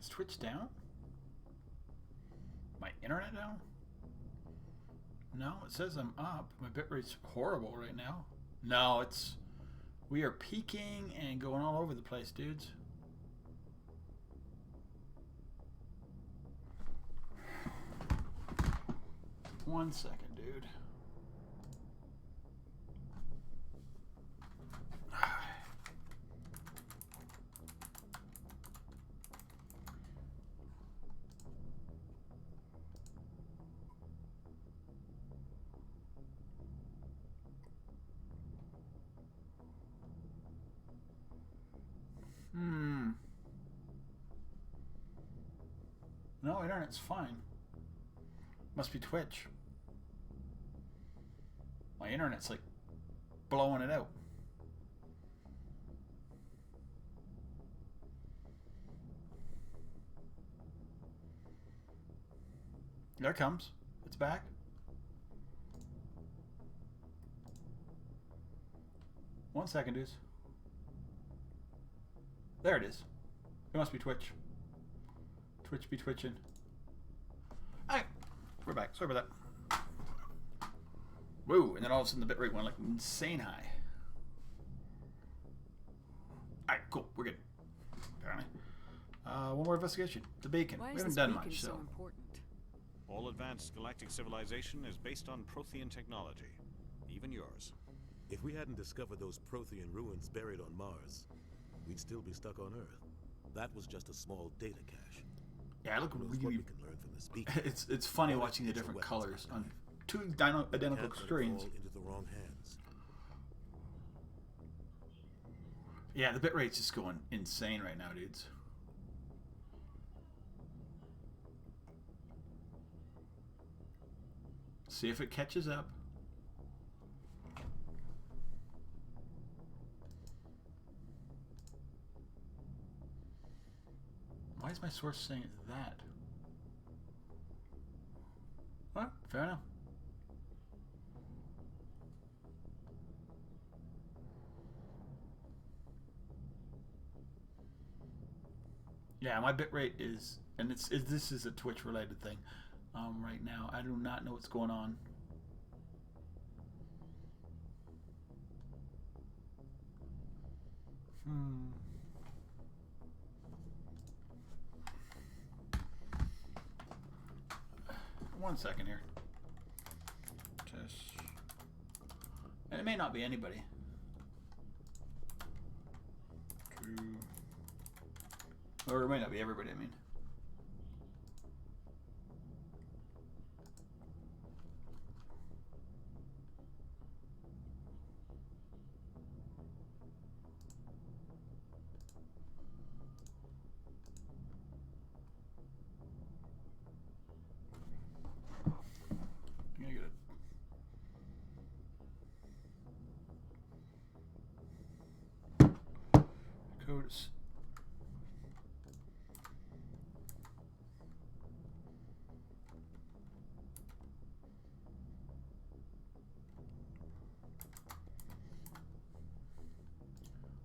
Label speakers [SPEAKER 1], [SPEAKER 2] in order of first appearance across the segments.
[SPEAKER 1] Is Twitch down? My internet down? No, it says I'm up. My bitrate's horrible right now. No, it's... We are peaking and going all over the place, dudes. One second, dude. No, internet's fine. Must be Twitch. My internet's like blowing it out. There it comes. It's back. One second, dudes. There it is. It must be Twitch. Twitch be twitching. Alright, we're back. Sorry about that. Woo, and then all of a sudden the bitrate went like insane high. Alright, cool. We're good. Apparently. One more investigation. The beacon. We haven't done much, so.
[SPEAKER 2] Important?
[SPEAKER 3] All advanced galactic civilization is based on Prothean technology. Even yours.
[SPEAKER 4] If we hadn't discovered those Prothean ruins buried on Mars, we'd still be stuck on Earth. That was just a small data cache.
[SPEAKER 1] Yeah, I look
[SPEAKER 4] What
[SPEAKER 1] really...
[SPEAKER 4] we can learn from this beacon.
[SPEAKER 1] It's funny watching the different colors on two identical screens.
[SPEAKER 4] Into the wrong hands.
[SPEAKER 1] Yeah, the bitrate's just going insane right now, dudes. See if it catches up. Why is my source saying that? What? Fair enough. Yeah, my bitrate is, and this is a Twitch related thing. Right now, I do not know what's going on. One second here. Test. And it may not be anybody. Or it might not be everybody, I mean. Codes.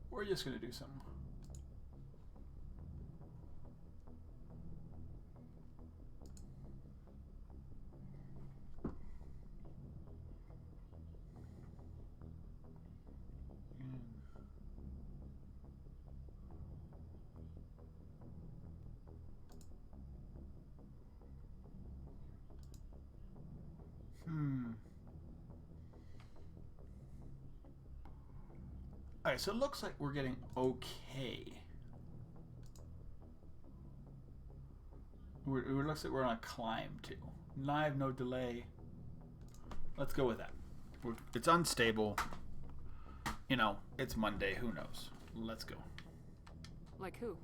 [SPEAKER 1] We're just gonna do something. Alright, so it looks like we're getting okay. It looks like we're on a climb too. Live, no delay. Let's go with that. It's unstable. You know, it's Monday. Who knows? Let's go.
[SPEAKER 2] Like who?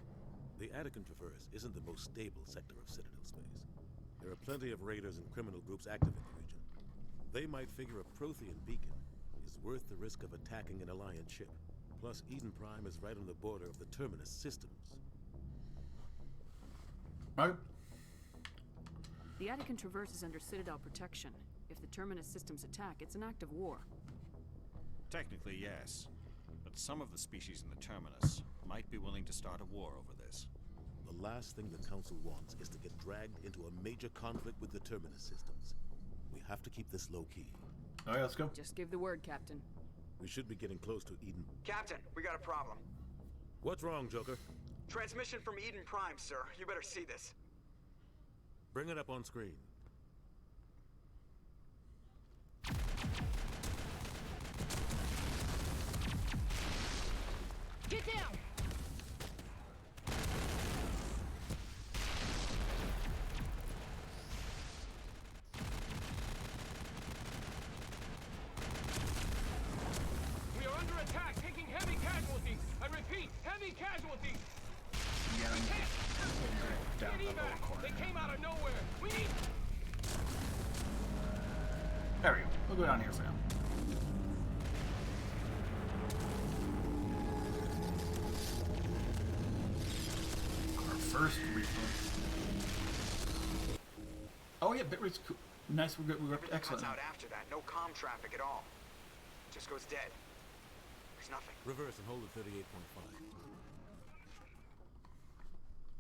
[SPEAKER 4] The Attican Traverse isn't the most stable sector of Citadel space. There are plenty of raiders and criminal groups active in the region. They might figure a Prothean beacon is worth the risk of attacking an Alliance ship. Plus, Eden Prime is right on the border of the Terminus systems.
[SPEAKER 1] Right.
[SPEAKER 2] The Attican Traverse is under Citadel protection. If the Terminus systems attack, it's an act of war.
[SPEAKER 3] Technically, yes. But some of the species in the Terminus might be willing to start a war over this.
[SPEAKER 4] The The last thing the Council wants is to get dragged into a major conflict with the Terminus systems. We have to keep this low-key.
[SPEAKER 1] Alright, let's go.
[SPEAKER 2] Just give the word, Captain.
[SPEAKER 4] We should be getting close to Eden.
[SPEAKER 5] Captain, we got a problem.
[SPEAKER 4] What's wrong, Joker?
[SPEAKER 5] Transmission from Eden Prime, sir. You better see this.
[SPEAKER 4] Bring it up on screen.
[SPEAKER 6] Get down! We are under attack, taking heavy casualties. I repeat, heavy casualties.
[SPEAKER 1] Yeah,
[SPEAKER 6] We can't.
[SPEAKER 1] down
[SPEAKER 6] Get
[SPEAKER 1] the lower
[SPEAKER 6] evac.
[SPEAKER 1] corner.
[SPEAKER 6] They came out of nowhere. We need.
[SPEAKER 1] There we go. We'll go down here for now. Our first Reaper. Oh yeah, bitrate's cool. Nice, we're good. We're
[SPEAKER 5] Everything
[SPEAKER 1] excellent.
[SPEAKER 5] cuts out after that. No comm traffic at all. Just goes dead. There's nothing.
[SPEAKER 4] Reverse and hold at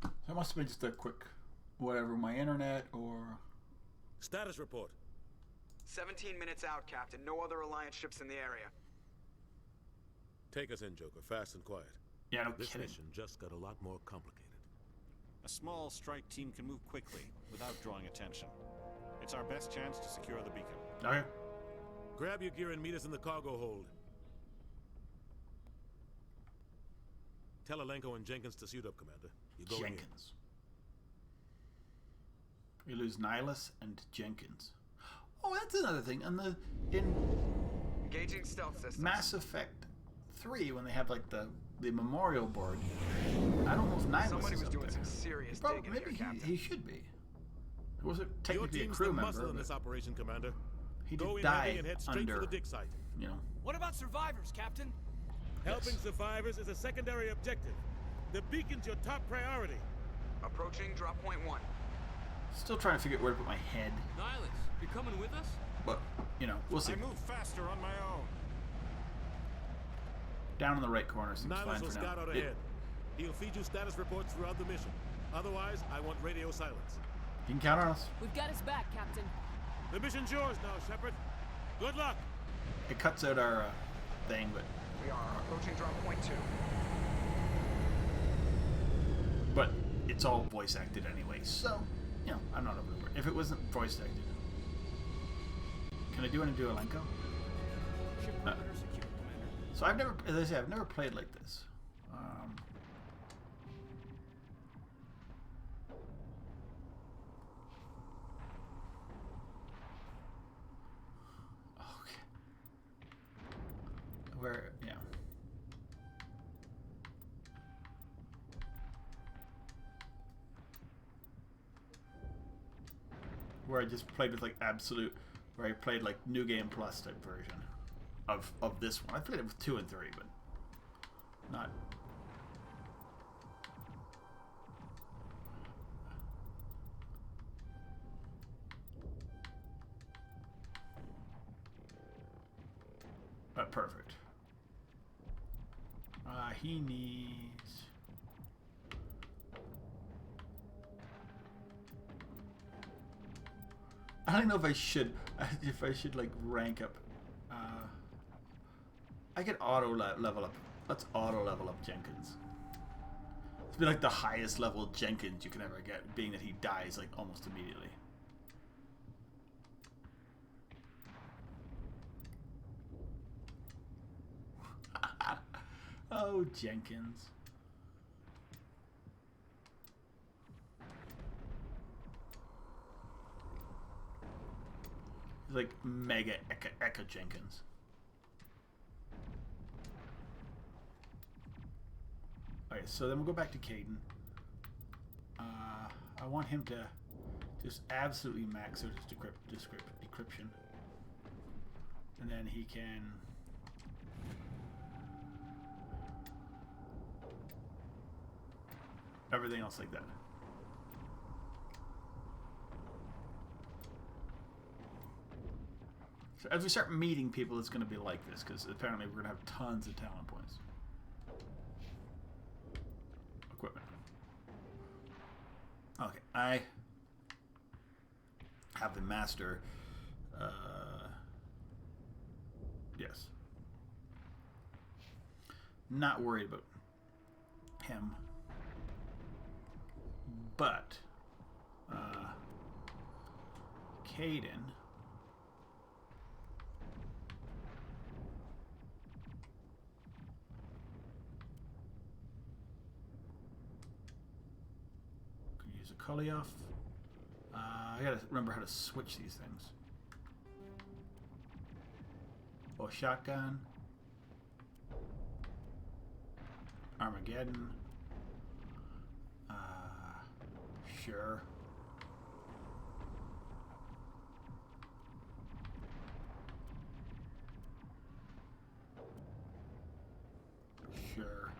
[SPEAKER 4] 38.5.
[SPEAKER 1] That must have been just a quick, whatever, my internet or.
[SPEAKER 4] Status report.
[SPEAKER 5] 17 minutes out, Captain. No other Alliance ships in the area.
[SPEAKER 4] Take us in, Joker, fast and quiet.
[SPEAKER 1] Yeah, no
[SPEAKER 4] This
[SPEAKER 1] kidding.
[SPEAKER 4] mission just got a lot more complicated.
[SPEAKER 3] A small strike team can move quickly without drawing attention. It's our best chance to secure the beacon.
[SPEAKER 1] Okay.
[SPEAKER 4] Grab your gear and meet us in the cargo hold. Tell Alenko and Jenkins to suit up, Commander. You go in here.
[SPEAKER 1] Jenkins. We lose Nihilus and Jenkins. Oh, that's another thing. In
[SPEAKER 5] Engaging stealth systems.
[SPEAKER 1] Mass Effect 3, when they have like the memorial board, I don't know if Nihilus
[SPEAKER 5] Somebody
[SPEAKER 1] is
[SPEAKER 5] was
[SPEAKER 1] up
[SPEAKER 5] doing
[SPEAKER 1] there.
[SPEAKER 5] some serious
[SPEAKER 1] Probably,
[SPEAKER 5] digging
[SPEAKER 1] maybe
[SPEAKER 5] here, Captain.
[SPEAKER 1] he should be. He wasn't
[SPEAKER 4] Your
[SPEAKER 1] technically a
[SPEAKER 4] team's
[SPEAKER 1] crew
[SPEAKER 4] the
[SPEAKER 1] member,
[SPEAKER 4] muscle in
[SPEAKER 1] but
[SPEAKER 4] this operation, Commander.
[SPEAKER 1] he
[SPEAKER 4] Go
[SPEAKER 1] did
[SPEAKER 4] in heavy
[SPEAKER 1] die
[SPEAKER 4] and head straight
[SPEAKER 1] under,
[SPEAKER 4] for the dig site.
[SPEAKER 1] you know.
[SPEAKER 6] What about survivors, Captain?
[SPEAKER 4] Helping survivors is a secondary objective. The beacon's your top priority.
[SPEAKER 5] Approaching drop point 1.
[SPEAKER 1] Still trying to figure out where to put my head,
[SPEAKER 6] Nihilus, you coming with us?
[SPEAKER 1] but, you know, we'll see.
[SPEAKER 3] I move faster on my own.
[SPEAKER 1] Down in the right corner seems
[SPEAKER 4] Nihilus
[SPEAKER 1] fine
[SPEAKER 4] will
[SPEAKER 1] for now.
[SPEAKER 4] scout out ahead. He'll feed you status reports throughout the mission. Otherwise, I want radio silence.
[SPEAKER 1] You can count on us.
[SPEAKER 2] We've got his back, Captain.
[SPEAKER 4] The mission's yours now, Shepard. Good luck.
[SPEAKER 1] It cuts out our thing, but
[SPEAKER 5] We are approaching drop point 2.
[SPEAKER 1] it's all voice acted anyway. So, you know, I'm not over it. If it wasn't voice acted, can I do it and do Alenko?
[SPEAKER 6] Ship perimeter secure, Commander.
[SPEAKER 1] So I've never, as I say, I've never played like this. Okay. Where, yeah. Where I just played with like absolute, where I played like New Game Plus type version of this one. I played it with 2 and 3, but not. Perfect. He needs. I don't know if I should like rank up. I could auto level up. Let's auto level up Jenkins. It's be like the highest level Jenkins you can ever get, being that he dies like almost immediately. Oh, Jenkins. He's like mega Eka Jenkins. Okay, so then we'll go back to Kaidan. I want him to just absolutely max out his decryption. And then he can... everything else like that. So as we start meeting people, it's going to be like this, because apparently we're going to have tons of talent points. Equipment. Okay, I have the master. Yes. Not worried about him. But Kaidan. Can use a Kolioff. I gotta remember how to switch these things. Oh, shotgun. Armageddon. Sure. Sure.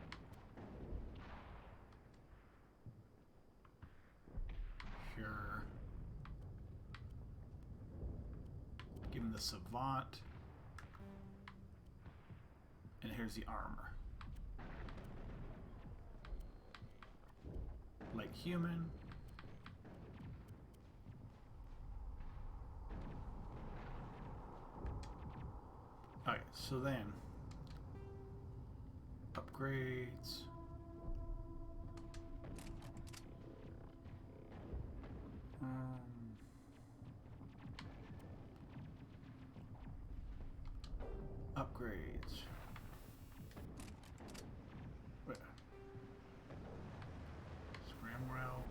[SPEAKER 1] Sure. Give him the Savant. And here's the armor. Like human. Alright, so then upgrades. Upgrades. Wait. Scramwell.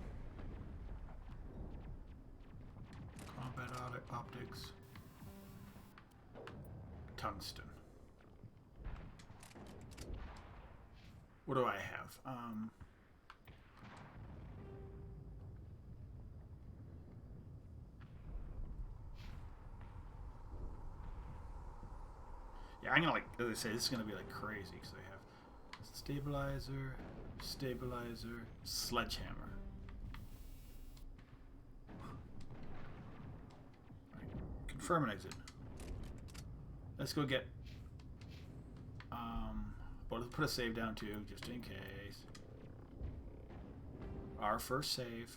[SPEAKER 1] Combat optics. Tungsten. What do I have? Yeah, I'm gonna as I say, this is gonna be like crazy because I have stabilizer, sledgehammer. Right. Confirm and exit. Let's go get. Well, let's put a save down too, just in case. Our first save.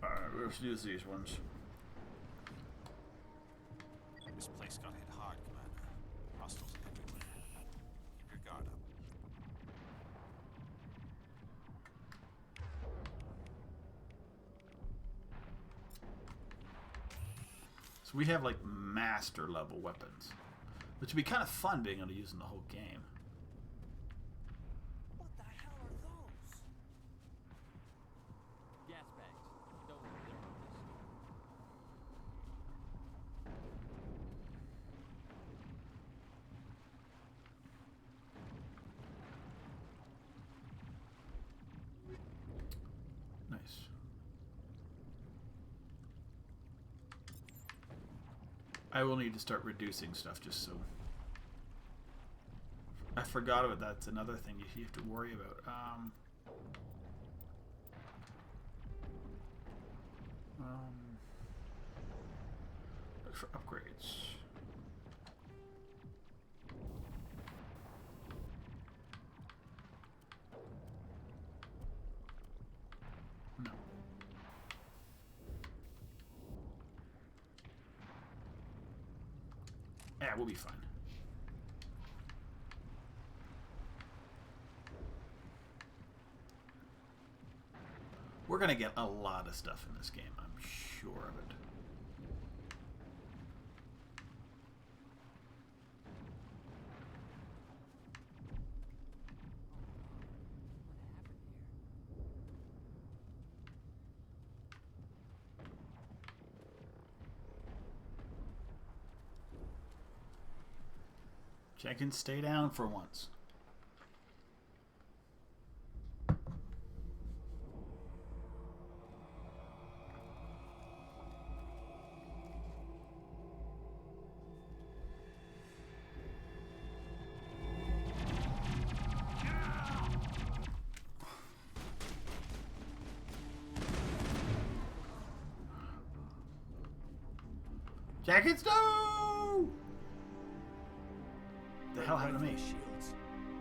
[SPEAKER 1] Alright, let's use these ones.
[SPEAKER 3] This place got hit hard, Commander. Hostiles everywhere. Keep your guard up.
[SPEAKER 1] So we have like master level weapons, which would be kind of fun being able to use in the whole game.
[SPEAKER 6] What the hell are those?
[SPEAKER 7] Gas bags. Don't worry, they're harmless.
[SPEAKER 1] Nice. I will need to start reducing stuff just so. I forgot about that. That's another thing you have to worry about. Look for upgrades. No. Yeah, we'll be fine. We're gonna get a lot of stuff in this game, I'm sure of it. Check and stay down for once. Jack and Stone! The hell happened to me?
[SPEAKER 8] Shields.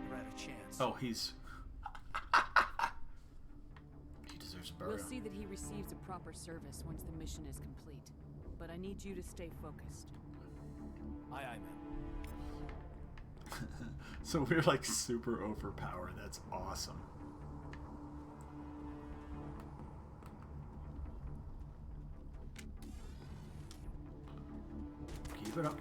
[SPEAKER 8] You're out of chance.
[SPEAKER 1] Oh, he's... he deserves a burial.
[SPEAKER 2] We'll see that he receives a proper service once the mission is complete. But I need you to stay focused.
[SPEAKER 7] Aye, aye, ma'am.
[SPEAKER 1] So we're like super overpowered. That's awesome. Keep it up.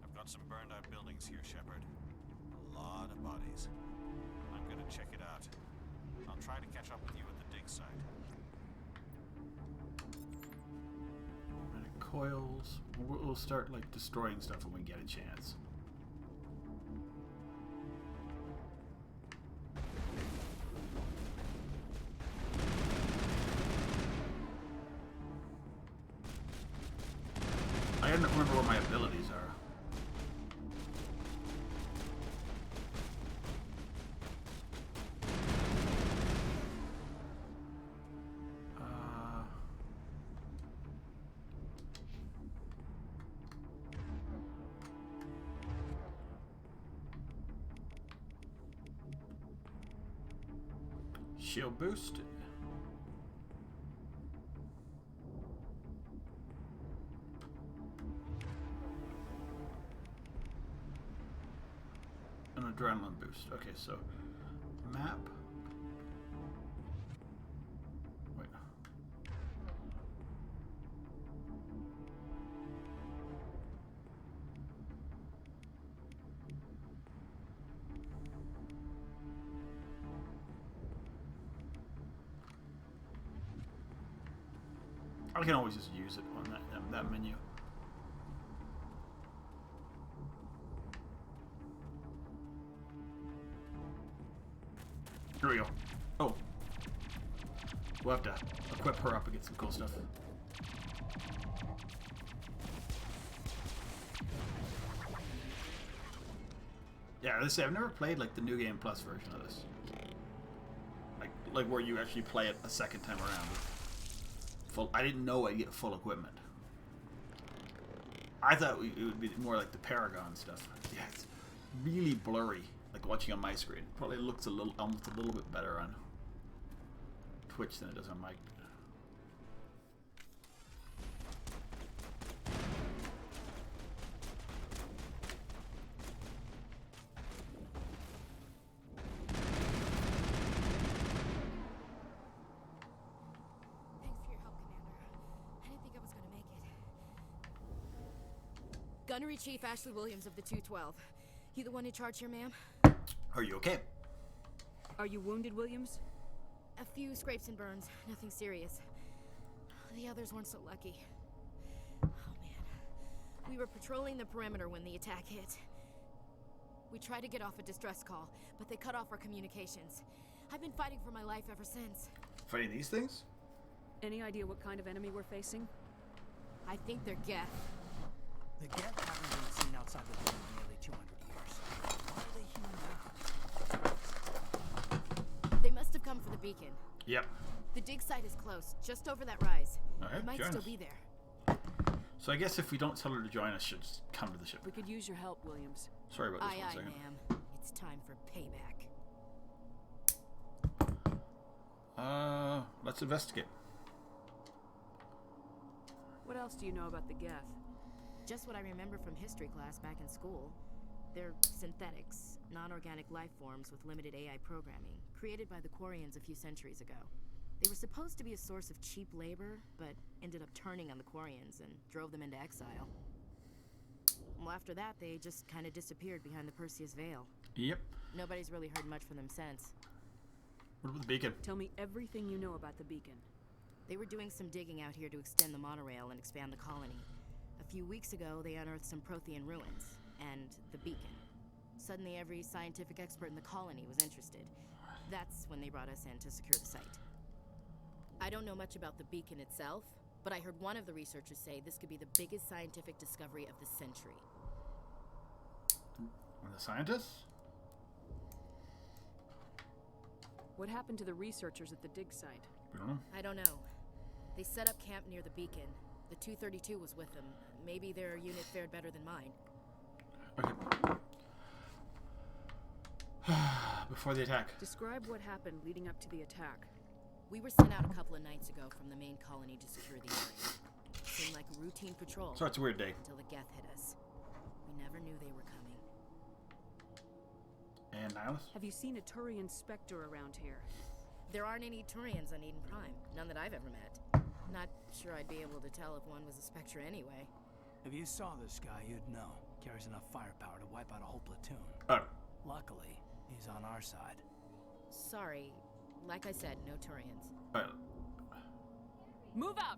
[SPEAKER 3] I've got some burned out buildings here, Shepard. A lot of bodies. I'm gonna check it out. I'll try to catch up with you at the dig site.
[SPEAKER 1] Magnetic coils. We'll start like destroying stuff when we get a chance. I don't remember what my abilities are. Shield boosted. An adrenaline boost. Okay, so map. Wait. I can always just use it on that menu. Here we go. Oh. We'll have to equip her up and get some cool stuff. Yeah, let's say I've never played like the New Game Plus version of this. Like where you actually play it a second time around. I didn't know I'd get full equipment. I thought it would be more like the Paragon stuff. Yeah, it's really blurry, like watching on my screen. Probably looks almost a little bit better on Twitch than it does on my.
[SPEAKER 8] Gunnery Chief Ashley Williams of the 212. You the one in charge here, ma'am?
[SPEAKER 1] Are you okay?
[SPEAKER 2] Are you wounded, Williams?
[SPEAKER 8] A few scrapes and burns, nothing serious. The others weren't so lucky. Oh man. We were patrolling the perimeter when the attack hit. We tried to get off a distress call, but they cut off our communications. I've been fighting for my life ever since.
[SPEAKER 1] Fighting these things?
[SPEAKER 2] Any idea what kind of enemy we're facing?
[SPEAKER 8] I think they're Geth.
[SPEAKER 7] The Geth haven't been seen outside the building in nearly 200 years. Why are they here now?
[SPEAKER 8] They must have come for the beacon.
[SPEAKER 1] Yep.
[SPEAKER 8] The dig site is close, just over that rise.
[SPEAKER 1] Alright,
[SPEAKER 8] It might
[SPEAKER 1] join
[SPEAKER 8] still
[SPEAKER 1] us.
[SPEAKER 8] be there.
[SPEAKER 1] So I guess if we don't tell her to join us, she'll just come to the ship.
[SPEAKER 2] We could use your help, Williams.
[SPEAKER 1] Sorry about this
[SPEAKER 8] Aye,
[SPEAKER 1] one
[SPEAKER 8] aye,
[SPEAKER 1] second.
[SPEAKER 8] ma'am. It's time for payback.
[SPEAKER 1] Let's investigate.
[SPEAKER 2] What else do you know about the Geth?
[SPEAKER 8] Just what I remember from history class back in school. They're synthetics, non-organic life forms with limited AI programming, created by the Quarians a few centuries ago. They were supposed to be a source of cheap labor, but ended up turning on the Quarians and drove them into exile. Well, after that, they just kind of disappeared behind the Perseus Veil.
[SPEAKER 1] Yep.
[SPEAKER 8] Nobody's really heard much from them since.
[SPEAKER 1] What about the beacon?
[SPEAKER 2] Tell me everything you know about the beacon.
[SPEAKER 8] They were doing some digging out here to extend the monorail and expand the colony. A few weeks ago, they unearthed some Prothean ruins, and the beacon. Suddenly, every scientific expert in the colony was interested. That's when they brought us in to secure the site. I don't know much about the beacon itself, but I heard one of the researchers say this could be the biggest scientific discovery of the century.
[SPEAKER 1] And the scientists?
[SPEAKER 2] What happened to the researchers at the dig site?
[SPEAKER 1] We don't know.
[SPEAKER 8] I don't know. They set up camp near the beacon. The 232 was with them. Maybe their unit fared better than mine.
[SPEAKER 1] Okay. Before the attack.
[SPEAKER 2] Describe what happened leading up to the attack.
[SPEAKER 8] We were sent out a couple of nights ago from the main colony to secure the area. Seemed like a routine patrol.
[SPEAKER 1] So it's a weird day.
[SPEAKER 8] Until the Geth hit us. We never knew they were coming.
[SPEAKER 1] And Nihilus?
[SPEAKER 2] Have you seen a Turian Spectre around here?
[SPEAKER 8] There aren't any Turians on Eden Prime. None that I've ever met. Not sure I'd be able to tell if one was a Spectre anyway.
[SPEAKER 7] If you saw this guy, you'd know. Carries enough firepower to wipe out a whole platoon.
[SPEAKER 1] Oh.
[SPEAKER 7] Luckily, he's on our side.
[SPEAKER 8] Sorry. Like I said, no Turians.
[SPEAKER 2] Move out!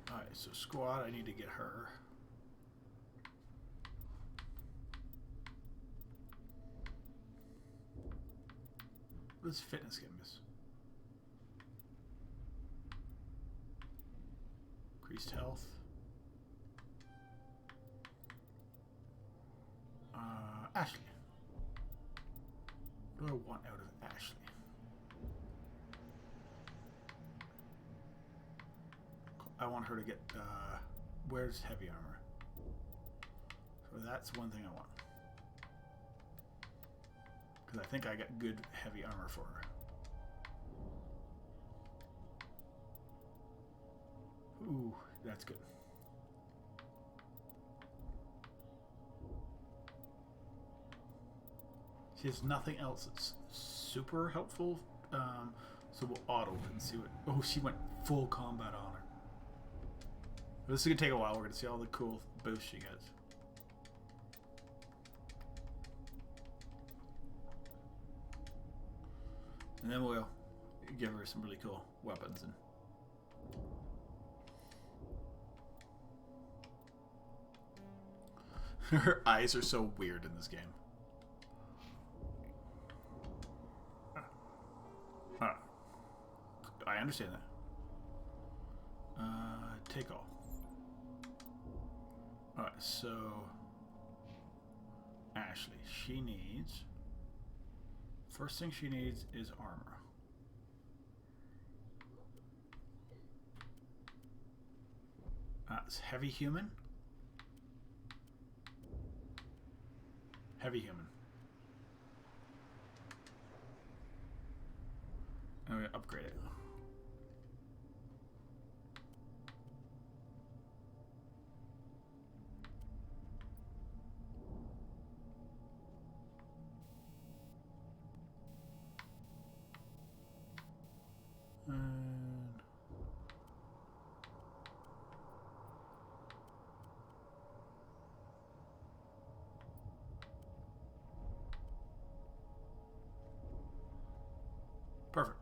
[SPEAKER 1] Alright, so squad, I need to get her. What does fitness get miss? Increased health. Ashley. What do I want out of Ashley? I want her to get, where's heavy armor? So that's one thing I want. Because I think I got good heavy armor for her. Ooh, that's good. She has nothing else that's super helpful, so we'll auto and see what... Oh, she went full combat on her. This is going to take a while. We're going to see all the cool boosts she gets. And then we'll give her some really cool weapons. And her eyes are so weird in this game. I understand that. Take all. Alright, so Ashley, she needs... First thing she needs is armor. It's heavy human. Heavy human. And we upgrade it. And perfect.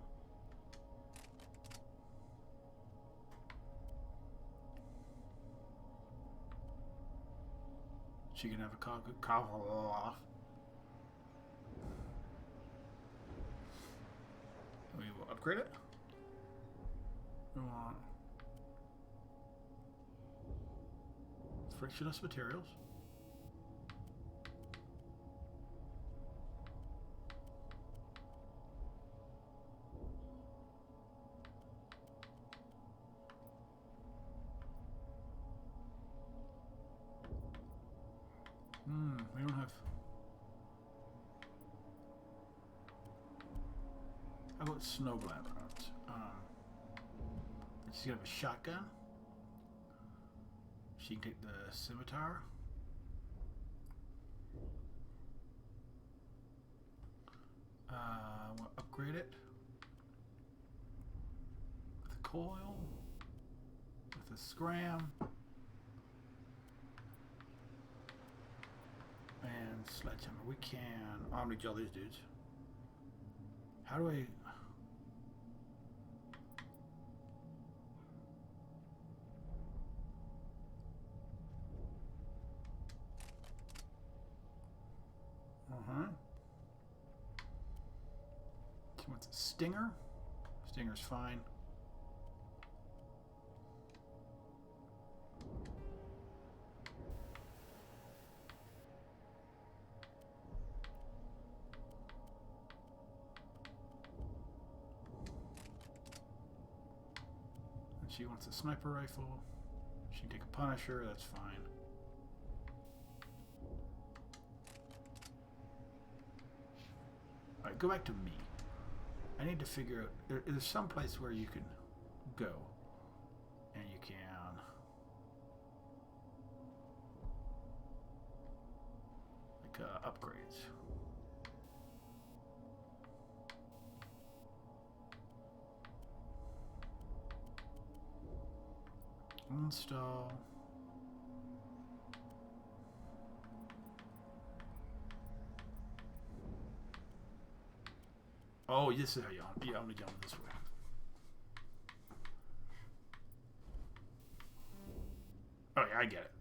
[SPEAKER 1] She can have a cough. We will upgrade it. We want frictionless materials. We don't have... How about Snowblind rounds? She's gonna have a shotgun. She can take the scimitar. We'll upgrade it with a coil, with a scram, and sledgehammer. We can omni gel these dudes. How do I? She wants a stinger. Stinger's fine. She wants a sniper rifle. She can take a Punisher, that's fine. Alright, go back to me. I need to figure out... There's some place where you can go. And you can... upgrades. Install. Oh, this is how you only jump this way. Oh yeah, I get it.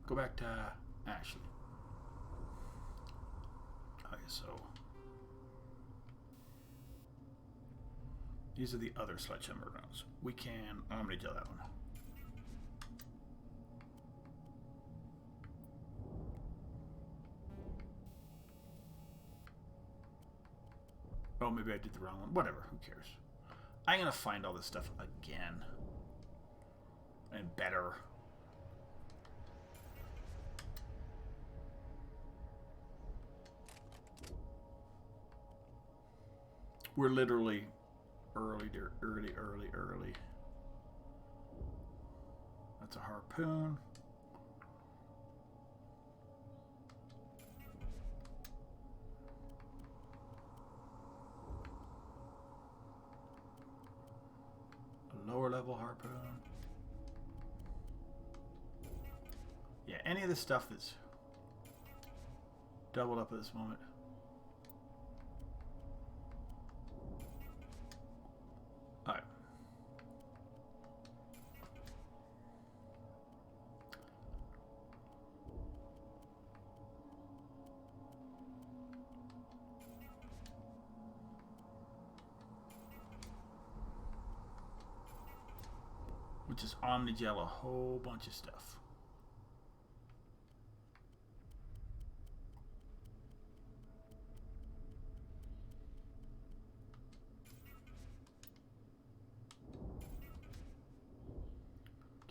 [SPEAKER 1] Go back to Ashley. Okay, so these are the other sledgehammer rounds. We can. I'm gonna do that one. Oh, maybe I did the wrong one. Whatever. Who cares? I'm gonna find all this stuff again and better. We're literally early. That's a harpoon. A lower level harpoon. Yeah, any of the stuff that's doubled up at this moment. All right. Which is Omnigel, a whole bunch of stuff.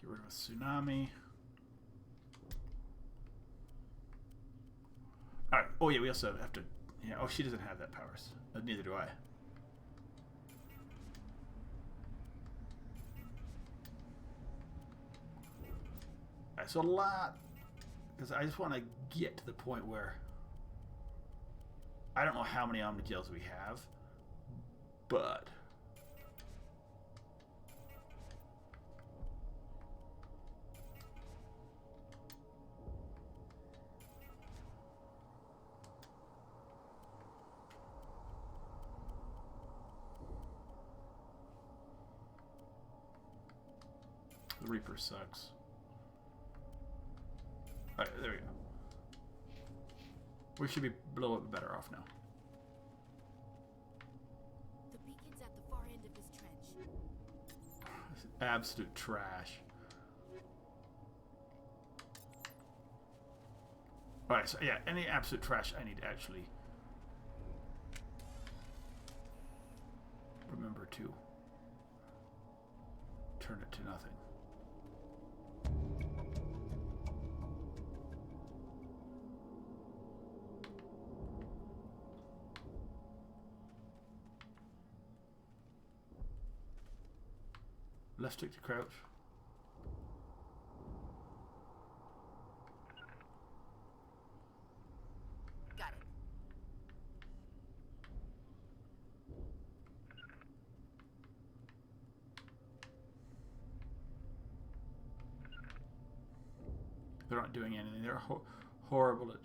[SPEAKER 1] Get rid of a tsunami. Alright, oh yeah, we also have to, yeah, oh, she doesn't have that powers. Neither do I. Alright, so a lot, because I just want to get to the point where I don't know how many Omnigels we have, but the Reaper sucks. Alright, there we go. We should be a little bit better off now.
[SPEAKER 8] The beacon's at the far end of this trench.
[SPEAKER 1] Absolute trash. Alright, so yeah, any absolute trash I need to actually remember to turn it to nothing. Left stick to crouch.
[SPEAKER 8] Got it.
[SPEAKER 1] They're not doing anything. They're horrible at...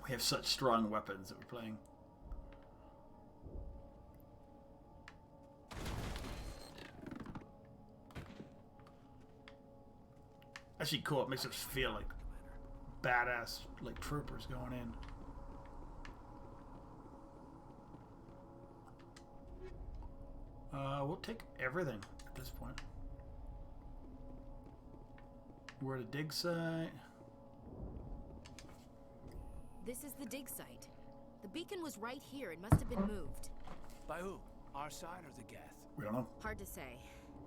[SPEAKER 1] We have such strong weapons that we're playing. Actually cool. It makes us feel like badass, like troopers going in. We'll take everything at this point. We're at a dig site.
[SPEAKER 8] This is the dig site. The beacon was right here. It must have been moved.
[SPEAKER 7] By who? Our side or the Geth?
[SPEAKER 1] We don't know.
[SPEAKER 8] Hard to say.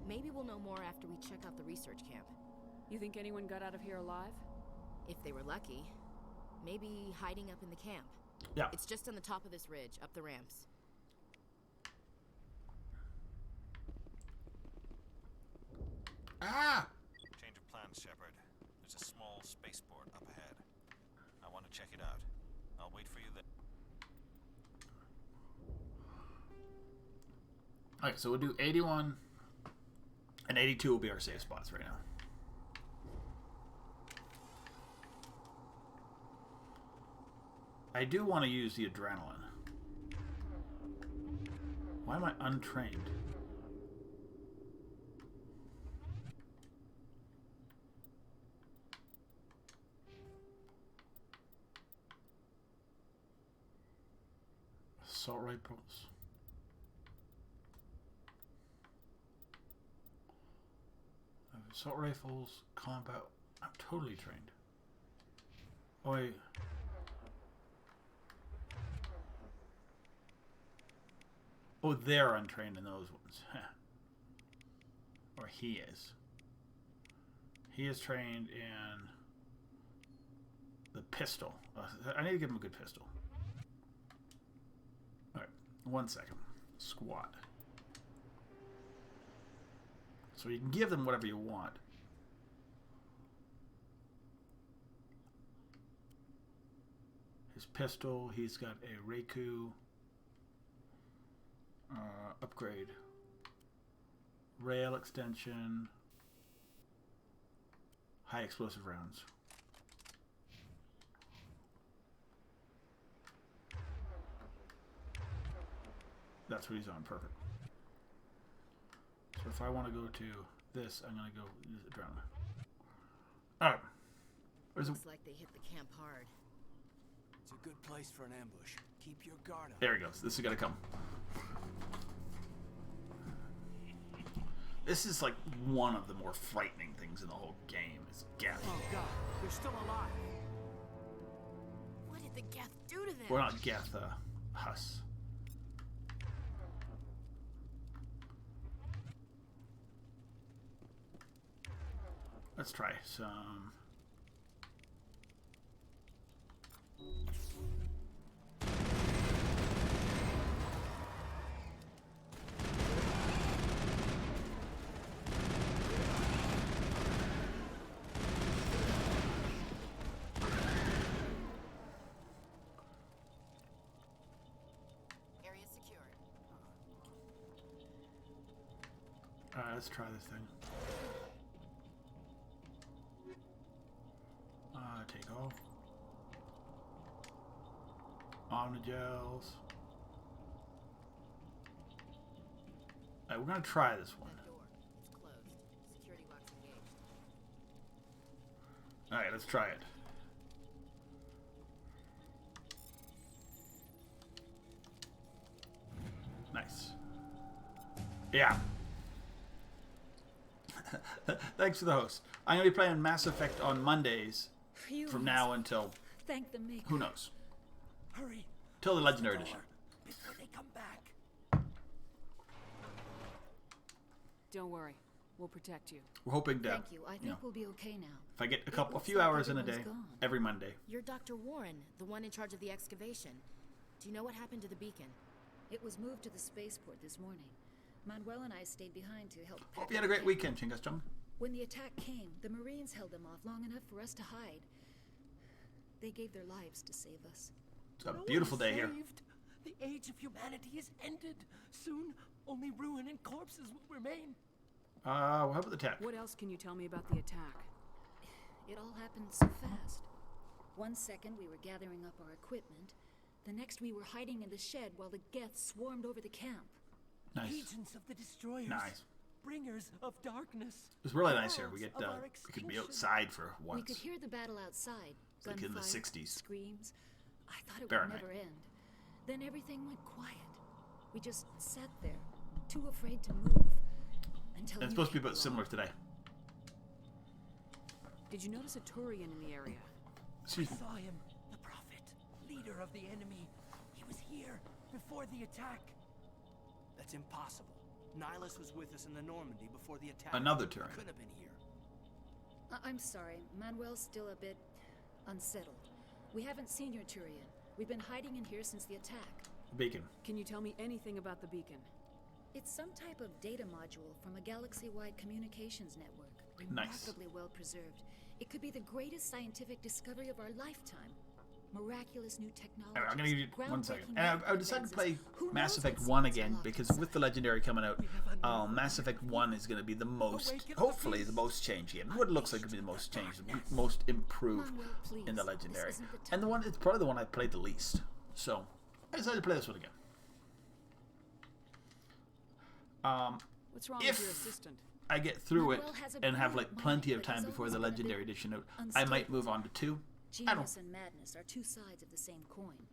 [SPEAKER 8] Maybe we'll know more after we check out the research camp.
[SPEAKER 2] You think anyone got out of here alive?
[SPEAKER 8] If they were lucky. Maybe hiding up in the camp.
[SPEAKER 1] Yeah.
[SPEAKER 8] It's just on the top of this ridge, up the ramps.
[SPEAKER 1] Ah!
[SPEAKER 3] Change of plans, Shepard. There's a small spaceport up ahead. I want to check it out. I'll wait for you there.
[SPEAKER 1] Alright, so we'll do 81 and 82 will be our safe spots right now. I do want to use the adrenaline. Why am I untrained? Assault rifles. Assault rifles, combat. I'm totally trained. Oh, wait. Oh, they're untrained in those ones. Or he is. He is trained in the pistol. I need to give him a good pistol. Alright, 1 second. Squad. So you can give them whatever you want. His pistol, he's got a Reiku. Upgrade. Rail extension. High explosive rounds. That's what he's on. Perfect. So if I want to go to this, I'm going to go use adrenaline. Alright.
[SPEAKER 8] Looks like they hit the camp hard.
[SPEAKER 7] It's a good place for an ambush. Keep your guard up.
[SPEAKER 1] There he goes. This is going to come. This is like one of the more frightening things in the whole game. Is Geth.
[SPEAKER 7] Oh God, they're still alive.
[SPEAKER 8] What did the Geth do to them?
[SPEAKER 1] Well, not Geth, Huss. Let's try some.
[SPEAKER 8] Area secured.
[SPEAKER 1] Alright, let's try this thing. Take off. Omnigels. Alright, we're gonna try this one.
[SPEAKER 8] That door. It's closed. Security box engaged.
[SPEAKER 1] Alright, let's try it. Nice. Yeah. Thanks for the host. I'm going to be playing Mass Effect on Mondays from now until,
[SPEAKER 2] Thank the maker.
[SPEAKER 1] who knows,
[SPEAKER 7] Hurry.
[SPEAKER 1] till the Legendary Edition.
[SPEAKER 7] Before they come back.
[SPEAKER 2] Don't worry. We'll protect you.
[SPEAKER 1] We're hoping to,
[SPEAKER 9] Thank you. I think
[SPEAKER 1] know,
[SPEAKER 9] we'll be okay now.
[SPEAKER 1] if I get a
[SPEAKER 9] looks
[SPEAKER 1] few
[SPEAKER 9] like
[SPEAKER 1] hours in a day,
[SPEAKER 9] everyone's gone.
[SPEAKER 1] every Monday.
[SPEAKER 8] You're Dr. Warren, the one in charge of the excavation. Do you know what happened to the beacon?
[SPEAKER 9] It was moved to the spaceport this morning. Manuel and I stayed behind to help.
[SPEAKER 1] Hope you had a great weekend, Chingas Chung.
[SPEAKER 9] When the attack came, the Marines held them off long enough for us to hide. They gave their lives to save us.
[SPEAKER 1] It's a beautiful day here.
[SPEAKER 7] Saved. The age of humanity is ended. Soon, only ruin and corpses will remain.
[SPEAKER 1] Well, how about the tech?
[SPEAKER 2] What else can you tell me about the attack?
[SPEAKER 9] It all happened so fast. 1 second we were gathering up our equipment. The next we were hiding in the shed while the Geth swarmed over the camp.
[SPEAKER 1] Nice.
[SPEAKER 7] Agents of the destroyers.
[SPEAKER 1] Nice.
[SPEAKER 7] bringers of darkness.
[SPEAKER 1] It was really nice here. We
[SPEAKER 7] Heralds
[SPEAKER 1] get
[SPEAKER 7] of our
[SPEAKER 1] we could be
[SPEAKER 7] extinction.
[SPEAKER 1] outside for
[SPEAKER 9] We
[SPEAKER 1] once.
[SPEAKER 9] could hear the battle outside.
[SPEAKER 1] Like in the
[SPEAKER 9] Gunfire,
[SPEAKER 1] 60s.
[SPEAKER 9] Screams. I thought it
[SPEAKER 1] Fahrenheit.
[SPEAKER 9] would never end. Then everything went quiet. We just sat there, too afraid to move. Until
[SPEAKER 1] It's
[SPEAKER 9] you
[SPEAKER 1] supposed to be
[SPEAKER 9] came
[SPEAKER 1] about similar
[SPEAKER 9] along.
[SPEAKER 1] today.
[SPEAKER 2] Did you notice a Turian in the area?
[SPEAKER 1] Excuse me.
[SPEAKER 7] I saw him, the Prophet, leader of the enemy. He was here before the attack. That's impossible. Nihilus was with us in the Normandy before the attack.
[SPEAKER 1] Another Turian.
[SPEAKER 7] Couldn't have been here.
[SPEAKER 9] I'm sorry. Manuel's still a bit unsettled. We haven't seen your Turian. We've been hiding in here since the attack.
[SPEAKER 1] Beacon.
[SPEAKER 2] Can you tell me anything about the beacon?
[SPEAKER 9] It's some type of data module from a galaxy-wide communications network.
[SPEAKER 1] Nice.
[SPEAKER 9] Remarkably well preserved. It could be the greatest scientific discovery of our lifetime. Miraculous new technology.
[SPEAKER 1] Alright, I'm gonna give you 1 second. And I decided to play Mass Effect 1 again because with the Legendary coming out, Mass Effect 1 is going to be the most, hopefully the most changed game. What it looks like to be the most changed, most improved in the Legendary. And the one, it's probably the one I played the least. So, I decided to play this one again.
[SPEAKER 2] What's wrong
[SPEAKER 1] If-
[SPEAKER 2] with your assistant?
[SPEAKER 1] I get through it
[SPEAKER 9] Manuel has a
[SPEAKER 1] and have
[SPEAKER 9] brilliant
[SPEAKER 1] like plenty
[SPEAKER 9] mind,
[SPEAKER 1] of
[SPEAKER 9] but
[SPEAKER 1] time
[SPEAKER 9] he's
[SPEAKER 1] before the
[SPEAKER 9] always been a
[SPEAKER 1] Legendary
[SPEAKER 9] bit
[SPEAKER 1] Edition out, I might move on to 2. I don't.
[SPEAKER 9] Genius and madness are two sides of the same coin.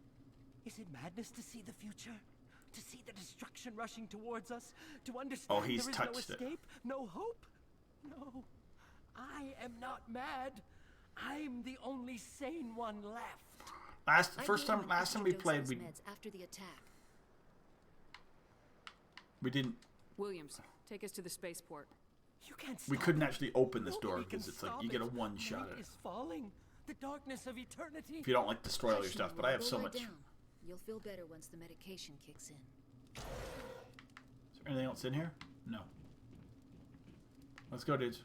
[SPEAKER 7] Is it madness to see the future? To see the destruction rushing towards us? To understand
[SPEAKER 1] he's
[SPEAKER 7] there is
[SPEAKER 1] touched
[SPEAKER 7] no
[SPEAKER 1] it.
[SPEAKER 7] escape? No hope? No. I am not mad. I'm the only sane one left.
[SPEAKER 1] Last
[SPEAKER 9] I
[SPEAKER 1] first
[SPEAKER 9] gave him
[SPEAKER 1] time,
[SPEAKER 9] an
[SPEAKER 1] last time
[SPEAKER 9] extra
[SPEAKER 1] we
[SPEAKER 9] dose
[SPEAKER 1] played,
[SPEAKER 9] of
[SPEAKER 1] we
[SPEAKER 9] those meds after the attack.
[SPEAKER 1] didn't.
[SPEAKER 2] Williams, take us to the spaceport.
[SPEAKER 7] You can't
[SPEAKER 1] We
[SPEAKER 7] stop
[SPEAKER 1] couldn't
[SPEAKER 7] it.
[SPEAKER 1] actually open this door
[SPEAKER 7] Nobody can
[SPEAKER 1] because it's like
[SPEAKER 7] stop
[SPEAKER 1] you get a
[SPEAKER 7] it.
[SPEAKER 1] one shot
[SPEAKER 7] Night
[SPEAKER 1] at it.
[SPEAKER 7] is falling. The darkness of eternity.
[SPEAKER 1] If you don't like destroy all your
[SPEAKER 9] Hush,
[SPEAKER 1] stuff, but
[SPEAKER 9] Manuel,
[SPEAKER 1] I have
[SPEAKER 9] go
[SPEAKER 1] so
[SPEAKER 9] lie
[SPEAKER 1] much.
[SPEAKER 9] down. You'll feel better once the medication kicks in.
[SPEAKER 1] Is there anything else in here? No. Let's go, dudes.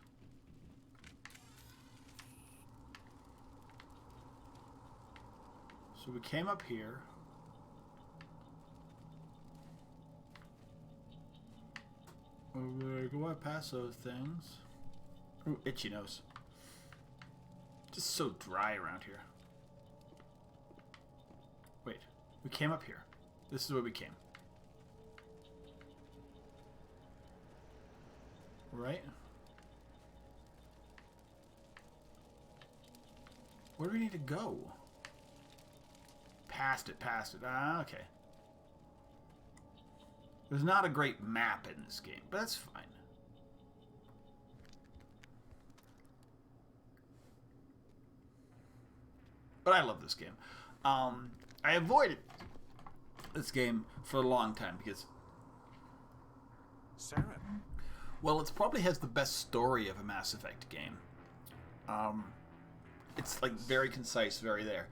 [SPEAKER 1] So we came up here. We're going past those things. Ooh, itchy nose. Just so dry around here. Wait, we came up here. This is where we came. Right? Where do we need to go? Past it, past it. Ah, okay. There's not a great map in this game, but that's fine. But I love this game. I avoided this game for a long time because,
[SPEAKER 3] Saren.
[SPEAKER 1] well, it probably has the best story of a Mass Effect game. It's like very concise, very there.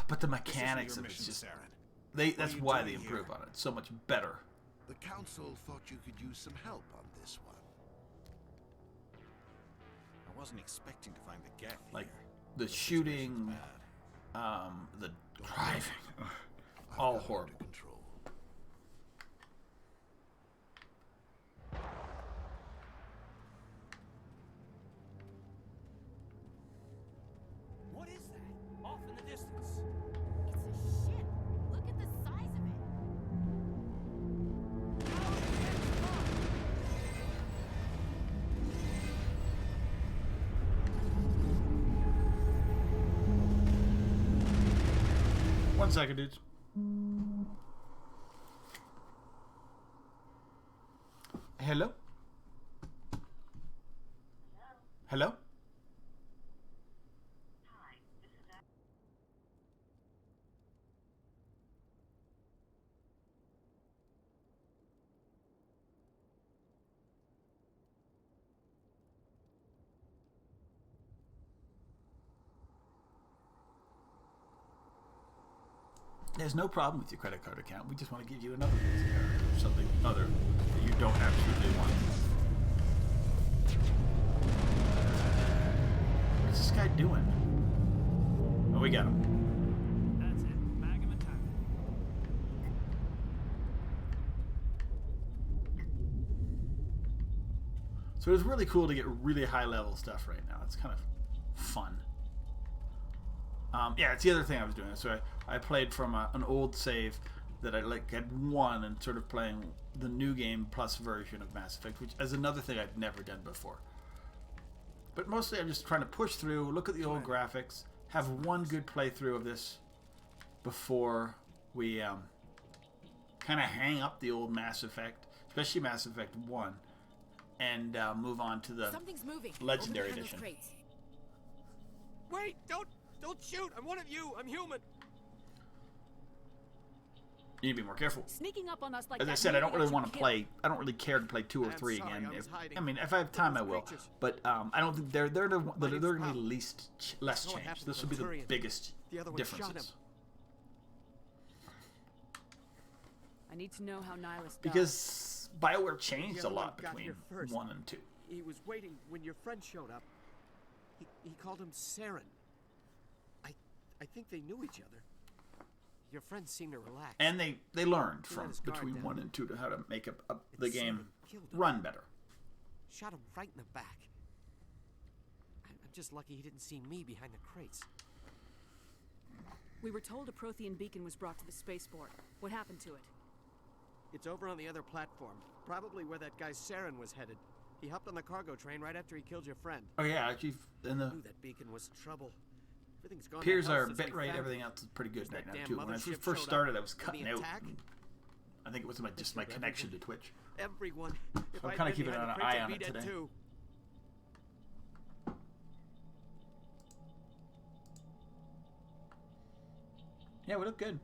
[SPEAKER 1] But the mechanics of it's just that's
[SPEAKER 10] are you
[SPEAKER 1] why they
[SPEAKER 10] doing
[SPEAKER 1] improve
[SPEAKER 10] here?
[SPEAKER 1] on it. It's so much better.
[SPEAKER 10] The Council thought you could use some help on this one.
[SPEAKER 3] I wasn't expecting to find the gap
[SPEAKER 1] Like
[SPEAKER 3] here.
[SPEAKER 1] the
[SPEAKER 3] The situation's
[SPEAKER 1] shooting,
[SPEAKER 3] bad.
[SPEAKER 1] the driving,
[SPEAKER 10] I've
[SPEAKER 1] all
[SPEAKER 10] got it
[SPEAKER 1] horrible.
[SPEAKER 10] under control.
[SPEAKER 7] What is that? Off in the distance.
[SPEAKER 8] It's a ship. Look at the size of it.
[SPEAKER 1] One second, dudes. Hello? Hello? There's no problem with your credit card account. We just want to give you another or something other that you don't absolutely want. What's this guy doing? Oh, we got him.
[SPEAKER 7] That's it. Bag him attack.
[SPEAKER 1] So it's really cool to get really high level stuff right now. It's kind of fun. Yeah, it's the other thing I was doing. So I played from an old save that I like had won and sort of playing the new game plus version of Mass Effect, which is another thing I've never done before. But mostly I'm just trying to push through, look at the old graphics, have one good playthrough of this before we kind of hang up the old Mass Effect, especially Mass Effect 1, and move on to the
[SPEAKER 8] Something's moving.
[SPEAKER 1] Legendary
[SPEAKER 8] Open those
[SPEAKER 1] Edition.
[SPEAKER 8] crates.
[SPEAKER 6] Wait! Don't shoot! I'm one of you! I'm human!
[SPEAKER 1] You need to be more careful.
[SPEAKER 2] Sneaking up on us like
[SPEAKER 1] As
[SPEAKER 2] that
[SPEAKER 1] I said, I don't
[SPEAKER 2] nearly
[SPEAKER 1] really
[SPEAKER 2] got
[SPEAKER 1] want
[SPEAKER 2] you
[SPEAKER 1] to
[SPEAKER 2] killed.
[SPEAKER 1] play. I don't really care to play 2 or
[SPEAKER 6] I'm
[SPEAKER 1] 3
[SPEAKER 6] sorry,
[SPEAKER 1] again.
[SPEAKER 6] I was hiding.
[SPEAKER 1] I mean, if I have time, I will.
[SPEAKER 6] creatures.
[SPEAKER 1] But I don't think they're going to
[SPEAKER 6] name's
[SPEAKER 1] be
[SPEAKER 6] Pal.
[SPEAKER 1] less
[SPEAKER 6] know what
[SPEAKER 1] change.
[SPEAKER 6] happened
[SPEAKER 1] This
[SPEAKER 6] to
[SPEAKER 1] will be the
[SPEAKER 6] Turian.
[SPEAKER 1] biggest
[SPEAKER 6] The other one shot him.
[SPEAKER 1] differences.
[SPEAKER 2] I need to know how Nihilus died.
[SPEAKER 1] Because BioWare changed
[SPEAKER 6] The
[SPEAKER 1] a
[SPEAKER 6] other one
[SPEAKER 1] lot
[SPEAKER 6] got
[SPEAKER 1] between
[SPEAKER 6] here first.
[SPEAKER 1] 1 and 2.
[SPEAKER 6] He was waiting when your friend showed up. He called him Saren. I think they knew each other. Your friend seemed to relax.
[SPEAKER 1] And they learned
[SPEAKER 6] He let
[SPEAKER 1] from
[SPEAKER 6] his guard
[SPEAKER 1] between
[SPEAKER 6] down.
[SPEAKER 1] 1 and 2 to how to make the
[SPEAKER 6] And
[SPEAKER 1] game
[SPEAKER 6] Saren killed him.
[SPEAKER 1] run better.
[SPEAKER 6] Shot him right in the back. I'm just lucky he didn't see me behind the crates.
[SPEAKER 2] We were told a Prothean beacon was brought to the spaceport. What happened to it?
[SPEAKER 6] It's over on the other platform. Probably where that guy Saren was headed. He hopped on the cargo train right after he killed your friend.
[SPEAKER 1] Oh yeah, actually, in the
[SPEAKER 6] Knew that beacon was trouble. Everything's gone to
[SPEAKER 1] peers
[SPEAKER 6] hell
[SPEAKER 1] are
[SPEAKER 6] since we
[SPEAKER 1] bitrate,
[SPEAKER 6] found
[SPEAKER 1] everything
[SPEAKER 6] it.
[SPEAKER 1] else is pretty good
[SPEAKER 6] Since
[SPEAKER 1] right
[SPEAKER 6] that
[SPEAKER 1] now
[SPEAKER 6] damn
[SPEAKER 1] too. When I
[SPEAKER 6] mothership
[SPEAKER 1] first
[SPEAKER 6] showed
[SPEAKER 1] started, I
[SPEAKER 6] up
[SPEAKER 1] was
[SPEAKER 6] and the
[SPEAKER 1] cutting out.
[SPEAKER 6] attack,
[SPEAKER 1] I think it was just my
[SPEAKER 6] killed
[SPEAKER 1] connection to
[SPEAKER 6] everyone.
[SPEAKER 1] Twitch.
[SPEAKER 6] Everyone. If
[SPEAKER 1] I'm
[SPEAKER 6] I'd
[SPEAKER 1] kinda
[SPEAKER 6] been
[SPEAKER 1] keeping
[SPEAKER 6] behind
[SPEAKER 1] an
[SPEAKER 6] the
[SPEAKER 1] eye
[SPEAKER 6] crates,
[SPEAKER 1] on
[SPEAKER 6] I'd
[SPEAKER 1] it
[SPEAKER 6] be dead
[SPEAKER 1] today.
[SPEAKER 6] too.
[SPEAKER 1] Yeah, we look good.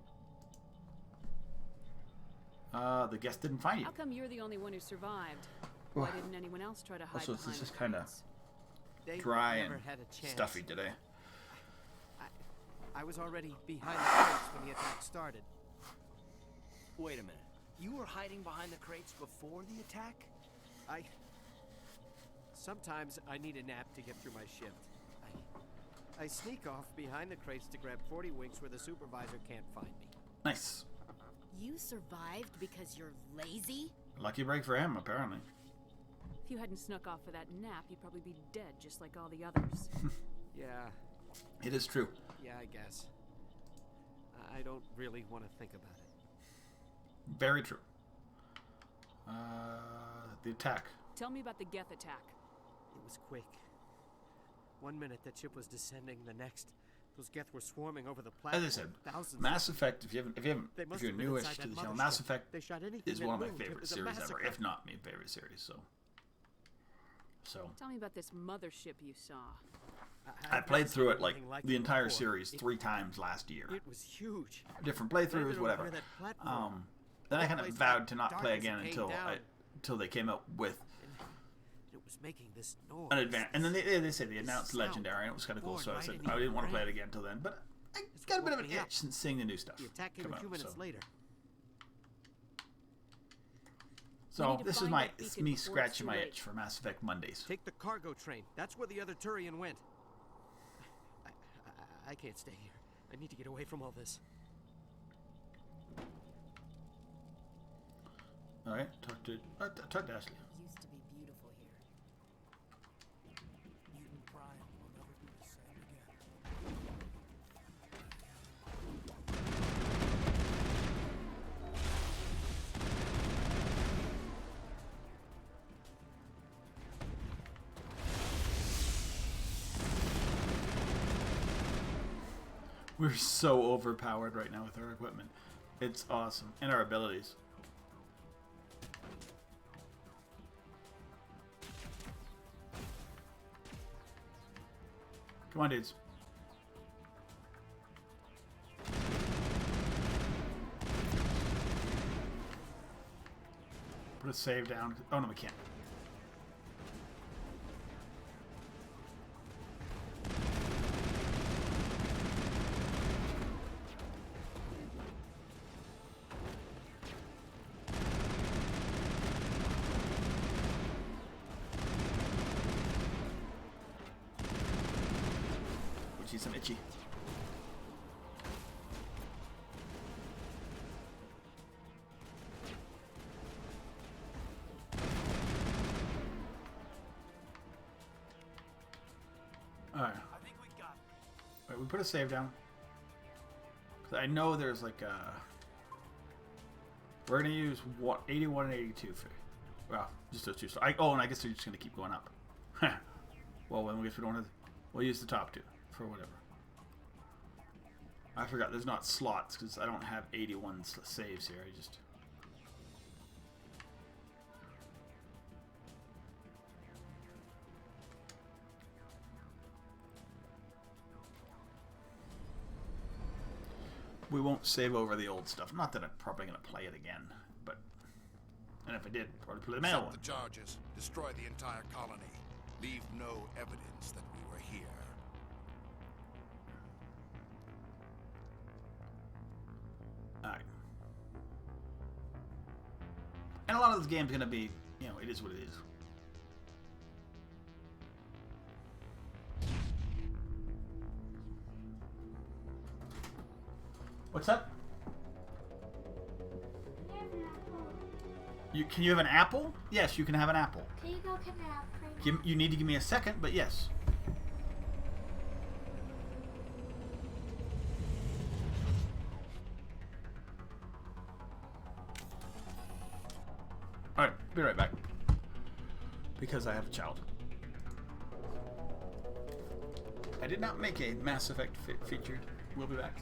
[SPEAKER 1] The guest didn't find you.
[SPEAKER 2] How come you're the only one who survived? Why didn't anyone else try to hide
[SPEAKER 1] Also,
[SPEAKER 2] behind
[SPEAKER 1] this is
[SPEAKER 2] the
[SPEAKER 1] kind of
[SPEAKER 2] crates?
[SPEAKER 6] They
[SPEAKER 1] dry
[SPEAKER 6] never
[SPEAKER 1] and
[SPEAKER 6] had a chance.
[SPEAKER 1] stuffy today.
[SPEAKER 6] I was already behind the crates when the attack started.
[SPEAKER 7] Wait a minute. You were hiding behind the crates before the attack?
[SPEAKER 6] Sometimes I need a nap to get through my shift. I sneak off behind the crates to grab 40 winks where the supervisor can't find me.
[SPEAKER 1] Nice.
[SPEAKER 8] You survived because you're lazy?
[SPEAKER 1] Lucky break for him, apparently.
[SPEAKER 2] If you hadn't snuck off for that nap, you'd probably be dead just like all the others.
[SPEAKER 6] Yeah,
[SPEAKER 1] It is true.
[SPEAKER 6] I guess. I don't really want to think about it.
[SPEAKER 1] Very true. The attack.
[SPEAKER 2] Tell me about the Geth attack.
[SPEAKER 6] It was quick. 1 minute that ship was descending, the next, those Geth were swarming over the
[SPEAKER 1] As
[SPEAKER 6] platform.
[SPEAKER 1] I said,
[SPEAKER 6] Thousands.
[SPEAKER 1] Mass Effect. If
[SPEAKER 6] They must
[SPEAKER 1] you're
[SPEAKER 6] have been
[SPEAKER 1] newish
[SPEAKER 6] inside
[SPEAKER 1] to
[SPEAKER 6] that
[SPEAKER 1] the channel,
[SPEAKER 6] mothership.
[SPEAKER 1] Mass Effect
[SPEAKER 6] They shot anything
[SPEAKER 1] is
[SPEAKER 6] that
[SPEAKER 1] one of my
[SPEAKER 6] moved. It
[SPEAKER 1] favorite
[SPEAKER 6] was a
[SPEAKER 1] series ever,
[SPEAKER 6] massacre.
[SPEAKER 1] if not my favorite series. So
[SPEAKER 2] Tell me about this mothership you saw.
[SPEAKER 1] I
[SPEAKER 6] I've
[SPEAKER 1] played
[SPEAKER 6] never
[SPEAKER 1] through
[SPEAKER 6] seen
[SPEAKER 1] it like
[SPEAKER 6] anything like
[SPEAKER 1] the
[SPEAKER 6] it
[SPEAKER 1] entire
[SPEAKER 6] before.
[SPEAKER 1] series 3 times last year.
[SPEAKER 6] It was huge.
[SPEAKER 1] Different
[SPEAKER 6] Landed
[SPEAKER 1] playthroughs,
[SPEAKER 6] over
[SPEAKER 1] whatever.
[SPEAKER 6] near that platform.
[SPEAKER 1] Then I
[SPEAKER 6] That
[SPEAKER 1] kind of
[SPEAKER 6] place
[SPEAKER 1] vowed
[SPEAKER 6] got
[SPEAKER 1] to not
[SPEAKER 6] dark
[SPEAKER 1] play
[SPEAKER 6] as it
[SPEAKER 1] again
[SPEAKER 6] came
[SPEAKER 1] until
[SPEAKER 6] down.
[SPEAKER 1] they came out with
[SPEAKER 6] It was making this noise.
[SPEAKER 1] an advance. And then they said they announced
[SPEAKER 6] Sound
[SPEAKER 1] Legendary, and it was kind of cool.
[SPEAKER 6] poured
[SPEAKER 1] So I
[SPEAKER 6] right
[SPEAKER 1] said
[SPEAKER 6] into
[SPEAKER 1] I
[SPEAKER 6] your
[SPEAKER 1] didn't want to play it
[SPEAKER 6] brain.
[SPEAKER 1] again until then. But I
[SPEAKER 6] It's
[SPEAKER 1] got a bit of
[SPEAKER 6] woke
[SPEAKER 1] an
[SPEAKER 6] me up.
[SPEAKER 1] itch since seeing the new stuff.
[SPEAKER 6] The attack came
[SPEAKER 1] come
[SPEAKER 6] a
[SPEAKER 1] out,
[SPEAKER 6] few minutes
[SPEAKER 1] so.
[SPEAKER 6] later.
[SPEAKER 1] So
[SPEAKER 2] need to
[SPEAKER 1] this is
[SPEAKER 2] find
[SPEAKER 1] my
[SPEAKER 2] that
[SPEAKER 1] it's
[SPEAKER 2] beacon
[SPEAKER 1] me
[SPEAKER 2] before it's
[SPEAKER 1] scratching
[SPEAKER 2] too
[SPEAKER 1] my
[SPEAKER 2] late.
[SPEAKER 1] itch for Mass Effect Mondays.
[SPEAKER 6] Take the cargo train. That's where the other Turian went. I can't stay here. I need to get away from all this.
[SPEAKER 1] All right, talk to Ashley.
[SPEAKER 8] It used to be beautiful here.
[SPEAKER 7] Mutant Prime will never be the same again.
[SPEAKER 1] We're so overpowered right now with our equipment. It's awesome. And our abilities. Come on, dudes. Put a save down. Oh, no, we can't. Which is some itchy. Alright.
[SPEAKER 7] I think we got it.
[SPEAKER 1] Right, we put a save down. 'Cause I know there's like a We're gonna use what 81 and 82 for. Well, just those two. So and I guess they're just gonna keep going up. Well, when we get to one, we'll use the top two for whatever. I forgot there's not slots because I don't have 81 saves here. I just. We won't save over the old stuff. Not that I'm probably going to play it again, but... And if I did, probably play the mail one.
[SPEAKER 10] Accept the charges. Destroy the entire colony. Leave no evidence that we were here.
[SPEAKER 1] Alright. And a lot of this game's going to be, you know, it is what it is. What's that? Can you have an apple? Yes, you can have an apple.
[SPEAKER 11] Can you go get an apple?
[SPEAKER 1] You need to give me a second, but yes. Alright, be right back. Because I have a child. I did not make a Mass Effect featured. We'll be back.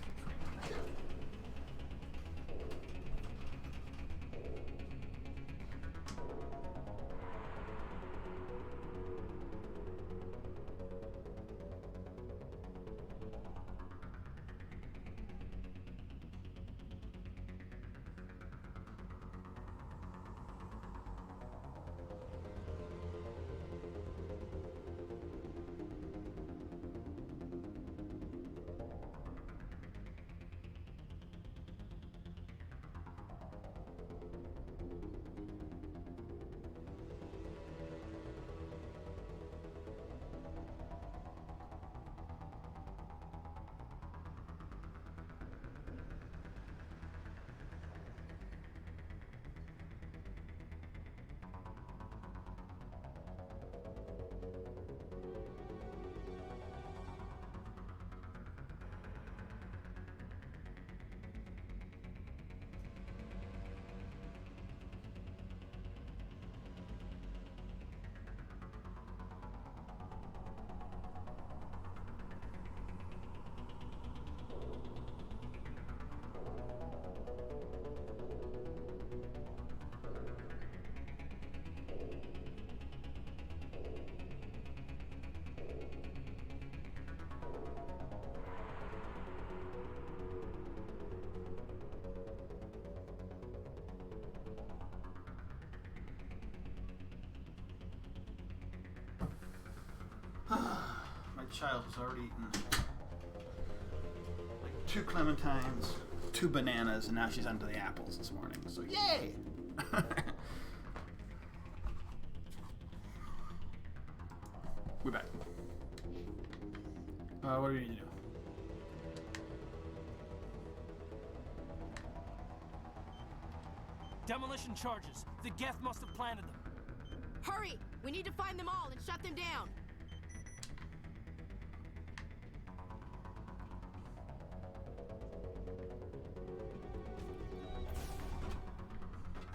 [SPEAKER 1] My child has already eaten like 2 clementines, 2 bananas, and now she's onto the apples this morning. So yay! We're back. What do we need to do?
[SPEAKER 7] Demolition charges. The Geth must have planted them.
[SPEAKER 8] Hurry! We need to find them all and shut them down.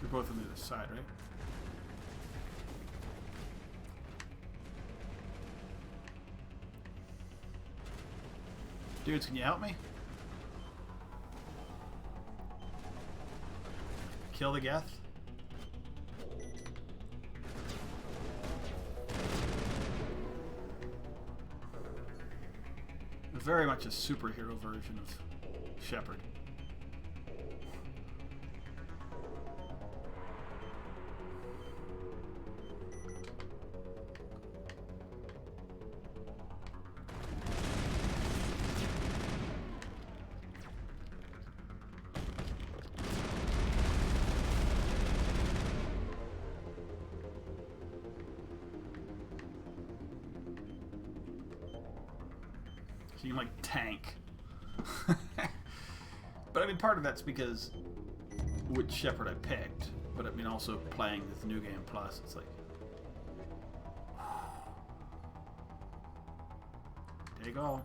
[SPEAKER 1] We're both on the other side, right? Dudes, can you help me? Kill the Geth? Very much a superhero version of Shepard. You like tank. But I mean, part of that's because which Shepard I picked, but I mean also playing this New Game Plus, it's like take all.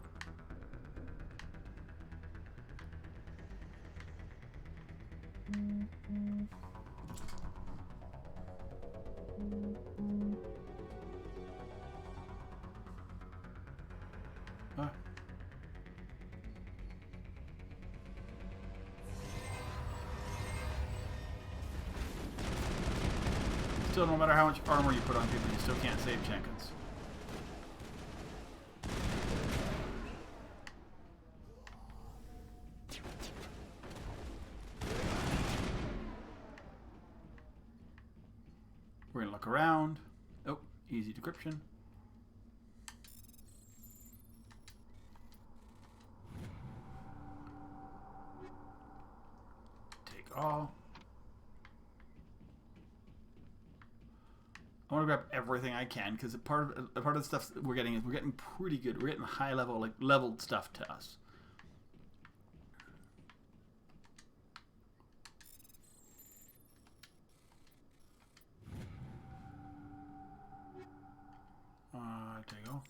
[SPEAKER 1] Huh. Still, no matter how much armor you put on people, you still can't save Jenkins. We're gonna look around. Oh, easy decryption. Take all. I want to grab everything I can because part of the stuff that we're getting is we're getting pretty good. We're getting high level, like leveled stuff to us. There you go.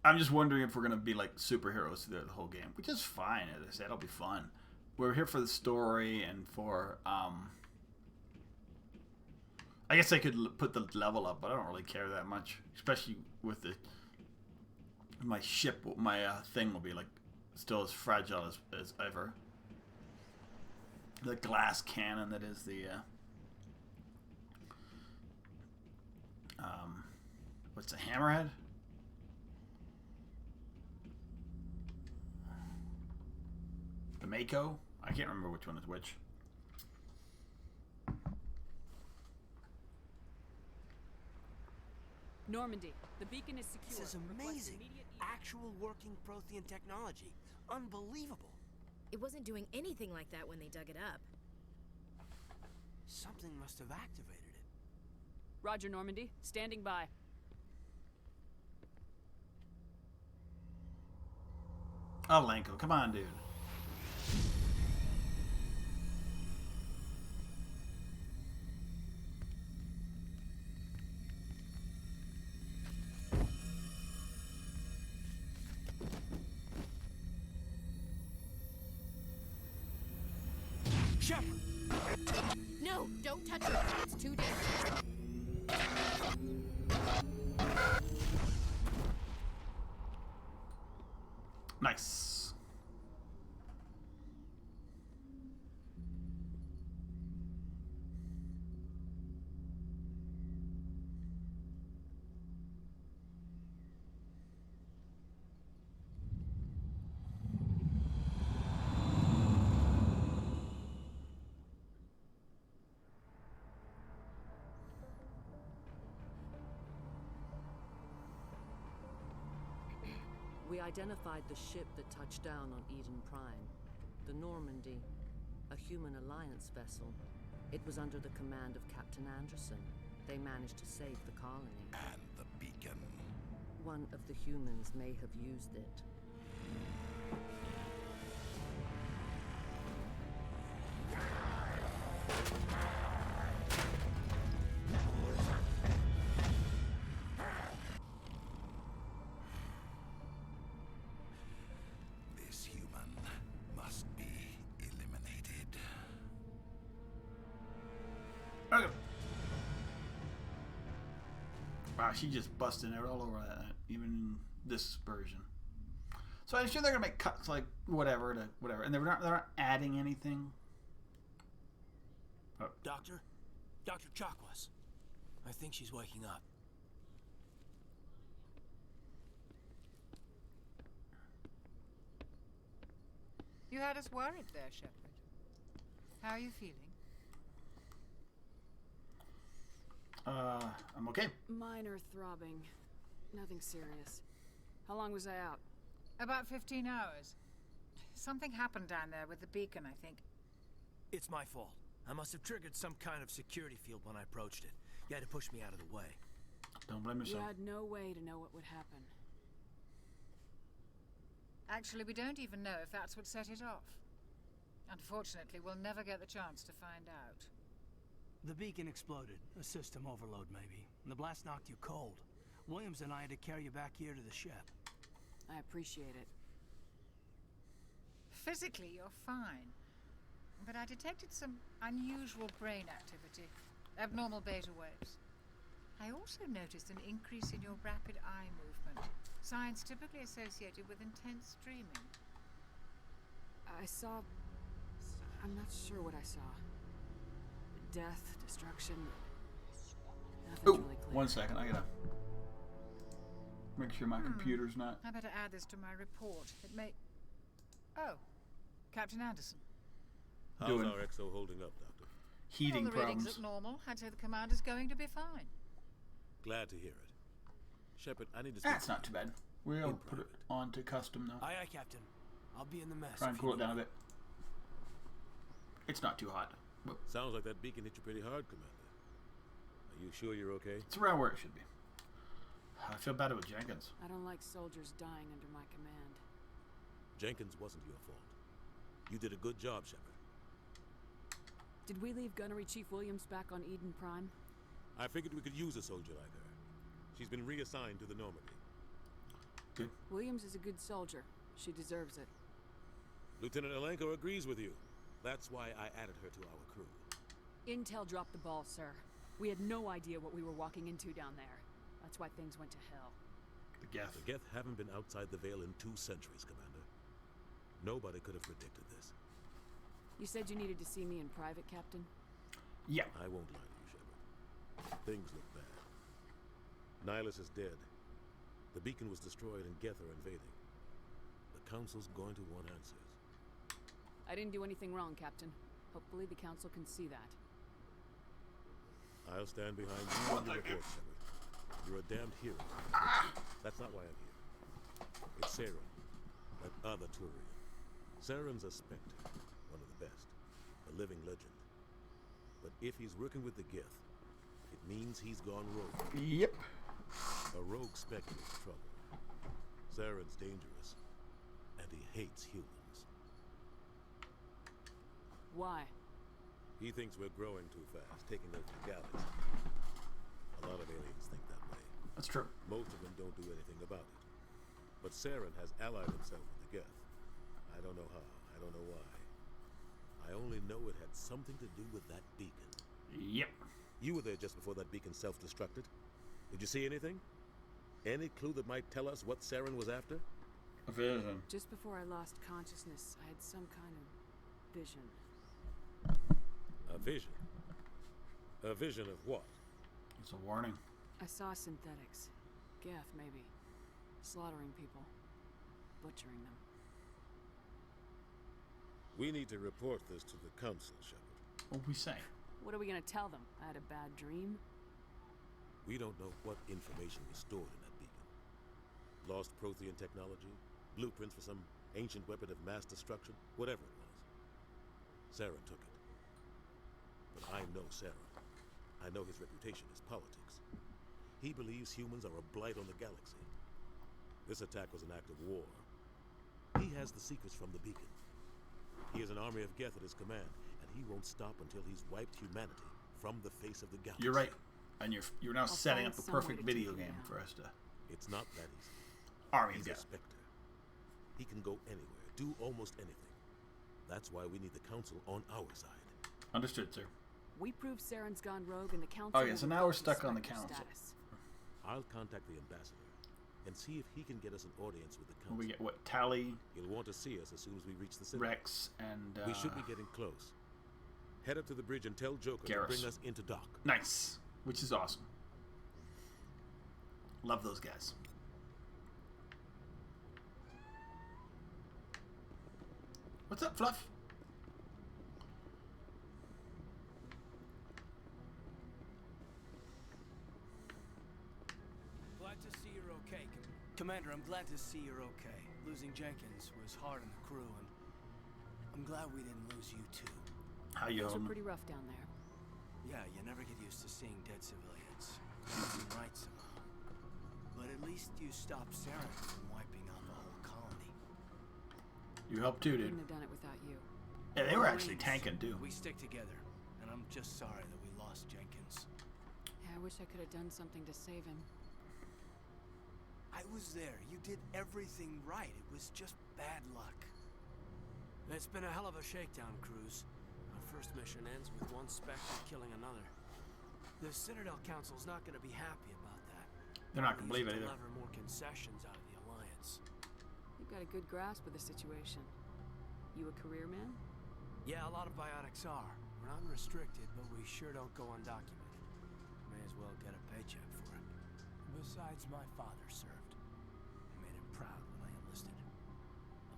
[SPEAKER 1] I'm just wondering if we're going to be like superheroes through the whole game, which is fine. As I said, it'll be fun. We're here for the story and for, I guess I could put the level up, but I don't really care that much, especially with my ship. My thing will be like still as fragile as ever. The glass cannon that is the, what's the hammerhead? The Mako? I can't remember which one is which.
[SPEAKER 2] Normandy, the beacon is secure.
[SPEAKER 7] This is amazing. Actual working Prothean technology. Unbelievable.
[SPEAKER 8] It wasn't doing anything like that when they dug it up.
[SPEAKER 7] Something must have activated it.
[SPEAKER 2] Roger, Normandy. Standing by.
[SPEAKER 1] Oh, Lanko, come on, dude.
[SPEAKER 7] Shepard!
[SPEAKER 8] No, don't touch it. It's too dangerous.
[SPEAKER 1] Nice.
[SPEAKER 12] We identified the ship that touched down on Eden Prime. The Normandy, a human alliance vessel. It was under the command of Captain Anderson. They managed to save the colony.
[SPEAKER 10] And the beacon.
[SPEAKER 12] One of the humans may have used it.
[SPEAKER 10] This human must be eliminated.
[SPEAKER 1] Okay. Wow, she just busted out all over that, even in this version. So I'm sure they're gonna make cuts like whatever to whatever, and they're not adding anything. Oh.
[SPEAKER 7] Doctor? Dr. Chakwas. I think she's waking up.
[SPEAKER 13] You had us worried there, Shepard. How are you feeling?
[SPEAKER 1] I'm okay.
[SPEAKER 2] Minor throbbing. Nothing serious. How long was I out?
[SPEAKER 13] About 15 hours. Something happened down there with the beacon, I think.
[SPEAKER 7] It's my fault. I must have triggered some kind of security field when I approached it. You had to push me out of the way.
[SPEAKER 1] Don't blame yourself.
[SPEAKER 2] You had no way to know what would happen.
[SPEAKER 13] Actually, we don't even know if that's what set it off. Unfortunately, we'll never get the chance to find out.
[SPEAKER 7] The beacon exploded. A system overload, maybe. And the blast knocked you cold. Williams and I had to carry you back here to the ship.
[SPEAKER 2] I appreciate it.
[SPEAKER 13] Physically, you're fine. But I detected some unusual brain activity. Abnormal beta waves. I also noticed an increase in your rapid eye movement. Signs typically associated with intense dreaming.
[SPEAKER 2] I saw... I'm not sure what I saw. Death, destruction... Nothing's
[SPEAKER 1] Oh,
[SPEAKER 2] really clear.
[SPEAKER 1] 1 second. I gotta make sure my computer's not...
[SPEAKER 13] I better add this to my report. It may... Oh, Captain Anderson.
[SPEAKER 4] How's
[SPEAKER 1] Doing
[SPEAKER 4] our XO holding up, Doctor?
[SPEAKER 1] heating
[SPEAKER 13] All the readings
[SPEAKER 1] problems.
[SPEAKER 13] look normal. I'd say the commander's going to be fine.
[SPEAKER 4] Glad to hear it. Shepard, I need to speak
[SPEAKER 1] That's
[SPEAKER 4] to
[SPEAKER 1] not
[SPEAKER 4] you.
[SPEAKER 1] too bad. We'll put it on to custom though.
[SPEAKER 7] Aye, aye, Captain. I'll be in the mess.
[SPEAKER 1] Try and
[SPEAKER 7] if
[SPEAKER 1] cool
[SPEAKER 7] you
[SPEAKER 1] it down a
[SPEAKER 7] need
[SPEAKER 1] bit. It's not too hot. But
[SPEAKER 4] Sounds like that beacon hit you pretty hard, Commander. Are you sure you're okay?
[SPEAKER 1] it's around where it should be. I feel bad about Jenkins.
[SPEAKER 2] I don't like soldiers dying under my command.
[SPEAKER 4] Jenkins wasn't your fault. You did a good job, Shepard.
[SPEAKER 2] Did we leave Gunnery Chief Williams back on Eden Prime?
[SPEAKER 4] I figured we could use a soldier like her. She's been reassigned to the Normandy.
[SPEAKER 1] Good.
[SPEAKER 2] Williams is a good soldier. She deserves it.
[SPEAKER 4] Lieutenant Alenko agrees with you. That's why I added her to our crew.
[SPEAKER 2] Intel dropped the ball, sir. We had no idea what we were walking into down there. That's why things went to hell.
[SPEAKER 1] The Geth.
[SPEAKER 4] The Geth haven't been outside the Veil in 2 centuries, Commander. Nobody could have predicted this.
[SPEAKER 2] You said you needed to see me in private, Captain?
[SPEAKER 1] Yeah.
[SPEAKER 4] I won't lie to you, Shepard. Things look bad. Nihilus is dead. The beacon was destroyed and Geth are invading. The Council's going to want answers.
[SPEAKER 2] I didn't do anything wrong, Captain. Hopefully the Council can see that.
[SPEAKER 4] I'll stand behind you on the report, Shepard. You're a damned hero. That's not why I'm here. It's Saren, that other Turian. Saren's a Spectre, one of the best, a living legend. But if he's working with the Geth, it means he's gone rogue.
[SPEAKER 1] Yep.
[SPEAKER 4] A rogue Spectre is trouble. Saren's dangerous, and he hates humans.
[SPEAKER 2] Why?
[SPEAKER 4] He thinks we're growing too fast, taking over the galaxy. A lot of aliens think that way.
[SPEAKER 1] That's true.
[SPEAKER 4] Most of them don't do anything about it. But Saren has allied himself with the Geth. I don't know how, I don't know why. I only know it had something to do with that beacon.
[SPEAKER 1] Yep.
[SPEAKER 4] You were there just before that beacon self-destructed. Did you see anything? Any clue that might tell us what Saren was after?
[SPEAKER 1] A vision.
[SPEAKER 2] Just before I lost consciousness, I had some kind of vision.
[SPEAKER 4] A vision? A vision of what?
[SPEAKER 1] It's a warning.
[SPEAKER 2] I saw synthetics. Geth, maybe. Slaughtering people. Butchering them.
[SPEAKER 4] We need to report this to the Council, Shepard.
[SPEAKER 1] What we say?
[SPEAKER 2] What are we gonna tell them? I had a bad dream?
[SPEAKER 4] We don't know what information was stored in that beacon. Lost Prothean technology, blueprints for some ancient weapon of mass destruction, whatever it was. Saren took it. But I know Saren. I know his reputation is politics. He believes humans are a blight on the galaxy. This attack was an act of war. He has the secrets from the beacon. He has an army of Geth at his command, and he won't stop until he's wiped humanity from the face of the galaxy.
[SPEAKER 1] You're right. And you're now setting up
[SPEAKER 2] find
[SPEAKER 1] the
[SPEAKER 2] some way
[SPEAKER 1] perfect
[SPEAKER 2] to
[SPEAKER 1] video
[SPEAKER 2] take it
[SPEAKER 1] game
[SPEAKER 2] down.
[SPEAKER 1] for us to...
[SPEAKER 4] It's not that easy.
[SPEAKER 1] Army
[SPEAKER 4] He's a
[SPEAKER 1] Geth.
[SPEAKER 4] Spectre. He can go anywhere, do almost anything. That's why we need the Council on our side.
[SPEAKER 1] Understood, sir.
[SPEAKER 2] We proved Saren's gone rogue and the Council...
[SPEAKER 1] Oh, yeah,
[SPEAKER 2] will
[SPEAKER 1] so now we're
[SPEAKER 2] revoke his
[SPEAKER 1] stuck on the
[SPEAKER 2] Spectre
[SPEAKER 1] Council.
[SPEAKER 2] status.
[SPEAKER 4] I'll contact the ambassador and see if he can get us an audience with the
[SPEAKER 1] When
[SPEAKER 4] Council.
[SPEAKER 1] we get, what, Tally,
[SPEAKER 4] He'll want to see us as soon as we reach the city.
[SPEAKER 1] Rex, and...
[SPEAKER 4] We should be getting close. Head up to the bridge and tell Joker to
[SPEAKER 1] Garrus.
[SPEAKER 4] bring us into dock.
[SPEAKER 1] Nice. Which is awesome. Love those guys. What's up, Fluff?
[SPEAKER 7] Glad to see you're okay. Commander, I'm glad to see you're okay. Losing Jenkins was hard on the crew, and I'm glad we didn't lose you too.
[SPEAKER 1] How you
[SPEAKER 2] Things are
[SPEAKER 1] holding?
[SPEAKER 2] pretty rough down there.
[SPEAKER 7] Yeah, you never get used to seeing dead civilians. Seems right somehow. But at least you stopped Saren from wiping out the whole colony.
[SPEAKER 1] You helped too, dude.
[SPEAKER 2] Couldn't have done it without you.
[SPEAKER 1] Yeah, they were actually
[SPEAKER 7] Marines,
[SPEAKER 1] tanking too.
[SPEAKER 7] We stick together, and I'm just sorry that we lost
[SPEAKER 2] wish I could have done something to save him.
[SPEAKER 7] I was there. You did everything right. It was just bad luck. It's been a hell of a shakedown, Cruz. Our first mission ends with one Spectre killing another. The Citadel Council's not going to be happy about that.
[SPEAKER 1] They're not going to believe it either.
[SPEAKER 7] Deliver more concessions out of the Alliance.
[SPEAKER 2] You've got a good grasp of the situation. You a career man?
[SPEAKER 7] Yeah, a lot of biotics are. We're not unrestricted, but we sure don't go undocumented. May as well get a paycheck for it. Besides, my father served. I made him proud when I enlisted.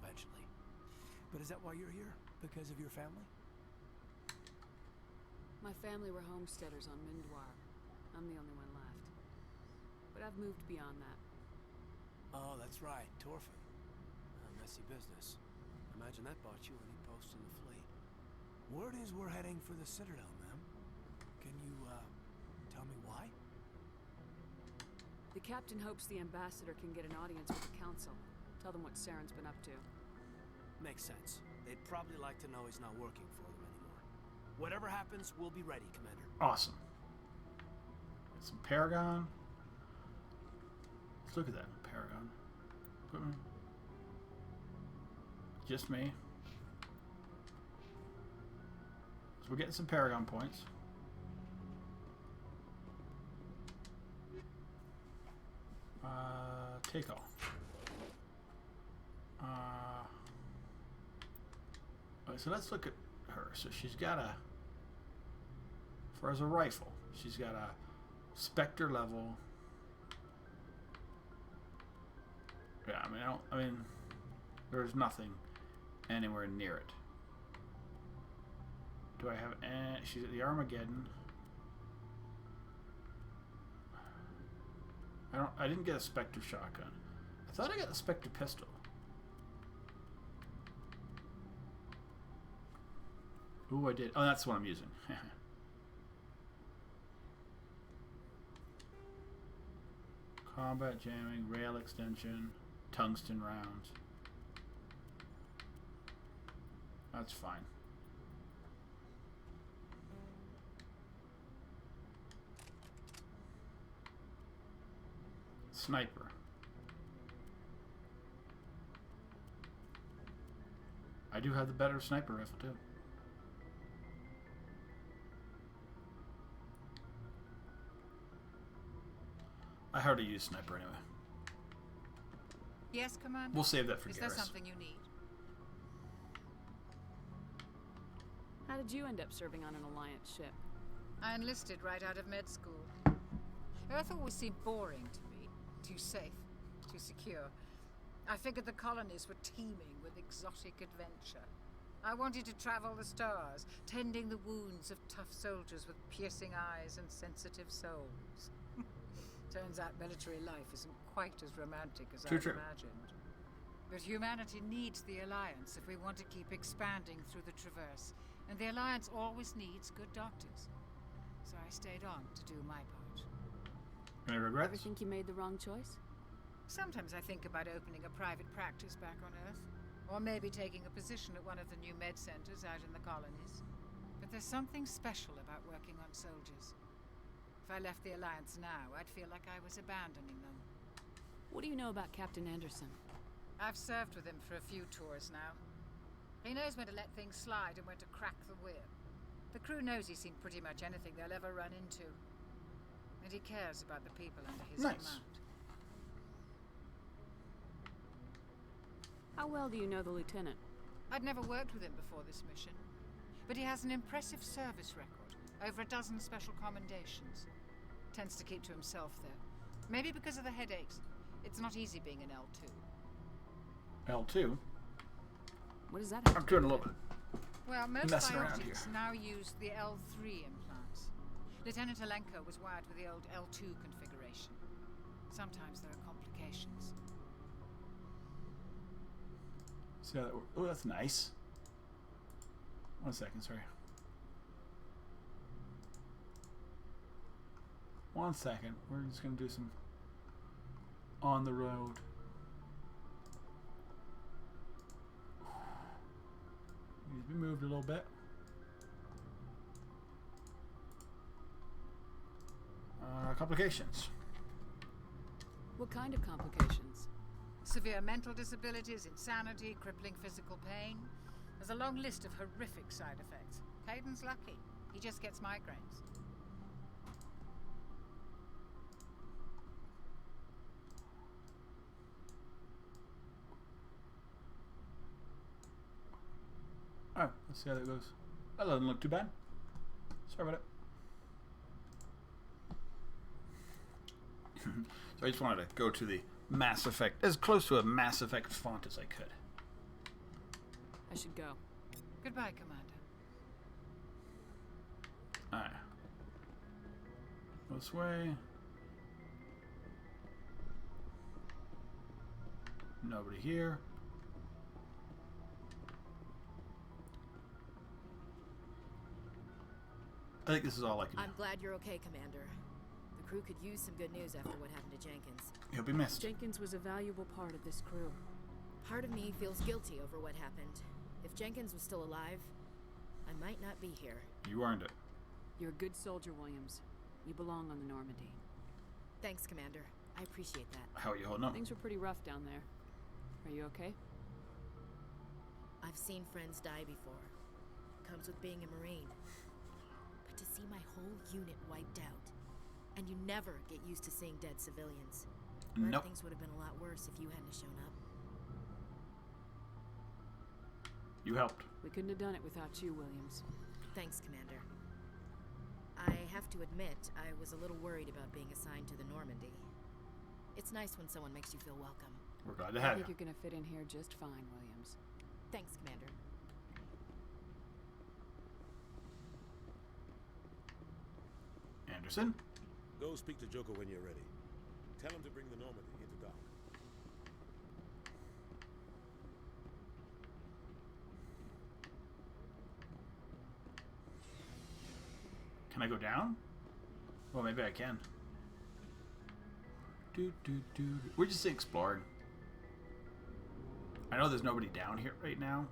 [SPEAKER 7] Eventually. But is that why you're here? Because of your family?
[SPEAKER 2] My family were homesteaders on Mindwar. I'm the only one left. But I've moved beyond that.
[SPEAKER 7] Oh, that's right. Torfin. A messy business. Imagine that bought you any post in the fleet. Word is we're heading for the Citadel, ma'am. Can you, tell me why?
[SPEAKER 2] The captain hopes the ambassador can get an audience with the council. Tell them what Saren's been up to.
[SPEAKER 7] Makes sense. They'd probably like to know he's not working for them anymore. Whatever happens, we'll be ready, Commander.
[SPEAKER 1] Awesome. Got some Paragon. Let's look at that. Paragon. Equipment. Just me. So we're getting some Paragon points. Take all. Okay, so let's look at her. So she's got a, as a rifle, she's got a Spectre level. Yeah, I mean, there's nothing anywhere near it. Do I have any? She's at the Armageddon. I didn't get a Spectre shotgun. I thought I got the Spectre pistol. Ooh, I did. Oh, that's what I'm using. Combat jamming, rail extension, tungsten rounds. That's fine. Sniper. I do have the better sniper rifle too. I hardly use sniper anyway.
[SPEAKER 13] Yes, Commander?
[SPEAKER 1] We'll save that for Garrus.
[SPEAKER 13] Is there something you need?
[SPEAKER 2] How did you end up serving on an Alliance ship?
[SPEAKER 13] I enlisted right out of med school. Earth always seemed boring to me. Too safe, too secure. I figured the colonies were teeming with exotic adventure. I wanted to travel the stars, tending the wounds of tough soldiers with piercing eyes and sensitive souls. Turns out military life isn't quite as romantic as I'd imagined. But humanity needs the Alliance if we want to keep expanding through the Traverse. And the Alliance always needs good doctors. So I stayed on to do my part.
[SPEAKER 1] Any regrets?
[SPEAKER 2] Ever think you made the wrong choice?
[SPEAKER 13] Sometimes I think about opening a private practice back on Earth. Or maybe taking a position at one of the new med centers out in the colonies. But there's something special about working on soldiers. If I left the Alliance now, I'd feel like I was abandoning them.
[SPEAKER 2] What do you know about Captain Anderson?
[SPEAKER 13] I've served with him for a few tours now. He knows when to let things slide and when to crack the whip. The crew knows he's seen pretty much anything they'll ever run into. And he cares about the people under his command.
[SPEAKER 2] How well do you know the Lieutenant?
[SPEAKER 13] I'd never worked with him before this mission. But he has an impressive service record. Over a dozen special commendations. Tends to keep to himself, though. Maybe because of the headaches. It's not easy being an L2.
[SPEAKER 1] L2?
[SPEAKER 2] What does that have
[SPEAKER 1] I'm doing a little bit.
[SPEAKER 13] Well, most
[SPEAKER 1] messing around here.
[SPEAKER 13] biotics now use the L3 implants. Lieutenant Alenko was wired with the old L2 configuration. Sometimes there are complications.
[SPEAKER 1] See how that works? Oh, that's nice. 1 second, sorry. 1 second. We're just going to do some on the road. Needs to be moved a little bit. Complications.
[SPEAKER 2] What kind of complications?
[SPEAKER 13] Severe mental disabilities, insanity, crippling physical pain. There's a long list of horrific side effects. Caden's lucky. He just gets migraines.
[SPEAKER 1] Oh, let's see how that goes. That doesn't look too bad. Sorry about it. So I just wanted to go to the Mass Effect, as close to a Mass Effect font as I could.
[SPEAKER 2] I should go.
[SPEAKER 13] Goodbye, Commander.
[SPEAKER 1] Alright. This way. Nobody here. I think this is all I can do.
[SPEAKER 8] I'm glad you're okay, Commander. The crew could use some good news after what happened to Jenkins.
[SPEAKER 1] He'll be missed.
[SPEAKER 2] Jenkins was a valuable part of this crew.
[SPEAKER 8] Part of me feels guilty over what happened. If Jenkins was still alive, I might not be here.
[SPEAKER 1] You earned it.
[SPEAKER 2] You're a good soldier, Williams. You belong on the Normandy.
[SPEAKER 8] Thanks, Commander. I appreciate that.
[SPEAKER 1] How are you holding up?
[SPEAKER 2] Things were pretty rough down there. Are you okay?
[SPEAKER 8] I've seen friends die before. Comes with being a Marine. But to see my whole unit wiped out, and you never get used to seeing dead civilians.
[SPEAKER 1] Nope.
[SPEAKER 8] Things would have been a lot worse if you hadn't shown up.
[SPEAKER 1] You helped.
[SPEAKER 2] We couldn't have done it without you, Williams.
[SPEAKER 8] Thanks, Commander. I have to admit, I was a little worried about being assigned to the Normandy. It's nice when someone makes you feel welcome.
[SPEAKER 1] We're glad to
[SPEAKER 2] I
[SPEAKER 1] have
[SPEAKER 2] think
[SPEAKER 1] you.
[SPEAKER 2] you're gonna fit in here just fine, Williams.
[SPEAKER 8] Thanks, Commander.
[SPEAKER 1] Anderson?
[SPEAKER 4] Go speak to Joker when you're ready. Tell him to bring the Normandy into dock.
[SPEAKER 1] Can I go down? Well, maybe I can. We're just exploring. I know there's nobody down here right now.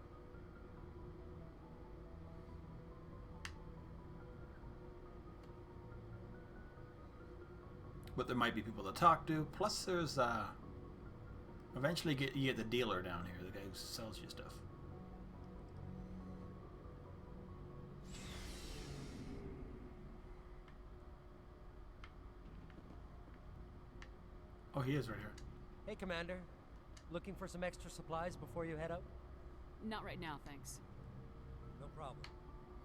[SPEAKER 1] But there might be people to talk to. Plus, there's eventually you get the dealer down here, the guy who sells you stuff. Oh, he is right here.
[SPEAKER 14] Hey, Commander. Looking for some extra supplies before you head out?
[SPEAKER 2] Not right now, thanks.
[SPEAKER 14] No problem.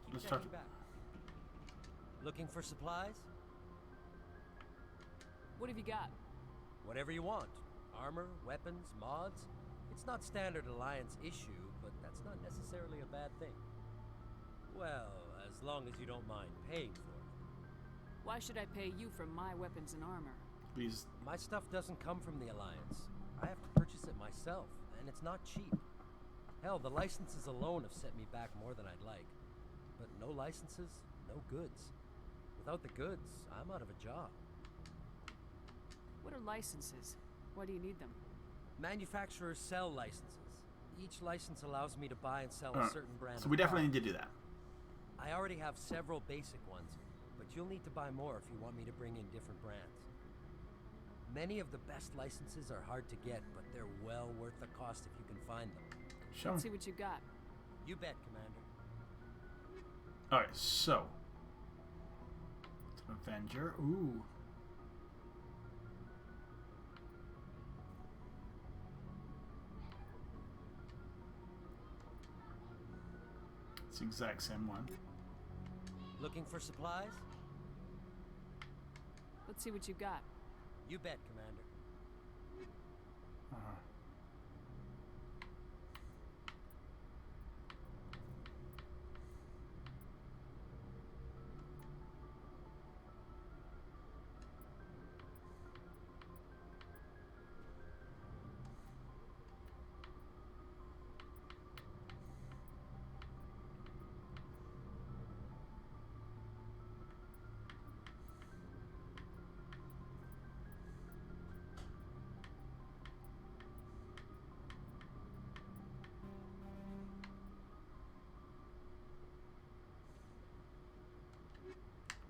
[SPEAKER 14] Keep
[SPEAKER 1] Let's
[SPEAKER 14] checking
[SPEAKER 1] talk.
[SPEAKER 14] back. Looking for supplies?
[SPEAKER 2] What have you got?
[SPEAKER 14] Whatever you want. Armor, weapons, mods. It's not standard Alliance issue, but that's not necessarily a bad thing. Well, as long as you don't mind paying for it.
[SPEAKER 2] Why should I pay you for my weapons and armor?
[SPEAKER 1] Please.
[SPEAKER 14] My stuff doesn't come from the Alliance. I have to purchase it myself, and it's not cheap. Hell, the licenses alone have set me back more than I'd like. But no licenses, no goods. Without the goods, I'm out of a job.
[SPEAKER 2] What are licenses? Why do you need them?
[SPEAKER 14] Manufacturers sell licenses. Each license allows me to buy and sell a certain brand.
[SPEAKER 1] So we definitely need to do that.
[SPEAKER 14] I already have several basic ones, but you'll need to buy more if you want me to bring in different brands. Many of the best licenses are hard to get, but they're well worth the cost if you can find them.
[SPEAKER 1] Sure.
[SPEAKER 2] Let's see what you got.
[SPEAKER 14] You bet, Commander.
[SPEAKER 1] Alright, so. It's an Avenger. Ooh. It's the exact same one.
[SPEAKER 14] Looking for supplies?
[SPEAKER 2] Let's see what you got.
[SPEAKER 14] You bet, Commander.
[SPEAKER 1] Uh-huh.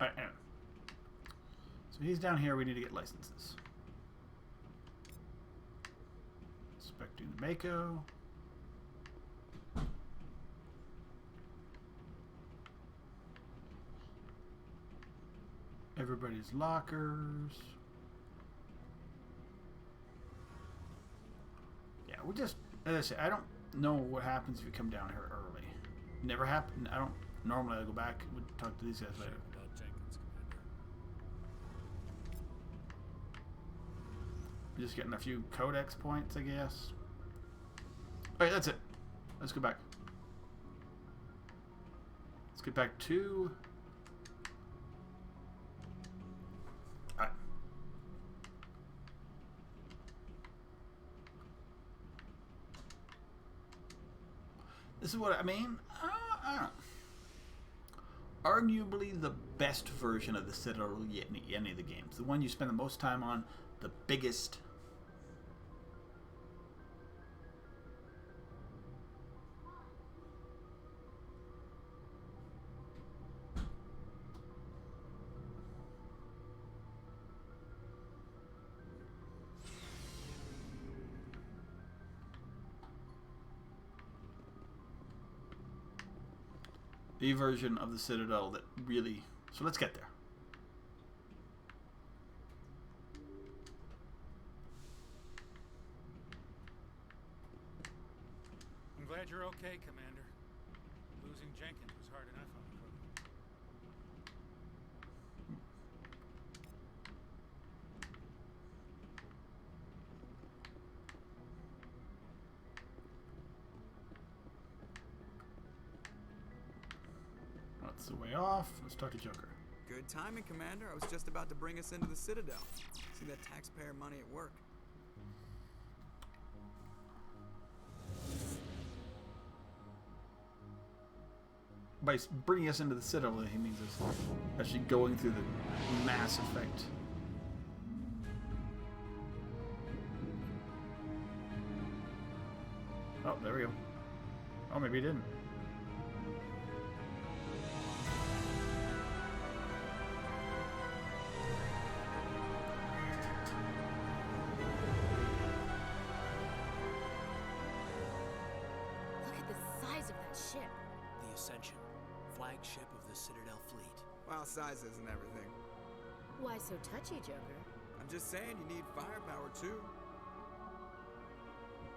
[SPEAKER 1] Alright, anyway. So he's down here. We need to get licenses. Inspecting the Mako. Everybody's lockers. Yeah, we just, as I say, I don't know what happens if you come down here early. Never happened. I don't normally. I go back and talk to these guys later. Just getting a few codex points, I guess. Alright, that's it. Let's go back. Let's get back to... Alright. This is what I mean. Arguably the best version of the Citadel yet in any of the games. The one you spend the most time on, the biggest... the version of the Citadel that really... So let's get there.
[SPEAKER 3] I'm glad you're okay, Commander. Losing Jenkins was hard enough on the crew.
[SPEAKER 1] That's the way off. Let's talk to Joker.
[SPEAKER 15] Good timing, Commander. I was just about to bring us into the Citadel. See that taxpayer money at work.
[SPEAKER 1] By bringing us into the Citadel, he means us actually going through the Mass Effect. Oh, there we go. Oh, maybe he didn't.
[SPEAKER 8] Look at the size of that ship.
[SPEAKER 7] The Ascension, flagship of the Citadel fleet.
[SPEAKER 15] Well, size isn't everything.
[SPEAKER 8] Why so touchy, Joker?
[SPEAKER 15] I'm just saying you need firepower, too.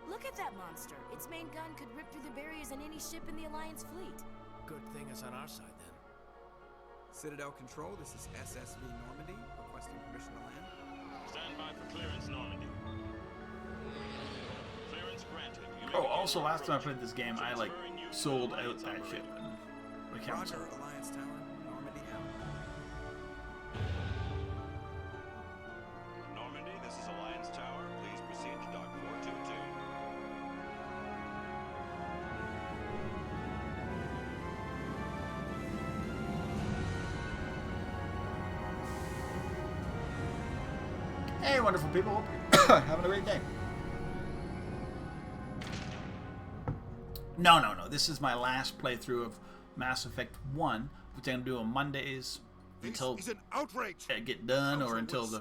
[SPEAKER 8] Look at that monster. Its main gun could rip through the barriers in any ship in the Alliance fleet.
[SPEAKER 7] Good thing it's on our side, then.
[SPEAKER 15] Citadel Control, this is SSV Normandy, requesting permission to land.
[SPEAKER 16] Stand by for clearance, Normandy. Clearance granted.
[SPEAKER 1] Oh, also last time I played this game, I like sold out that ship. And
[SPEAKER 15] Roger, Alliance Tower, Normandy out.
[SPEAKER 16] Normandy, this is Alliance Tower. Please proceed to Dock 422.
[SPEAKER 1] Hey, wonderful people. Hope you're having a great day. No. This is my last playthrough of Mass Effect 1, which I'm going to do on Mondays until I get done or until the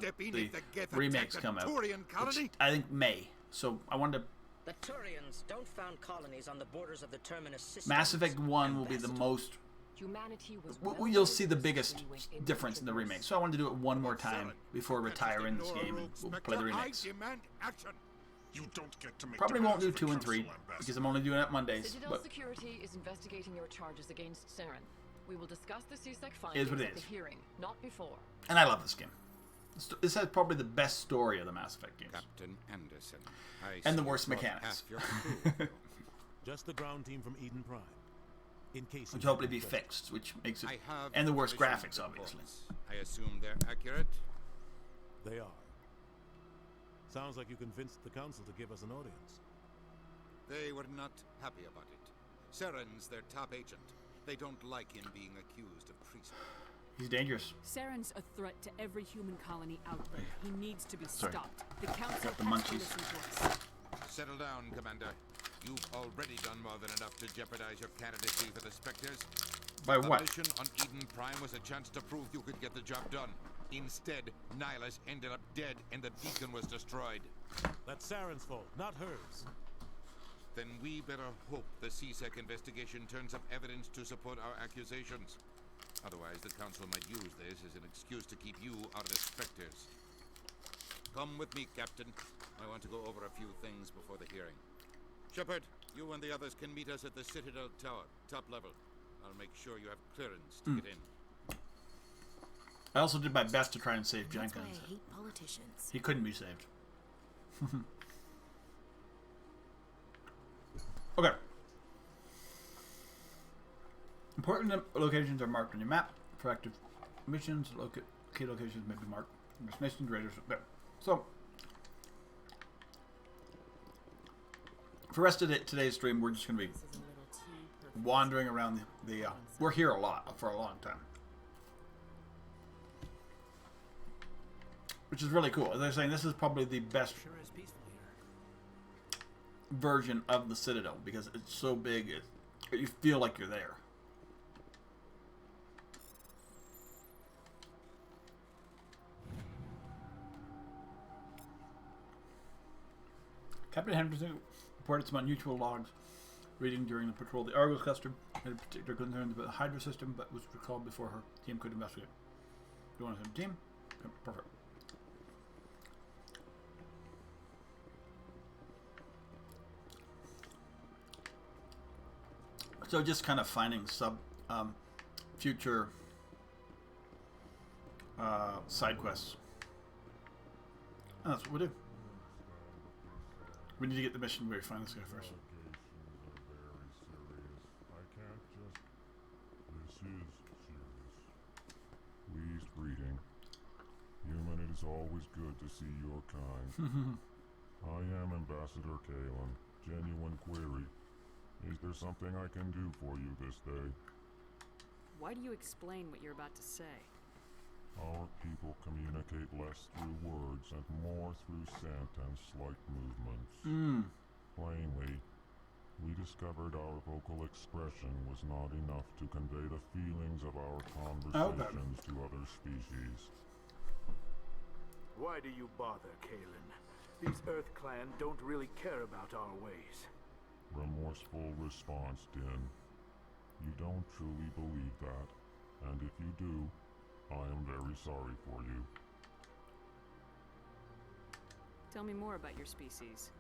[SPEAKER 1] remakes come out. Which I think May. So I wanted to...
[SPEAKER 17] The Turians don't found colonies on the borders of the Terminus system.
[SPEAKER 1] Mass Effect 1 will be the most...
[SPEAKER 2] Humanity was
[SPEAKER 1] You'll see the biggest difference in the remake. So I wanted to do it one more time before retiring this game and we'll play the remakes.
[SPEAKER 10] You don't get to make
[SPEAKER 1] Probably won't do 2 and 3 because I'm only doing it Mondays.
[SPEAKER 18] Citadel
[SPEAKER 1] But
[SPEAKER 18] Security is investigating your charges against Saren. We will discuss the CSEC
[SPEAKER 1] It is
[SPEAKER 18] findings
[SPEAKER 1] what it
[SPEAKER 18] at the
[SPEAKER 1] is.
[SPEAKER 18] hearing, not before.
[SPEAKER 1] And I love this game. This has probably the best story of the Mass Effect games.
[SPEAKER 10] Captain Anderson,
[SPEAKER 1] And the worst mechanics.
[SPEAKER 4] Just the ground team from Eden Prime. In case
[SPEAKER 1] Which hopefully be fixed, which makes it... And the worst graphics, obviously.
[SPEAKER 10] I assume they're accurate?
[SPEAKER 4] They are. Sounds like you convinced the council to give us an audience.
[SPEAKER 10] They were not happy about it. Saren's their top agent. They don't like him being accused of treason.
[SPEAKER 1] He's dangerous.
[SPEAKER 2] Saren's a threat to every human colony out there. He needs to be
[SPEAKER 1] Sorry.
[SPEAKER 2] stopped. The council
[SPEAKER 1] Got the
[SPEAKER 2] has to
[SPEAKER 1] munchies.
[SPEAKER 2] listen to us.
[SPEAKER 10] Settle down, Commander. You've already done more than enough to jeopardize your candidacy for the Spectres.
[SPEAKER 1] By
[SPEAKER 10] the
[SPEAKER 1] what?
[SPEAKER 10] mission on Eden Prime was a chance to prove you could get the job done. Instead, Nihilus ended up dead and the beacon was destroyed.
[SPEAKER 4] That's Saren's fault, not hers.
[SPEAKER 10] Then we better hope the CSEC investigation turns up evidence to support our accusations. Otherwise, the Council might use this as an excuse to keep you out of the Spectres. Come with me, Captain. I want to go over a few things before the hearing. Shepard, you and the others can meet us at the Citadel Tower, top level. I'll make sure you have clearance to get in.
[SPEAKER 1] I also did my best to try and save
[SPEAKER 8] That's why
[SPEAKER 1] Jenkins.
[SPEAKER 8] I hate politicians.
[SPEAKER 1] He couldn't be saved. Okay. Important locations are marked on your map. For active missions, key locations may be marked. Missions, raiders. There. So, for the rest of today's stream, we're just going to be wandering around the we're here a lot for a long time. Which is really cool. As they're saying, this is probably the best version of the Citadel because it's so big, you feel like you're there. Captain Henderson reported some unusual logs reading during the patrol of the Argos cluster. Had particular concerns about the Hydra system, but was recalled before her team could investigate. You want to send a team? Okay, perfect. So just kind of finding future side quests. And that's what we do. We need to get the mission where we find this guy first.
[SPEAKER 19] This is serious. Please greeting. Human, it is always good to see your kind. I am Ambassador Kalen. Genuine query. Is there something I can do for you this day?
[SPEAKER 2] Why do you explain what you're about to say?
[SPEAKER 19] Our people communicate less through words and more through scent and slight movements. Plainly, we discovered our vocal expression was not enough to convey the feelings of our conversations to other species.
[SPEAKER 20] Why do you bother, Kalen? These Earth Clan don't really care about our ways.
[SPEAKER 19] Remorseful response, Din. You don't truly believe that, and if you do, I am very sorry for you.
[SPEAKER 2] Tell me more about your species.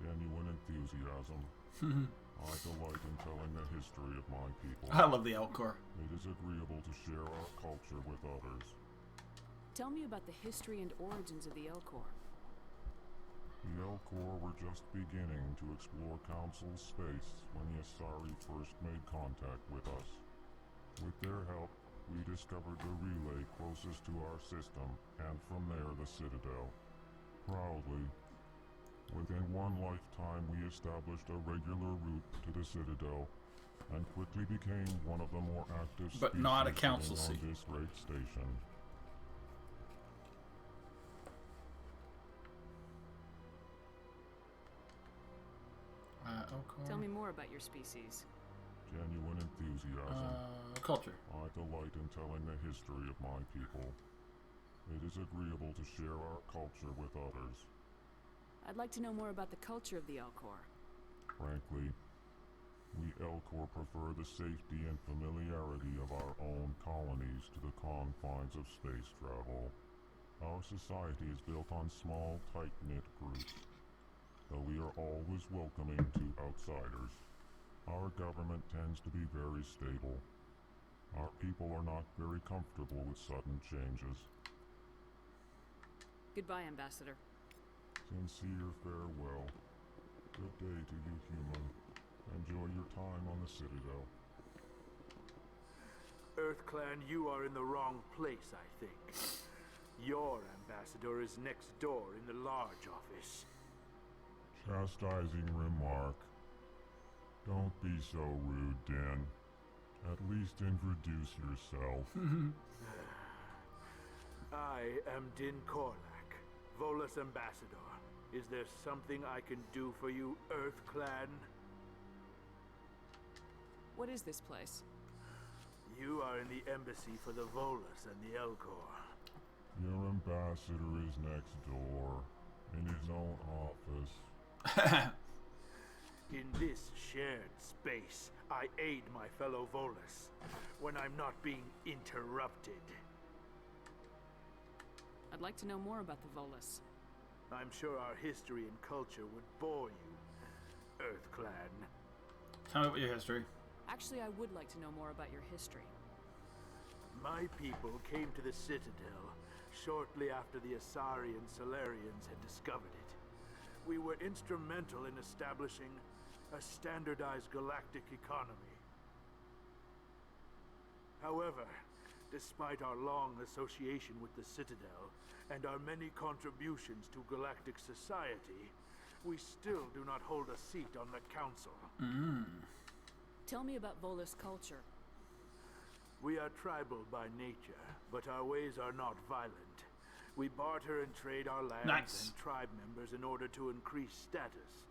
[SPEAKER 19] Genuine enthusiasm. I delight in telling the history of my people.
[SPEAKER 1] I love the Elcor.
[SPEAKER 19] It is agreeable to share our culture with others.
[SPEAKER 2] Tell me about the history and origins of the Elcor.
[SPEAKER 19] The Elcor were just beginning to explore Council space when the Asari first made contact with us. With their help, we discovered the relay closest to our system, and from there the Citadel. Proudly, within one lifetime we established a regular route to the Citadel, and quickly became one of the more active
[SPEAKER 1] but
[SPEAKER 19] species
[SPEAKER 1] not a council
[SPEAKER 19] on
[SPEAKER 1] seat.
[SPEAKER 19] this great station.
[SPEAKER 2] Tell me more about your species.
[SPEAKER 19] Genuine enthusiasm.
[SPEAKER 1] Culture.
[SPEAKER 19] I delight in telling the history of my people. It is agreeable to share our culture with others.
[SPEAKER 2] I'd like to know more about the culture of the Elcor.
[SPEAKER 19] Frankly, we Elcor prefer the safety and familiarity of our own colonies to the confines of space travel. Our society is built on small, tight-knit groups. Though we are always welcoming to outsiders, our government tends to be very stable. Our people are not very comfortable with sudden changes.
[SPEAKER 2] Goodbye, Ambassador.
[SPEAKER 19] Sincere farewell. Good day to you, human. Enjoy your time on the Citadel.
[SPEAKER 20] Earth Clan, you are in the wrong place, I think. Your ambassador is next door in the large office.
[SPEAKER 19] Chastising remark. Don't be so rude, Din. At least introduce yourself.
[SPEAKER 20] I am Din Korlak, Volus ambassador. Is there something I can do for you, Earth Clan?
[SPEAKER 2] What is this place?
[SPEAKER 20] You are in the embassy for the Volus and the Elcor.
[SPEAKER 19] ambassador is next door, in his own office.
[SPEAKER 20] In this shared space, I aid my fellow Volus when I'm not being interrupted.
[SPEAKER 2] I'd like to know more about the Volus.
[SPEAKER 20] I'm sure our history and culture would bore you, Earth Clan.
[SPEAKER 1] Tell me about your history.
[SPEAKER 2] Actually, I would like to know more about your history.
[SPEAKER 20] My people came to the Citadel shortly after the Asari and Solarians had discovered it. We were instrumental in establishing a standardized galactic economy. However, despite our long association with the Citadel and our many contributions to galactic society, we still do not hold a seat on the Council.
[SPEAKER 2] Tell me about Volus culture.
[SPEAKER 20] We are tribal by nature, but our ways are not violent. We barter and trade our lands and tribe members in order to increase status.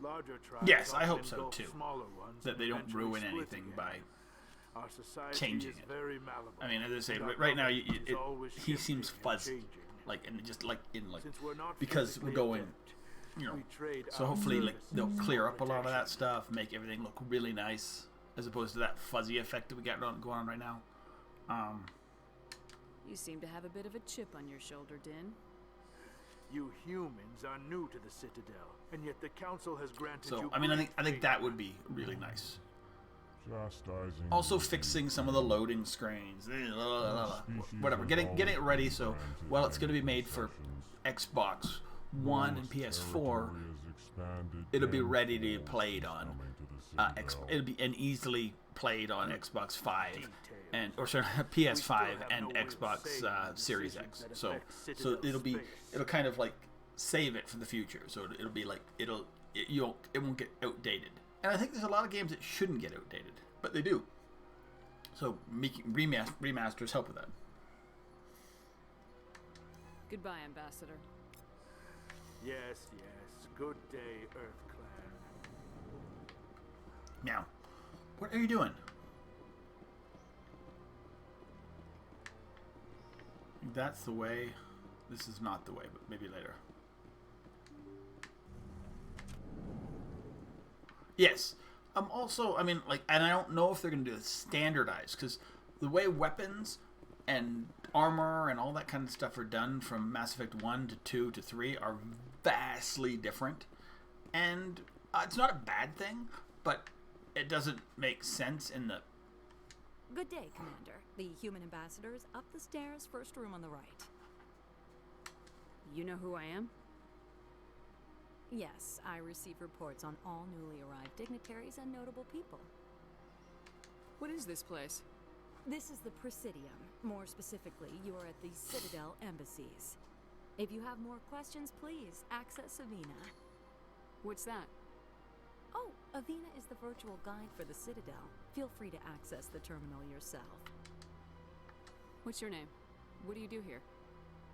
[SPEAKER 20] Larger tribes
[SPEAKER 1] Yes, I
[SPEAKER 20] often
[SPEAKER 1] hope so
[SPEAKER 20] engulf
[SPEAKER 1] too.
[SPEAKER 20] smaller ones
[SPEAKER 1] That
[SPEAKER 20] and
[SPEAKER 1] they don't
[SPEAKER 20] eventually
[SPEAKER 1] ruin
[SPEAKER 20] split
[SPEAKER 1] anything
[SPEAKER 20] again.
[SPEAKER 1] by
[SPEAKER 20] Our society
[SPEAKER 1] changing
[SPEAKER 20] is
[SPEAKER 1] it.
[SPEAKER 20] very malleable.
[SPEAKER 1] I mean, as I say,
[SPEAKER 20] and our
[SPEAKER 1] right now
[SPEAKER 20] government is always
[SPEAKER 1] he seems
[SPEAKER 20] shifting and
[SPEAKER 1] fuzzy,
[SPEAKER 20] changing.
[SPEAKER 1] like and just like in like
[SPEAKER 20] Since we're not
[SPEAKER 1] because we're
[SPEAKER 20] physically
[SPEAKER 1] going,
[SPEAKER 20] adept,
[SPEAKER 1] you know.
[SPEAKER 20] we trade
[SPEAKER 1] So
[SPEAKER 20] our
[SPEAKER 1] hopefully, like
[SPEAKER 20] services
[SPEAKER 1] they'll clear
[SPEAKER 20] for
[SPEAKER 1] up a lot of
[SPEAKER 20] protection.
[SPEAKER 1] that stuff, make everything look really nice, as opposed to that fuzzy effect that we got going on right now.
[SPEAKER 2] You seem to have a bit of a chip on your shoulder, Din.
[SPEAKER 20] You humans are new to the Citadel, and yet the Council has granted
[SPEAKER 1] So
[SPEAKER 20] you
[SPEAKER 1] I mean,
[SPEAKER 20] great
[SPEAKER 1] I think
[SPEAKER 20] favor.
[SPEAKER 1] that would be really nice.
[SPEAKER 19] Chastising
[SPEAKER 1] Also fixing some of the loading screens, whatever, getting it ready so well it's going to be made for Xbox One and PS4. It'll be ready to be played on it'll be and easily played on Xbox 5 and or sorry PS5 and Xbox Series X. So it'll kind of like save it for the future. So it'll be like it won't get outdated. And I think there's a lot of games that shouldn't get outdated, but they do. So making remasters help with that.
[SPEAKER 2] Goodbye, Ambassador.
[SPEAKER 20] Yes. Good day, Earth Clan.
[SPEAKER 1] Now, what are you doing? That's the way. This is not the way, but maybe later. Yes. Also, I mean, like, and I don't know if they're going to do it standardized, because the way weapons and armor and all that kind of stuff are done from Mass Effect 1 to 2 to 3 are vastly different. And it's not a bad thing, but it doesn't make sense in the...
[SPEAKER 21] Good day, Commander. The human ambassador is up the stairs, first room on the right.
[SPEAKER 2] You know who I am?
[SPEAKER 21] Yes, I receive reports on all newly arrived dignitaries and notable people.
[SPEAKER 2] What is this place?
[SPEAKER 21] This is the Presidium. More specifically, you are at the Citadel embassies. If you have more questions, please access Avina.
[SPEAKER 2] What's that?
[SPEAKER 21] Oh, Avina is the virtual guide for the Citadel. Feel free to access the terminal yourself.
[SPEAKER 2] What's your name? What do you do here?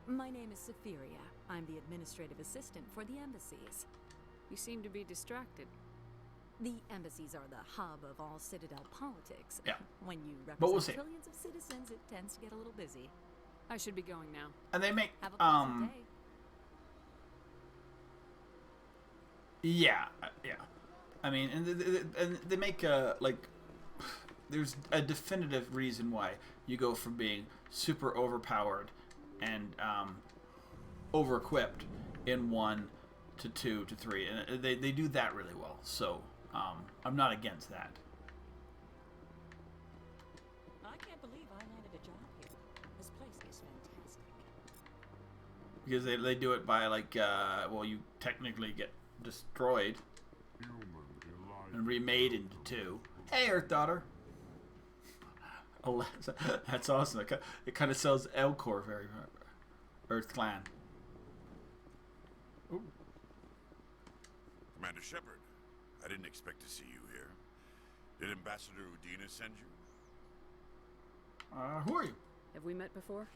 [SPEAKER 21] My name is Safiria. I'm the administrative assistant for the embassies.
[SPEAKER 2] You seem to be distracted.
[SPEAKER 21] The embassies are the hub of all Citadel politics.
[SPEAKER 1] Yeah.
[SPEAKER 21] When you
[SPEAKER 1] But
[SPEAKER 21] represent
[SPEAKER 1] we'll see.
[SPEAKER 21] trillions of citizens, it tends to get a little busy.
[SPEAKER 2] I should be going now.
[SPEAKER 1] And they make...
[SPEAKER 21] Have a pleasant day.
[SPEAKER 1] Yeah. I mean, and they make like... There's a definitive reason why you go from being super overpowered and over-equipped in 1 to 2 to 3. And they do that really well. So, I'm not against that.
[SPEAKER 21] I can't believe I landed a job here. This place is fantastic.
[SPEAKER 1] Because they do it by, like, well, you technically get destroyed and remade into 2. Hey, Earth Daughter. Oh, that's awesome. It kind of sells Elcor very Earth Clan. Ooh.
[SPEAKER 10] Commander Shepard, I didn't expect to see you here. Did Ambassador Udina send you?
[SPEAKER 1] Who are you?
[SPEAKER 2] Have we met before?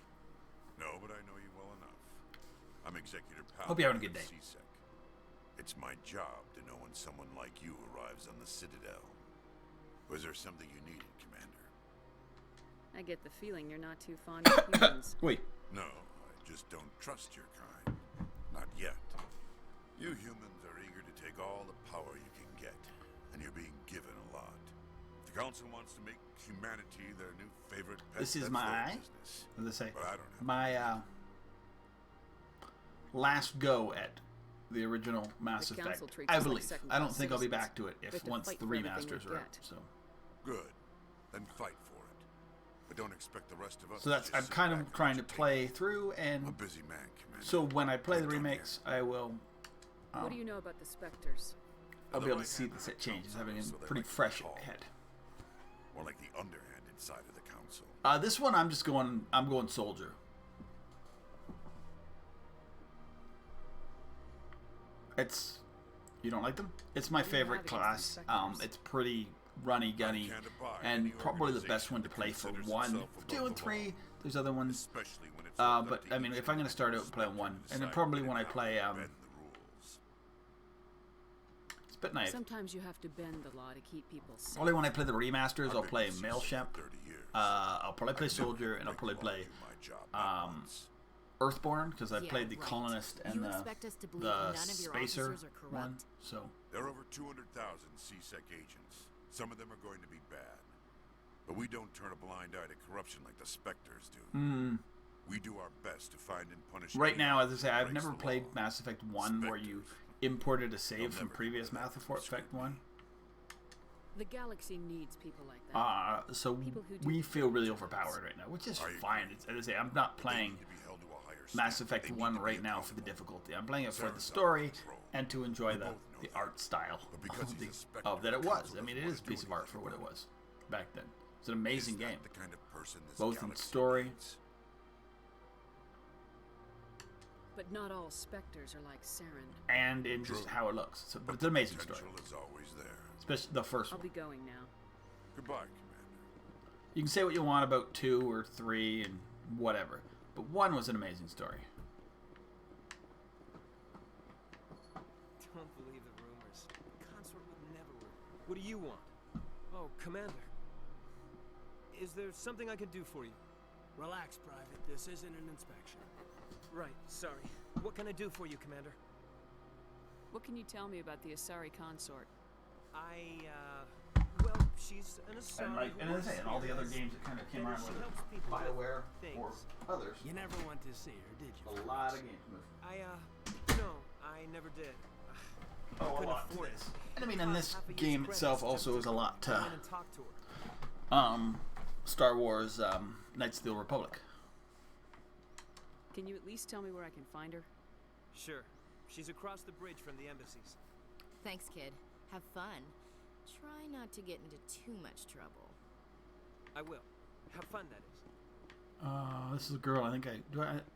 [SPEAKER 10] No, but I know you well enough. I'm Executor Paladin.
[SPEAKER 1] Hope you're having a good day.
[SPEAKER 10] CSEC. It's my job to know when someone like you arrives on the Citadel. Was there something you needed, Commander?
[SPEAKER 2] I get the feeling you're not too fond of humans.
[SPEAKER 1] Wait.
[SPEAKER 10] No, I
[SPEAKER 5] trust your kind. Not yet. You humans are eager to take all the power you can get, and you're being given a lot. If the council wants to make humanity their new favorite pet,
[SPEAKER 1] This is
[SPEAKER 5] that's
[SPEAKER 1] my,
[SPEAKER 5] their business.
[SPEAKER 1] as I say,
[SPEAKER 5] But I don't have
[SPEAKER 1] my last go at the original Mass
[SPEAKER 2] The
[SPEAKER 1] Effect.
[SPEAKER 2] council treats
[SPEAKER 1] I
[SPEAKER 2] us like
[SPEAKER 1] believe.
[SPEAKER 2] second
[SPEAKER 1] I don't
[SPEAKER 2] class
[SPEAKER 1] think I'll be
[SPEAKER 2] citizens.
[SPEAKER 1] back to it
[SPEAKER 2] We
[SPEAKER 1] if
[SPEAKER 2] have to
[SPEAKER 1] once
[SPEAKER 2] fight
[SPEAKER 1] the
[SPEAKER 2] for everything
[SPEAKER 1] remasters
[SPEAKER 2] we
[SPEAKER 1] are out.
[SPEAKER 2] get.
[SPEAKER 1] So.
[SPEAKER 5] Good. Then fight for it. But don't expect the rest of us
[SPEAKER 1] So that's
[SPEAKER 5] to
[SPEAKER 1] I'm
[SPEAKER 5] just
[SPEAKER 1] kind
[SPEAKER 5] sit back
[SPEAKER 1] of trying to play through,
[SPEAKER 5] and
[SPEAKER 1] and
[SPEAKER 5] a busy man, Commander.
[SPEAKER 1] so when I play the remakes, I will.
[SPEAKER 2] What do you know about the Spectres?
[SPEAKER 1] I'll be able to see the set changes, having it pretty fresh ahead.
[SPEAKER 5] More like the underhanded side of the council.
[SPEAKER 1] This one I'm just going. I'm going soldier. It's. You don't like them? It's my favorite class. It's pretty runny gunny, and probably the best one to play for 1, 2, and 3. There's other ones. But I mean, if I'm gonna start out playing 1, and then probably when I play it's a bit naive.
[SPEAKER 2] Sometimes you have to bend the law to keep people safe.
[SPEAKER 1] Only when I play the remasters, I'll play Mailship. I'll probably play Soldier, and I'll probably play Earthborn, because I've played the Colonist and the Spacer one. So
[SPEAKER 5] There are over 200,000 CSEC agents. Some of them are going to be bad. But we don't turn a blind eye to corruption like the Spectres do. We do our best to find and punish.
[SPEAKER 1] Right now, as I say, I've
[SPEAKER 5] breaks
[SPEAKER 1] never
[SPEAKER 5] the
[SPEAKER 1] played
[SPEAKER 5] law.
[SPEAKER 1] Mass Effect 1 where you imported a save from previous Mass Effect 1.
[SPEAKER 2] The galaxy needs people like that.
[SPEAKER 1] So
[SPEAKER 2] People who do
[SPEAKER 1] we feel really overpowered right now, which is fine. As I say, I'm not playing Mass Effect 1 right now for the difficulty. I'm playing it for the story and to enjoy the art style of that it was. I mean, it is a piece of art for what it was back then. It's an amazing game, both in story.
[SPEAKER 2] But not all Spectres are like Saren.
[SPEAKER 1] And in just how it looks. So, but it's an amazing story.
[SPEAKER 5] Is always there.
[SPEAKER 1] Especially the first
[SPEAKER 2] I'll
[SPEAKER 1] one.
[SPEAKER 2] be going now.
[SPEAKER 5] Goodbye, Commander.
[SPEAKER 1] You can say what you want about 2 or 3 and whatever, but 1 was an amazing story.
[SPEAKER 14] Don't believe the rumors. Consort would never work. What do you want? Oh, Commander. Is there something I can do for you?
[SPEAKER 7] Relax, Private. This isn't an inspection.
[SPEAKER 14] Right, sorry. What can I do for you, Commander?
[SPEAKER 2] What can you tell me about the Asari consort?
[SPEAKER 14] Well, she's an Asari.
[SPEAKER 1] And like, and as I say, and all the other games that kind of came around with it, BioWare or others.
[SPEAKER 7] You never went to see her, did you?
[SPEAKER 1] A lot of games moved.
[SPEAKER 14] No, I never did.
[SPEAKER 1] Oh, a
[SPEAKER 14] couldn't
[SPEAKER 1] lot.
[SPEAKER 14] afford it.
[SPEAKER 1] And I mean, and this game itself also is a lot to,
[SPEAKER 14] Come in and talk to her.
[SPEAKER 1] Star Wars, Knights of the Old Republic.
[SPEAKER 2] Can you at least tell me where I can find her?
[SPEAKER 14] Sure. She's across the bridge from the embassies.
[SPEAKER 8] Thanks, kid. Have fun. Try not to get into too much trouble.
[SPEAKER 14] I will. Have fun, that is.
[SPEAKER 1] This is a girl. I think I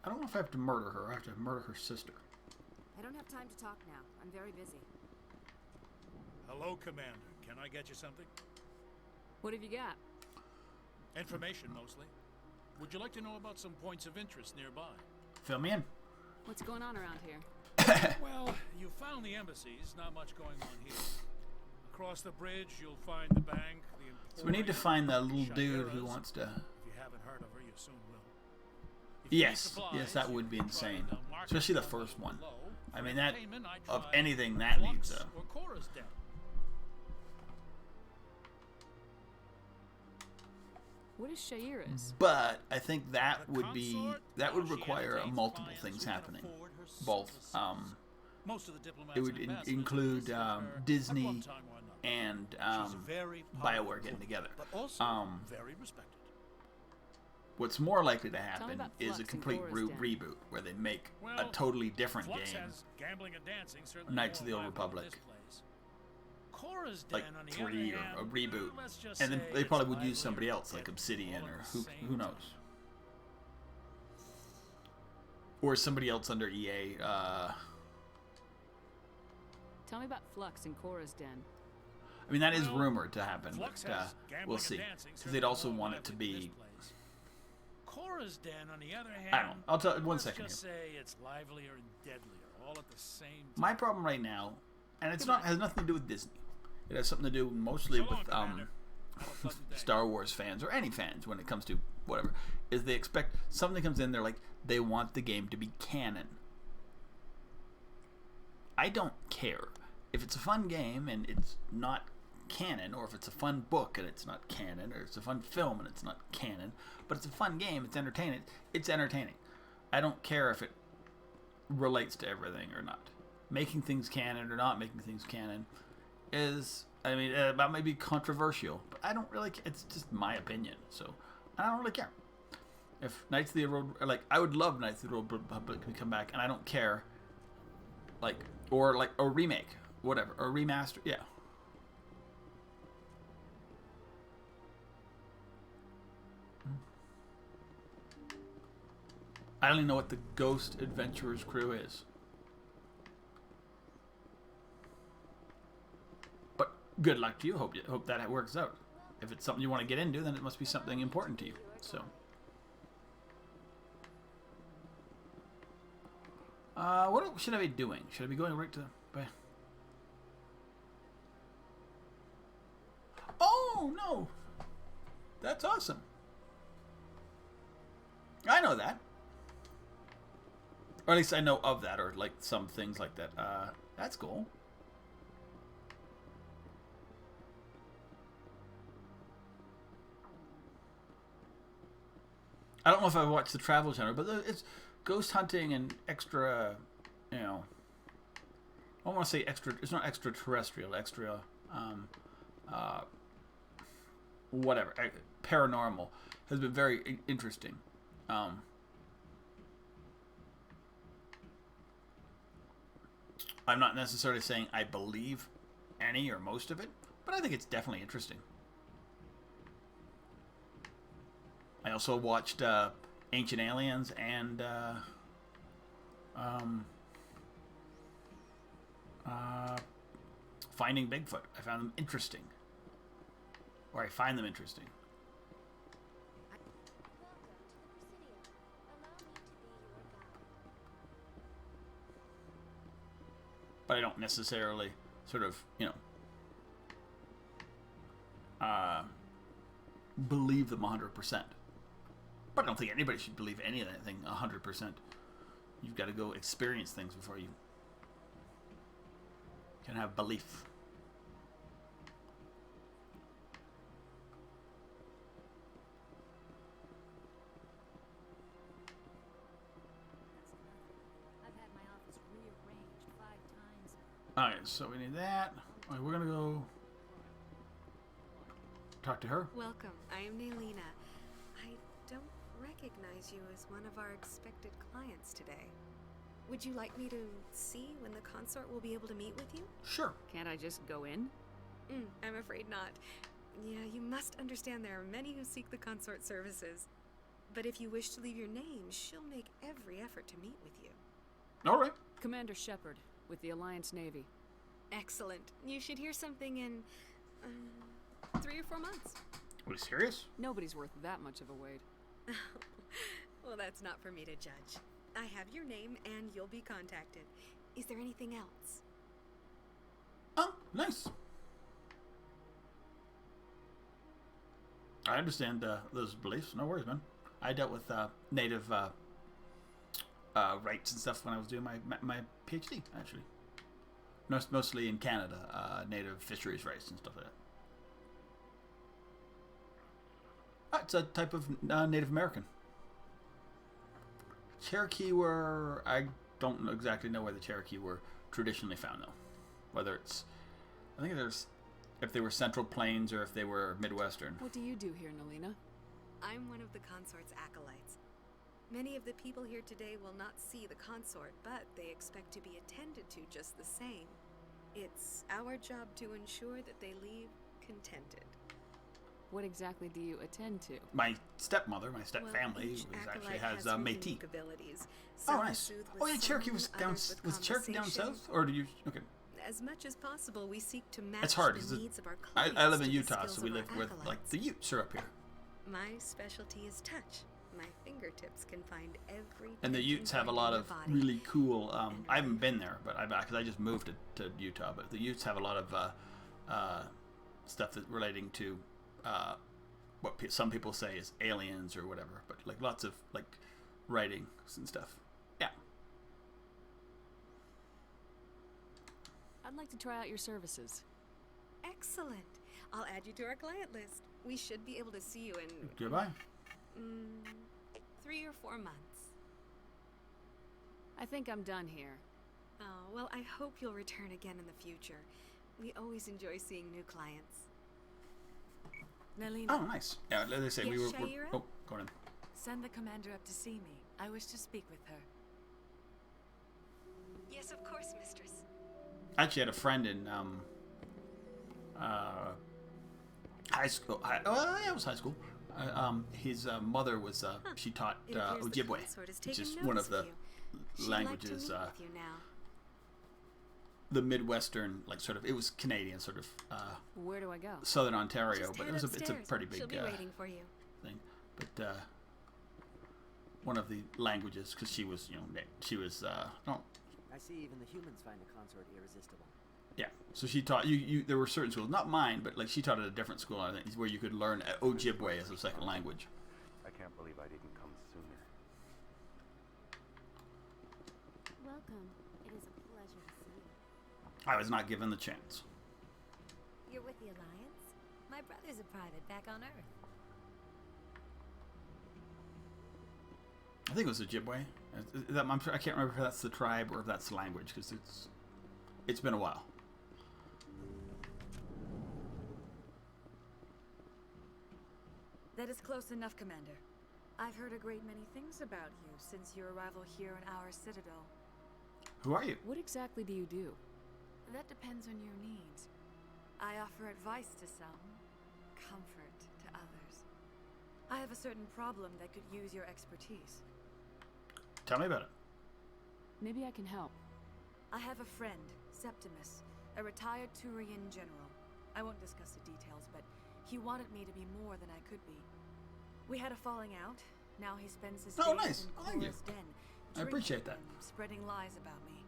[SPEAKER 1] don't know if I have to murder her. I have to murder her sister.
[SPEAKER 21] I don't have time to talk now. I'm very busy.
[SPEAKER 22] Hello, Commander. Can I get you something?
[SPEAKER 2] What have you got?
[SPEAKER 22] Information, mostly. Would you like to know about some points of interest nearby?
[SPEAKER 1] Fill me in.
[SPEAKER 2] What's going on around here?
[SPEAKER 22] Well, you found the embassies. Not much going on here. Across the bridge, you'll find the bank, the Emporium,
[SPEAKER 1] So we need to find that little dude who
[SPEAKER 22] Shires.
[SPEAKER 1] wants to.
[SPEAKER 22] If you haven't heard of her, you soon will. If you need
[SPEAKER 1] Yes,
[SPEAKER 22] supplies,
[SPEAKER 1] yes, that would be
[SPEAKER 22] you can
[SPEAKER 1] insane.
[SPEAKER 22] try the market
[SPEAKER 1] Especially the
[SPEAKER 22] down
[SPEAKER 1] first one.
[SPEAKER 22] below.
[SPEAKER 1] I
[SPEAKER 22] For
[SPEAKER 1] mean, that
[SPEAKER 22] payment, I
[SPEAKER 1] of
[SPEAKER 22] tried
[SPEAKER 1] anything that
[SPEAKER 22] Flux
[SPEAKER 1] needs a.
[SPEAKER 22] or Cora's Den.
[SPEAKER 2] What is Shaira's?
[SPEAKER 1] But I think that would require multiple things happening. Both.
[SPEAKER 22] Most of the diplomats
[SPEAKER 1] It would
[SPEAKER 22] and ambassadors
[SPEAKER 1] include
[SPEAKER 22] visited her at
[SPEAKER 1] Disney
[SPEAKER 22] one time or another.
[SPEAKER 1] and
[SPEAKER 22] She's a very powerful
[SPEAKER 1] BioWare getting together.
[SPEAKER 22] but also very respected.
[SPEAKER 1] What's more likely to
[SPEAKER 2] Tell me
[SPEAKER 1] happen
[SPEAKER 2] about
[SPEAKER 1] is a
[SPEAKER 2] Flux and
[SPEAKER 1] complete
[SPEAKER 2] Cora's Den.
[SPEAKER 1] reboot where they make a
[SPEAKER 22] Well,
[SPEAKER 1] totally different
[SPEAKER 22] Flux
[SPEAKER 1] game,
[SPEAKER 22] has gambling and dancing, certainly
[SPEAKER 1] Knights of
[SPEAKER 22] more
[SPEAKER 1] the Old
[SPEAKER 22] vibrant than
[SPEAKER 1] Republic,
[SPEAKER 22] this place. Cora's
[SPEAKER 1] like
[SPEAKER 22] Den, on the
[SPEAKER 1] 3
[SPEAKER 22] other
[SPEAKER 1] or a
[SPEAKER 22] hand,
[SPEAKER 1] reboot,
[SPEAKER 22] let's just
[SPEAKER 1] and then
[SPEAKER 22] say
[SPEAKER 1] they
[SPEAKER 22] it's
[SPEAKER 1] probably would use
[SPEAKER 22] lively
[SPEAKER 1] somebody
[SPEAKER 22] or
[SPEAKER 1] else like
[SPEAKER 22] deadly,
[SPEAKER 1] Obsidian
[SPEAKER 22] all
[SPEAKER 1] or
[SPEAKER 22] at the same
[SPEAKER 1] who knows,
[SPEAKER 22] time.
[SPEAKER 1] or somebody else under EA.
[SPEAKER 2] Tell me about Flux and Cora's Den.
[SPEAKER 1] I mean, that is rumored to happen,
[SPEAKER 22] Flux
[SPEAKER 1] but
[SPEAKER 22] has gambling
[SPEAKER 1] we'll
[SPEAKER 22] and
[SPEAKER 1] see.
[SPEAKER 22] dancing,
[SPEAKER 1] Because they'd also
[SPEAKER 22] certainly more
[SPEAKER 1] want it to
[SPEAKER 22] lively than
[SPEAKER 1] be.
[SPEAKER 22] this place. Cora's Den, on the other hand,
[SPEAKER 1] I don't know. I'll tell one
[SPEAKER 22] let's
[SPEAKER 1] second
[SPEAKER 22] just
[SPEAKER 1] here.
[SPEAKER 22] say it's livelier and deadlier, all at the same time.
[SPEAKER 1] My problem right now, and it's not has nothing to do with Disney. It has something to do mostly
[SPEAKER 22] So long,
[SPEAKER 1] with
[SPEAKER 22] Commander. Have a pleasant day.
[SPEAKER 1] Star Wars fans or any fans when it comes to whatever. Is they expect something comes in, they're like, they want the game to be canon. I don't care. If it's a fun game and it's not canon, or if it's a fun book and it's not canon, or it's a fun film and it's not canon, but it's a fun game, it's entertaining, it's entertaining. I don't care if it relates to everything or not. Making things canon or not making things canon is, I mean, that may be controversial, but I don't really, it's just my opinion, so I don't really care. If Knights of the Old, like, I would love Knights of the Old Republic to come back, and I don't care, like, or like a remake, whatever, or remaster, yeah. I don't even know what the Ghost Adventurers crew is. But good luck to you. Hope that works out. If it's something you want to get into, then it must be something important to you. So, what should I be doing? Should I be going right to? Oh no, that's awesome. I know that. Or at least I know of that, or like some things like that. That's cool. I don't know if I've watched the Travel Channel, but it's ghost hunting and extra, you know, I don't want to say extra, it's not extraterrestrial, extra, whatever, paranormal, has been very interesting. I'm not necessarily saying I believe any or most of it, but I think it's definitely interesting. I also watched Ancient Aliens and Finding Bigfoot. I found them interesting. Or I find them interesting. But I don't necessarily sort of, you know, believe them 100%. But I don't think anybody should believe anything 100%. You've got to go experience things before you can have belief. Alright, so we need that. Alright, we're gonna go talk to her.
[SPEAKER 6] Welcome. I am Naylina. I don't recognize you as one of our expected clients today. Would you like me to see when the consort will be able to meet with you?
[SPEAKER 1] Sure.
[SPEAKER 2] Can't I just go in?
[SPEAKER 6] I'm afraid not. Yeah, you must understand there are many who seek the consort services. But if you wish to leave your name, she'll make every effort to meet with you.
[SPEAKER 1] Alright.
[SPEAKER 2] Commander Shepard, with the Alliance Navy.
[SPEAKER 6] Excellent. You should hear something in 3 or 4 months.
[SPEAKER 1] Are you serious?
[SPEAKER 2] Nobody's worth that much of a wait.
[SPEAKER 6] Well, that's not for me to judge. I have your name and you'll be contacted. Is there anything else?
[SPEAKER 1] Oh, nice. I understand those beliefs. No worries, man. I dealt with native rights and stuff when I was doing my PhD, actually. Mostly in Canada, native fisheries rights and stuff like that. It's a type of Native American. Cherokee were... I don't exactly know where the Cherokee were traditionally found, though. Whether it's... I think there's... If they were Central Plains or if they were Midwestern.
[SPEAKER 2] What do you do here, Naylina?
[SPEAKER 6] I'm one of the consort's acolytes. Many of the people here today will not see the consort, but they expect to be attended to just the same. It's our job to ensure that they leave contented.
[SPEAKER 2] What exactly do you attend to?
[SPEAKER 1] My stepmother, my stepfamily, actually has Métis.
[SPEAKER 6] Abilities.
[SPEAKER 1] Oh, nice. Oh, yeah, Cherokee was down. Was Cherokee down south, or do you? Okay.
[SPEAKER 6] As much as possible, we seek to match
[SPEAKER 1] it's hard,
[SPEAKER 6] the needs of our clients.
[SPEAKER 1] I live in
[SPEAKER 6] to
[SPEAKER 1] Utah,
[SPEAKER 6] the
[SPEAKER 1] so we live with like the Utes are up here.
[SPEAKER 6] My specialty is touch. My fingertips can find every.
[SPEAKER 1] And the Utes have a lot of really cool. I haven't been there, but because I just moved to Utah. But the Utes have a lot of stuff that relating to what some people say is aliens or whatever. But like lots of like writings and stuff. Yeah.
[SPEAKER 2] I'd like to try out your services.
[SPEAKER 6] Excellent. I'll add you to our client list. We should be able to see you in
[SPEAKER 1] Goodbye.
[SPEAKER 6] 3 or 4 months.
[SPEAKER 2] I think I'm done here.
[SPEAKER 6] Oh, well, I hope you'll return again in the future. We always enjoy seeing new clients.
[SPEAKER 21] Nalina.
[SPEAKER 1] Oh, nice. Yeah, as I say, we were.
[SPEAKER 6] Shaira?
[SPEAKER 1] Oh, go on.
[SPEAKER 21] Send the commander up to see me. I wish to speak with her.
[SPEAKER 6] Yes, of course, mistress.
[SPEAKER 1] I actually had a friend in high school. Yeah, it was high school. His mother was. She taught
[SPEAKER 6] It appears the
[SPEAKER 1] Ojibwe,
[SPEAKER 6] consort has
[SPEAKER 1] which is
[SPEAKER 6] taken
[SPEAKER 1] one
[SPEAKER 6] notice
[SPEAKER 1] of the
[SPEAKER 6] of you. She'd
[SPEAKER 1] languages.
[SPEAKER 6] like to meet with you now.
[SPEAKER 1] The Midwestern, like sort of, it was Canadian, sort of.
[SPEAKER 2] Where do I go?
[SPEAKER 1] Southern Ontario,
[SPEAKER 6] Just
[SPEAKER 1] but
[SPEAKER 6] head
[SPEAKER 1] it's a
[SPEAKER 6] upstairs.
[SPEAKER 1] pretty big
[SPEAKER 6] She'll be waiting for you.
[SPEAKER 1] thing. But one of the languages, because she was, she was. No,
[SPEAKER 9] I see even the humans find the consort irresistible.
[SPEAKER 1] yeah. So she taught you. There were certain schools, not mine, but like she taught at a different school, I think, where you could learn Ojibwe as a second language.
[SPEAKER 11] I can't believe I didn't come sooner.
[SPEAKER 23] Welcome. It is a pleasure to see you.
[SPEAKER 1] I was not given the chance.
[SPEAKER 23] You're with the Alliance? My brother's a private back on Earth.
[SPEAKER 1] I think it was Ojibwe. I can't remember if that's the tribe or if that's the language, because it's been a while.
[SPEAKER 21] That is close enough, Commander. I've heard a great many things about you since your arrival here in our citadel.
[SPEAKER 1] Who are you?
[SPEAKER 2] What exactly do you do?
[SPEAKER 21] That depends on your needs. I offer advice to some, comfort to others. I have a certain problem that could use your expertise.
[SPEAKER 1] Tell me about it.
[SPEAKER 2] Maybe I can help.
[SPEAKER 21] I have a friend, Septimus, a retired Turian general. I won't discuss the details, but he wanted me to be more than I could be. We had a falling out. Now he spends his
[SPEAKER 1] Oh,
[SPEAKER 21] days
[SPEAKER 1] nice.
[SPEAKER 21] in
[SPEAKER 1] Thank you.
[SPEAKER 21] Cora's den,
[SPEAKER 1] I appreciate that.
[SPEAKER 21] drinking and spreading lies about me.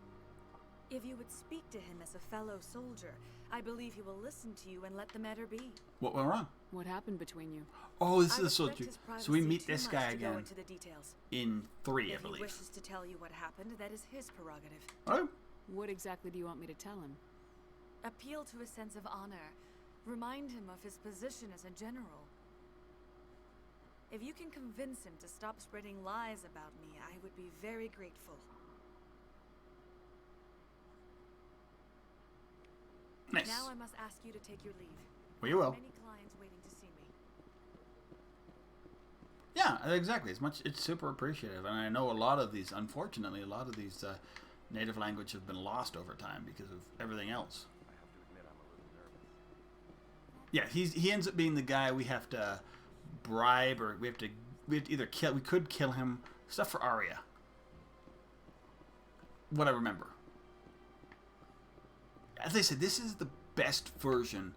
[SPEAKER 21] If you would speak to him as a fellow soldier, I believe he will listen to you and let the matter be.
[SPEAKER 1] What went wrong?
[SPEAKER 2] What happened between you?
[SPEAKER 1] Oh, this
[SPEAKER 21] I
[SPEAKER 1] is the
[SPEAKER 21] respect
[SPEAKER 1] soldier.
[SPEAKER 21] his
[SPEAKER 1] So we
[SPEAKER 21] privacy
[SPEAKER 1] meet
[SPEAKER 21] too
[SPEAKER 1] this
[SPEAKER 21] much
[SPEAKER 1] guy
[SPEAKER 21] to go
[SPEAKER 1] again
[SPEAKER 21] into the details.
[SPEAKER 1] in 3, I
[SPEAKER 21] If he
[SPEAKER 1] believe.
[SPEAKER 21] wishes to tell you what happened, that is his prerogative.
[SPEAKER 1] Oh.
[SPEAKER 2] What exactly do you want me to tell him?
[SPEAKER 21] Appeal to his sense of honor. Remind him of his position as a general. If you can convince him to stop spreading lies about me, I would be very grateful.
[SPEAKER 1] Nice.
[SPEAKER 21] Now I must ask you to take your leave.
[SPEAKER 1] Well, you will.
[SPEAKER 21] Many clients waiting to see me.
[SPEAKER 1] Yeah, exactly. It's super appreciative, and I know a lot of these. Unfortunately, a lot of these native language have been lost over time because of everything else.
[SPEAKER 11] I have to admit I'm a little nervous.
[SPEAKER 1] Yeah, he ends up being the guy we have to bribe, or we have to either kill. We could kill him. Stuff for Arya. What I remember. As I said, this is the best version.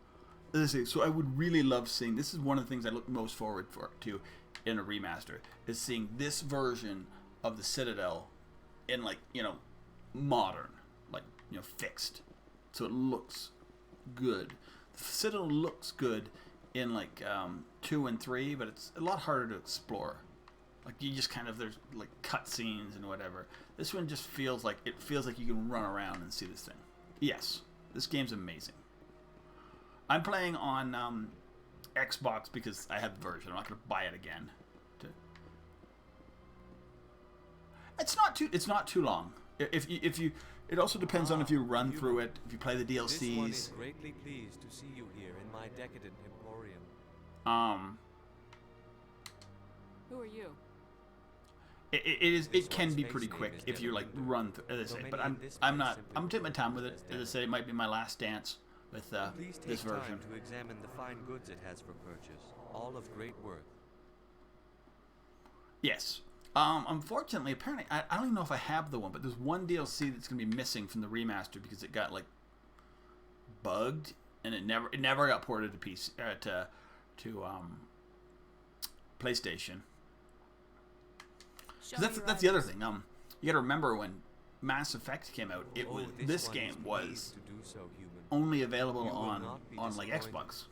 [SPEAKER 1] As I say, so I would really love seeing. This is one of the things I look most forward to in a remaster, is seeing this version of the Citadel in, like, modern, like, fixed, so it looks good. The Citadel looks good in like 2 and 3, but it's a lot harder to explore. Like, you just kind of, there's like cutscenes and whatever. This one just feels like you can run around and see this thing. Yes, this game's amazing. I'm playing on Xbox because I have the version. I'm not going to buy it again. It's not too long. If you, it also depends on if you run through it, if you play the DLCs.
[SPEAKER 24] This one is greatly pleased to see you here in my decadent emporium.
[SPEAKER 2] Who are you?
[SPEAKER 1] It can be pretty quick if you like run through, as I say, but I'm taking my time with it. As I say, it might be my last dance with
[SPEAKER 24] Please
[SPEAKER 1] this
[SPEAKER 24] take
[SPEAKER 1] version.
[SPEAKER 24] time to examine the fine goods it has for purchase, all of great worth.
[SPEAKER 1] Yes. Unfortunately, apparently, I don't even know if I have the one, but there's one DLC that's going to be missing from the remaster because it got like bugged and it never got ported to PC to PlayStation. That's the other thing. You got to remember when Mass Effect came out, this game was only available on like Xbox.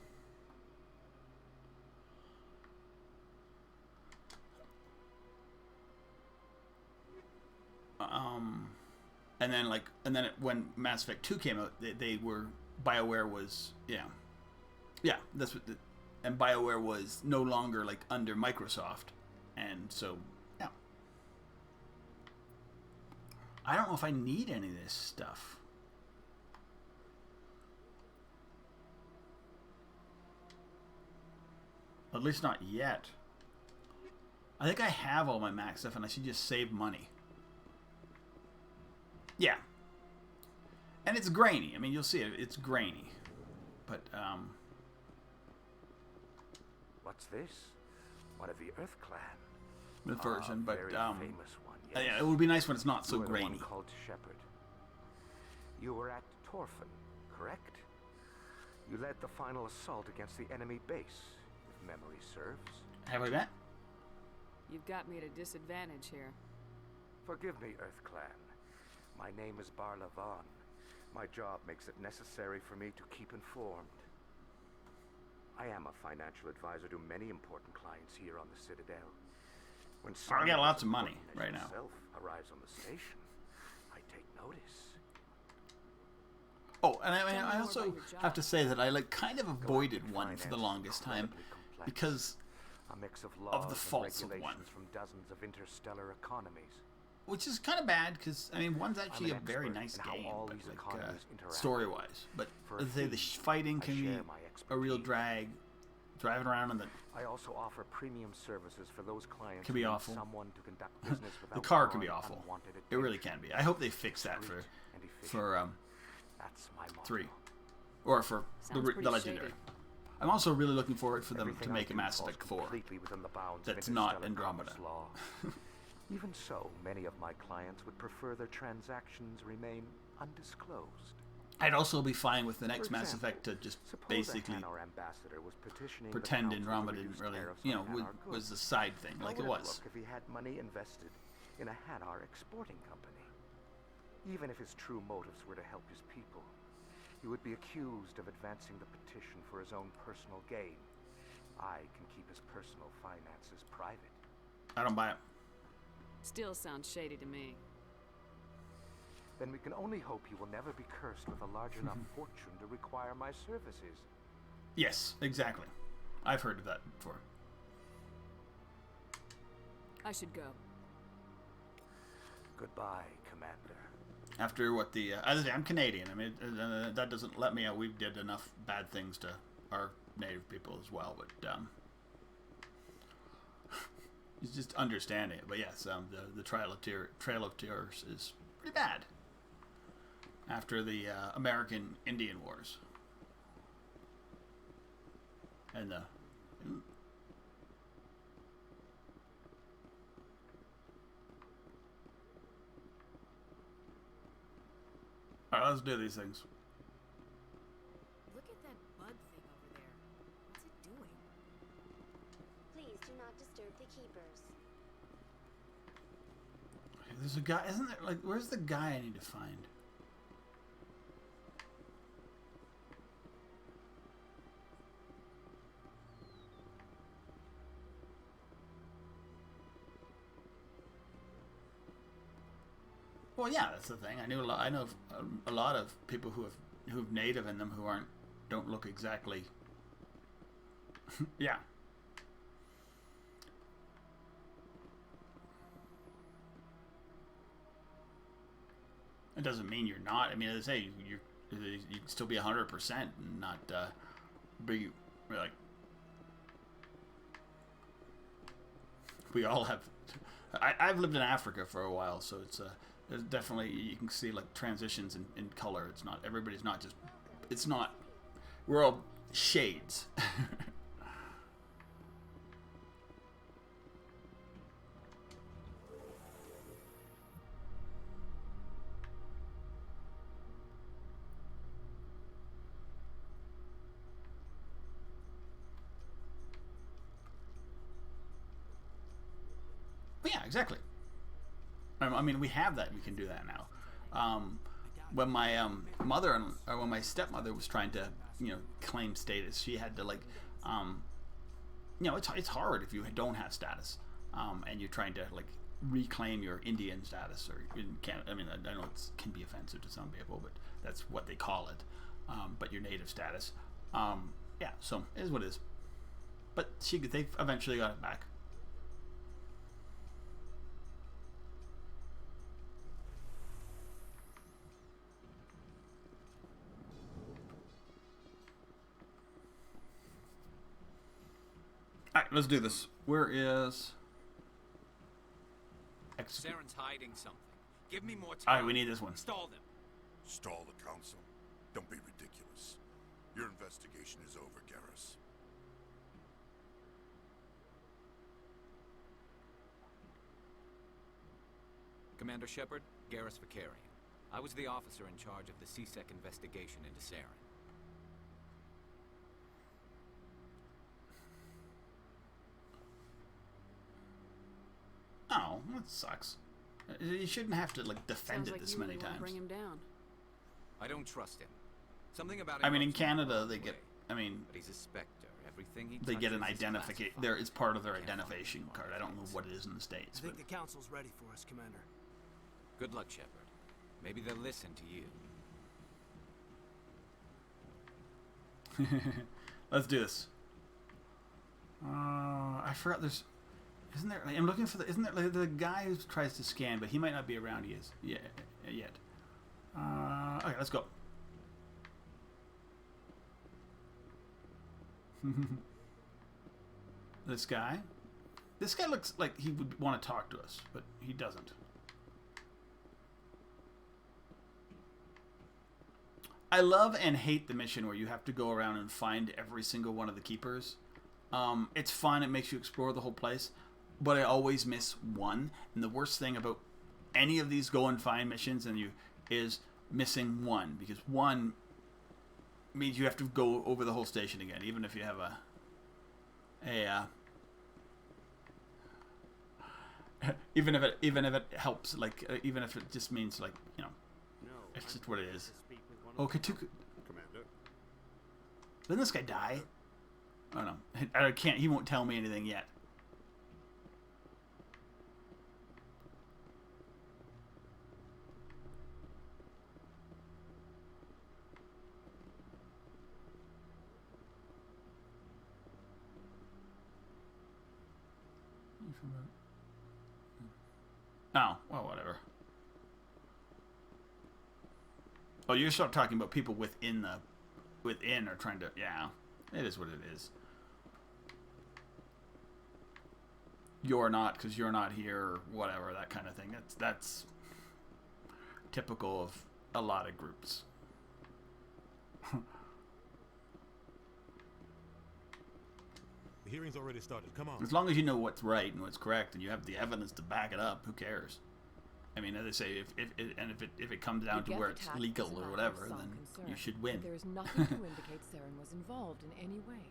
[SPEAKER 1] And then when Mass Effect 2 came out, they were BioWare was that's what and BioWare was no longer like under Microsoft, and so yeah. I don't know if I need any of this stuff. At least not yet. I think I have all my max stuff, and I should just save money. Yeah. And it's grainy. I mean, you'll see it. It's grainy. But,
[SPEAKER 11] What's this? One of the Earth Clan.
[SPEAKER 1] the version, but,
[SPEAKER 11] very famous one, yes.
[SPEAKER 1] yeah, it would be nice when it's not so
[SPEAKER 11] You were the one
[SPEAKER 1] grainy.
[SPEAKER 11] called Shepard. You were at Torfan, correct? You led the final assault against the enemy base, if memory serves.
[SPEAKER 1] Have I met?
[SPEAKER 2] You've got me at a disadvantage here.
[SPEAKER 11] Forgive me, Earth Clan. My name is Barla Vaughn. My job makes it necessary for me to keep informed. I am a financial advisor to many important clients here on the Citadel. When
[SPEAKER 1] I got lots of money right now.
[SPEAKER 11] Arrives on the station, I take notice.
[SPEAKER 1] Oh, and I mean, I also have to say that I like kind of avoided one for the longest time because
[SPEAKER 11] a mix of
[SPEAKER 1] of
[SPEAKER 11] laws
[SPEAKER 1] the
[SPEAKER 11] and
[SPEAKER 1] faults of one,
[SPEAKER 11] regulations from dozens of interstellar economies.
[SPEAKER 1] which is kind of bad because I mean, one's actually a
[SPEAKER 11] I'm an
[SPEAKER 1] very
[SPEAKER 11] expert
[SPEAKER 1] nice
[SPEAKER 11] in how
[SPEAKER 1] game,
[SPEAKER 11] all
[SPEAKER 1] but
[SPEAKER 11] these
[SPEAKER 1] like
[SPEAKER 11] economies interact.
[SPEAKER 1] story-wise. But
[SPEAKER 11] For a
[SPEAKER 1] let's say the
[SPEAKER 11] fee,
[SPEAKER 1] fighting
[SPEAKER 11] I
[SPEAKER 1] can be
[SPEAKER 11] share my
[SPEAKER 1] a real drag. Driving around in the
[SPEAKER 11] I also offer premium services for those clients
[SPEAKER 1] Can be
[SPEAKER 11] who need
[SPEAKER 1] awful.
[SPEAKER 11] someone to conduct business without
[SPEAKER 1] the car can be
[SPEAKER 11] drawing
[SPEAKER 1] awful.
[SPEAKER 11] unwanted
[SPEAKER 1] It really
[SPEAKER 11] attention.
[SPEAKER 1] can be. I hope they fix that
[SPEAKER 11] Discreet and efficient.
[SPEAKER 1] for
[SPEAKER 11] That's my motto.
[SPEAKER 1] 3, or for
[SPEAKER 2] Sounds
[SPEAKER 1] the
[SPEAKER 2] pretty
[SPEAKER 1] legendary.
[SPEAKER 2] shady.
[SPEAKER 1] I'm also really looking forward for them
[SPEAKER 11] Everything
[SPEAKER 1] to
[SPEAKER 11] I
[SPEAKER 1] make a
[SPEAKER 11] do
[SPEAKER 1] Mass
[SPEAKER 11] falls
[SPEAKER 1] Effect 4
[SPEAKER 11] completely within the bounds of
[SPEAKER 1] that's not
[SPEAKER 11] interstellar
[SPEAKER 1] Andromeda.
[SPEAKER 11] commerce law. Even so, many of my clients would prefer their transactions remain undisclosed.
[SPEAKER 1] I'd also be fine with the next
[SPEAKER 11] For
[SPEAKER 1] Mass
[SPEAKER 11] example,
[SPEAKER 1] Effect to just
[SPEAKER 11] suppose
[SPEAKER 1] basically
[SPEAKER 11] a Hanar ambassador was petitioning the
[SPEAKER 1] pretend
[SPEAKER 11] council to
[SPEAKER 1] Andromeda
[SPEAKER 11] reduce
[SPEAKER 1] didn't really,
[SPEAKER 11] tariffs
[SPEAKER 1] you know,
[SPEAKER 11] on Hanar
[SPEAKER 1] was
[SPEAKER 11] goods.
[SPEAKER 1] a side thing, like
[SPEAKER 11] How
[SPEAKER 1] it
[SPEAKER 11] would
[SPEAKER 1] was.
[SPEAKER 11] look if he had money invested in a Hanar exporting company? Even if his true motives were to help his people, he would be accused of advancing the petition for his own personal gain. I can keep his personal finances private.
[SPEAKER 1] I don't buy it.
[SPEAKER 2] Still sounds shady to me.
[SPEAKER 11] Then we can only hope he will never be cursed with a large enough fortune to require my services.
[SPEAKER 1] Yes, exactly. I've heard of that before.
[SPEAKER 2] I should go.
[SPEAKER 11] Goodbye, Commander.
[SPEAKER 1] After what the I'm Canadian. I mean, that doesn't let me out. We did enough bad things to our native people as well, but it's just understanding it. But yes, the Trail of Tears is pretty bad. After the American Indian Wars and the all right, let's do these things.
[SPEAKER 8] Look at that bug thing over there. What's it doing?
[SPEAKER 23] Please do not disturb the keepers.
[SPEAKER 1] There's a guy, isn't there? Like, where's the guy I need to find? Well, yeah, that's the thing. I knew a lot. I know a lot of people who have native in them who don't look exactly. Yeah. It doesn't mean you're not. I mean, as I say, you can still be 100% and not be like. We all have. I've lived in Africa for a while, so it's there's definitely, you can see like transitions in color. It's not, everybody's not just. It's not. We're all shades. But yeah, exactly. I mean, we have that. We can do that now. When my when my stepmother was trying to, claim status, she had to like, it's hard if you don't have status, and you're trying to like reclaim your Indian status, or in Canada. I mean, I know it can be offensive to some people, but that's what they call it. But your native status. Yeah, so it is what it is. But they eventually got it back. Alright, let's do this. Where is...
[SPEAKER 3] Saren's hiding something. Give me more time.
[SPEAKER 1] Alright, we need this one.
[SPEAKER 3] Stall them.
[SPEAKER 5] Stall the council? Don't be ridiculous. Your investigation is over, Garrus.
[SPEAKER 3] Commander Shepard, Garrus Vakarian. I was the officer in charge of the C-Sec investigation into Saren.
[SPEAKER 1] Oh, that sucks. You shouldn't have to like defend it this many times.
[SPEAKER 2] Bring him down.
[SPEAKER 3] I don't trust him. Something about him.
[SPEAKER 1] I mean, in Canada, they get. I mean,
[SPEAKER 3] but he's a Spectre. Everything he
[SPEAKER 1] they get an
[SPEAKER 3] touches is
[SPEAKER 1] identification. There, it's part of their identification card. I don't know what it is in the States.
[SPEAKER 7] I think the council's ready for us, Commander.
[SPEAKER 3] Good luck, Shepard. Maybe they'll listen to you.
[SPEAKER 1] Let's do this. I forgot. There's. Isn't there? I'm looking for the. Isn't there like, the guy who tries to scan, but he might not be around. He is. Yeah. Yet. Okay, let's go. This guy. This guy looks like he would want to talk to us, but he doesn't. I love and hate the mission where you have to go around and find every single one of the keepers. It's fun. It makes you explore the whole place. But I always miss one. And the worst thing about any of these go and find missions is missing one. Because one means you have to go over the whole station again. Even if you have even if it helps, like even if it just means like, you know, it's just what it is. Oh, Katuku.
[SPEAKER 12] Commander.
[SPEAKER 1] Didn't this guy die? Oh no, I can't. He won't tell me anything yet. Oh, well, whatever. Oh, you're still talking about people within or trying to, yeah, it is what it is. You're not, because you're not here, or whatever, that kind of thing. That's typical of a lot of groups.
[SPEAKER 4] The hearing's already started. Come on.
[SPEAKER 1] As long as you know what's right and what's correct, and you have the evidence to back it up, who cares? I mean, as I say, if it comes down to where it's legal or whatever, then you should win.
[SPEAKER 18] There is nothing to indicate Saren was involved in any way.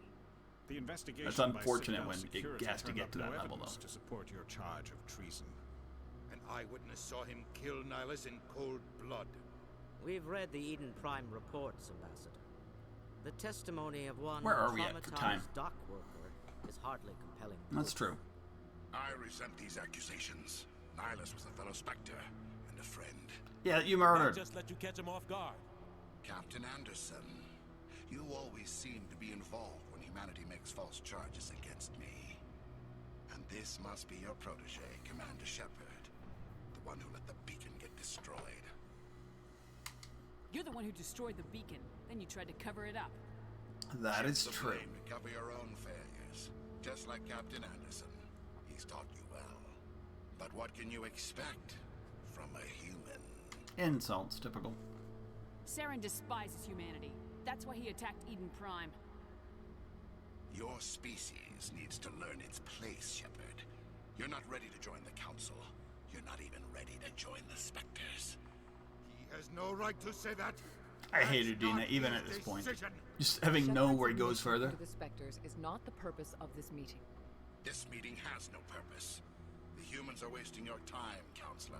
[SPEAKER 12] The investigation.
[SPEAKER 1] That's unfortunate when it has to get to that level, though.
[SPEAKER 12] To support your charge of treason.
[SPEAKER 10] An eyewitness saw him kill Nihilus in cold blood.
[SPEAKER 17] We've read the Eden Prime reports, Ambassador. The testimony of one
[SPEAKER 1] Where are we at for time?
[SPEAKER 17] dock worker is hardly compelling.
[SPEAKER 1] That's true.
[SPEAKER 5] I resent these accusations. Nihilus was a fellow Spectre and a friend.
[SPEAKER 1] Yeah, you murdered.
[SPEAKER 4] Just let you catch him off guard.
[SPEAKER 5] Captain Anderson, you always seem to be involved when humanity makes false charges against me. And this must be your protege, Commander Shepard. The one who let the beacon get destroyed.
[SPEAKER 2] You're the one who destroyed the beacon. Then you tried to cover it up.
[SPEAKER 1] That is
[SPEAKER 5] The
[SPEAKER 1] true.
[SPEAKER 5] blame to cover your own failures. Just like Captain Anderson. He's taught you well. But what can you expect from a human?
[SPEAKER 1] Insults, typical.
[SPEAKER 2] Saren despises humanity. That's why he attacked Eden Prime.
[SPEAKER 5] Your species needs to learn its place, Shepard. You're not ready to join the Council. You're not even ready to join the Spectres.
[SPEAKER 10] He has no right to say that.
[SPEAKER 1] I hated Dina, even at this point. Just having known where he goes further.
[SPEAKER 18] The Spectres is not the purpose of this meeting.
[SPEAKER 5] This meeting has no purpose. The humans are wasting your time, Counselor,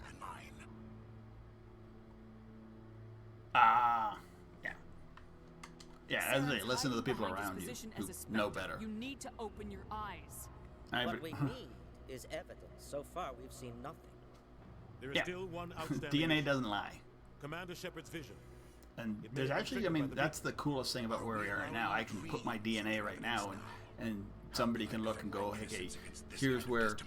[SPEAKER 5] and mine.
[SPEAKER 1] Yeah. Yeah, as they listen to the people around you who know better.
[SPEAKER 2] You need to open your eyes.
[SPEAKER 17] What we need is evidence. So far, we've seen nothing.
[SPEAKER 4] There is
[SPEAKER 1] Yeah.
[SPEAKER 4] still one outstanding
[SPEAKER 1] DNA
[SPEAKER 4] issue.
[SPEAKER 1] doesn't lie.
[SPEAKER 4] Commander Shepard's vision.
[SPEAKER 1] And
[SPEAKER 4] It may
[SPEAKER 1] there's
[SPEAKER 4] have been
[SPEAKER 1] actually, I
[SPEAKER 4] triggered
[SPEAKER 1] mean,
[SPEAKER 4] by the
[SPEAKER 1] that's the coolest thing about where we are right now. I can put my DNA right now, and somebody can look and go, hey, here's where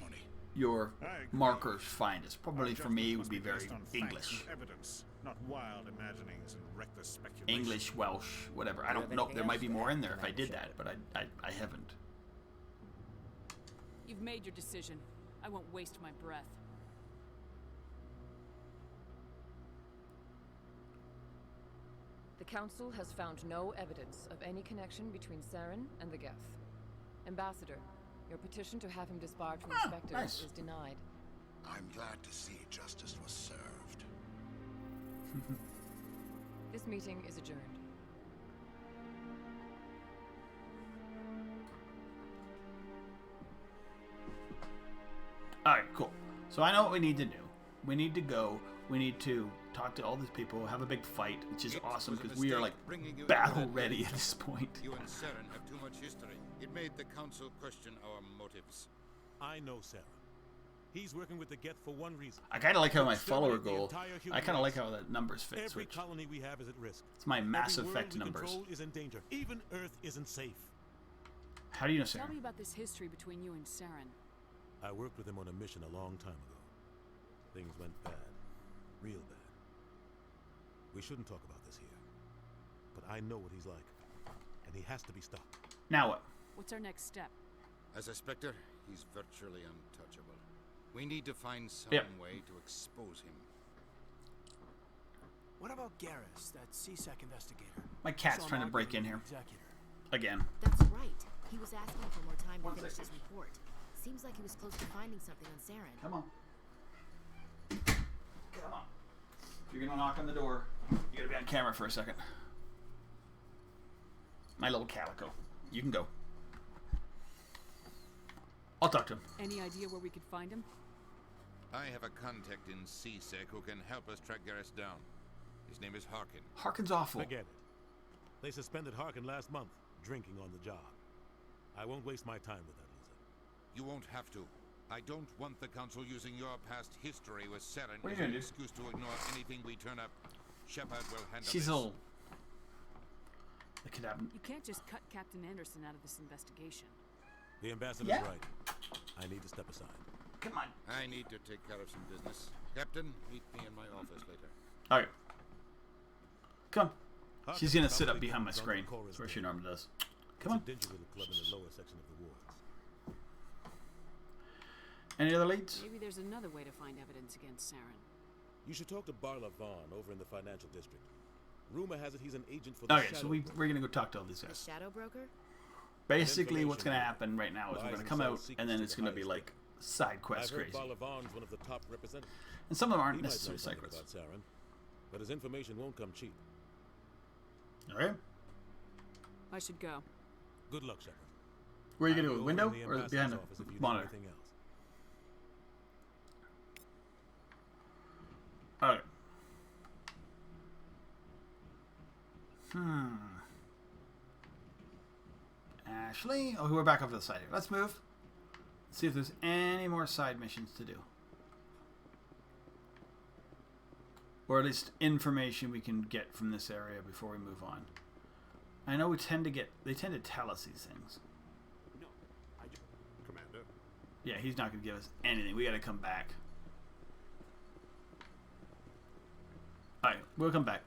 [SPEAKER 1] your markers find us. Probably for me, it would be very English.
[SPEAKER 12] Evidence, not wild imaginings and reckless speculation.
[SPEAKER 1] English, Welsh, whatever. I don't know. There might be more in there if I did that, but I haven't.
[SPEAKER 2] You've made your decision. I won't waste my breath.
[SPEAKER 18] The Council has found no evidence of any connection between Saren and the Geth. Ambassador, your petition to have him disbarred from the Spectres
[SPEAKER 1] nice.
[SPEAKER 18] is denied.
[SPEAKER 13] I'm glad to see justice was served.
[SPEAKER 18] This meeting is adjourned.
[SPEAKER 1] All right, cool. So I know what we need to do. We need to go. We need to talk to all these people, have a big fight, which is awesome because we are like battle ready at this point.
[SPEAKER 10] You and Saren have too much history. It made the Council question our motives.
[SPEAKER 4] I know Saren. He's working with the Geth for one reason.
[SPEAKER 1] I kind of like how my follower
[SPEAKER 4] Exterminate the
[SPEAKER 1] goal.
[SPEAKER 4] entire human
[SPEAKER 1] I kind of like
[SPEAKER 4] race.
[SPEAKER 1] how the numbers fit.
[SPEAKER 4] Every
[SPEAKER 1] Switch.
[SPEAKER 4] colony we have is at risk.
[SPEAKER 1] It's my Mass
[SPEAKER 4] Every world
[SPEAKER 1] Effect
[SPEAKER 4] we
[SPEAKER 1] numbers.
[SPEAKER 4] control is in danger. Even Earth isn't safe.
[SPEAKER 1] How do you know,
[SPEAKER 2] Tell
[SPEAKER 1] Sarah?
[SPEAKER 2] me about this history between you and Saren.
[SPEAKER 4] I worked with him on a mission a long time ago. Things went bad. Real bad. We shouldn't talk about this here. But I know what he's like. And he has to be stopped.
[SPEAKER 1] Now what?
[SPEAKER 2] What's our next step?
[SPEAKER 10] As a Spectre, he's virtually untouchable. We need to find some
[SPEAKER 1] Yep.
[SPEAKER 10] way to expose him.
[SPEAKER 7] What about Garrus, that CSEC investigator?
[SPEAKER 1] My cat's
[SPEAKER 7] Saw
[SPEAKER 1] trying to
[SPEAKER 7] him
[SPEAKER 1] break
[SPEAKER 7] arguing
[SPEAKER 1] in
[SPEAKER 7] with
[SPEAKER 1] here.
[SPEAKER 7] the executor.
[SPEAKER 1] Again.
[SPEAKER 8] That's right. He was asking for more time to
[SPEAKER 1] One
[SPEAKER 8] finish
[SPEAKER 1] second.
[SPEAKER 8] his report. Seems like he was close to finding something on Saren.
[SPEAKER 1] Come on. Come on. If you're gonna knock on the door, you gotta be on camera for a second. My little calico. You can go. I'll talk to him.
[SPEAKER 2] Any idea where we could find him?
[SPEAKER 10] I have a contact in CSEC who can help us track Garrus down. His name is Harkin.
[SPEAKER 1] Harkin's awful.
[SPEAKER 4] Forget it. They suspended Harkin last month, drinking on the job. I won't waste my time with that loser.
[SPEAKER 10] You won't have to. I don't want the Council using your past history with Saren
[SPEAKER 1] What are you
[SPEAKER 10] as
[SPEAKER 1] gonna
[SPEAKER 10] an
[SPEAKER 1] do?
[SPEAKER 10] excuse to ignore anything we turn up. Shepard will handle
[SPEAKER 1] She's
[SPEAKER 10] this.
[SPEAKER 1] all. It could happen.
[SPEAKER 2] You can't just cut Captain Anderson out of this investigation.
[SPEAKER 4] The ambassador's
[SPEAKER 1] Yeah.
[SPEAKER 4] right. I need to step aside.
[SPEAKER 1] Come on.
[SPEAKER 10] I need to take care of some business. Captain, meet me in my office later.
[SPEAKER 1] Alright. Come.
[SPEAKER 4] Harkin
[SPEAKER 1] She's gonna sit up
[SPEAKER 4] probably
[SPEAKER 1] behind my
[SPEAKER 4] comes on
[SPEAKER 1] screen.
[SPEAKER 4] the chorus
[SPEAKER 1] That's where she
[SPEAKER 4] day.
[SPEAKER 1] normally does.
[SPEAKER 4] It's
[SPEAKER 1] Come
[SPEAKER 4] a
[SPEAKER 1] on.
[SPEAKER 4] dingy little club in the lower section of the wards.
[SPEAKER 1] Any other leads?
[SPEAKER 2] Maybe there's another way to find evidence against Saren.
[SPEAKER 4] You should talk to Barla Vaughn over in the financial district. Rumor has it he's an agent for the
[SPEAKER 1] Okay,
[SPEAKER 4] Shadow
[SPEAKER 1] so we're
[SPEAKER 4] Broker.
[SPEAKER 1] gonna go talk to all these
[SPEAKER 8] The
[SPEAKER 1] guys.
[SPEAKER 8] Shadow Broker?
[SPEAKER 1] Basically, what's
[SPEAKER 4] information
[SPEAKER 1] gonna happen right now is we're
[SPEAKER 4] lies
[SPEAKER 1] gonna come
[SPEAKER 4] inside
[SPEAKER 1] out,
[SPEAKER 4] secrets
[SPEAKER 1] and then
[SPEAKER 4] to
[SPEAKER 1] it's
[SPEAKER 4] the
[SPEAKER 1] gonna be
[SPEAKER 4] highest
[SPEAKER 1] like side quest
[SPEAKER 4] I've heard
[SPEAKER 1] crazy.
[SPEAKER 4] Barla Vaughn's one of the top representatives.
[SPEAKER 1] And some of them aren't
[SPEAKER 4] He might know
[SPEAKER 1] necessarily side
[SPEAKER 4] something
[SPEAKER 1] quests.
[SPEAKER 4] about Saren, but his information won't come cheap.
[SPEAKER 1] Alright.
[SPEAKER 2] I should go.
[SPEAKER 4] Good luck, Shepard.
[SPEAKER 1] Where are you gonna
[SPEAKER 4] I'll
[SPEAKER 1] go?
[SPEAKER 4] be
[SPEAKER 1] Window
[SPEAKER 4] over in the
[SPEAKER 1] or behind
[SPEAKER 4] ambassador's office if
[SPEAKER 1] the
[SPEAKER 4] you need
[SPEAKER 1] monitor?
[SPEAKER 4] anything else.
[SPEAKER 1] Alright. Ashley? Oh, we're back over to the side here. Let's move. See if there's any more side missions to do. Or at least information we can get from this area before we move on. I know they tend to tell us these things.
[SPEAKER 12] No, Commander.
[SPEAKER 1] Yeah, he's not going to give us anything. We got to come back. Alright, we'll come back.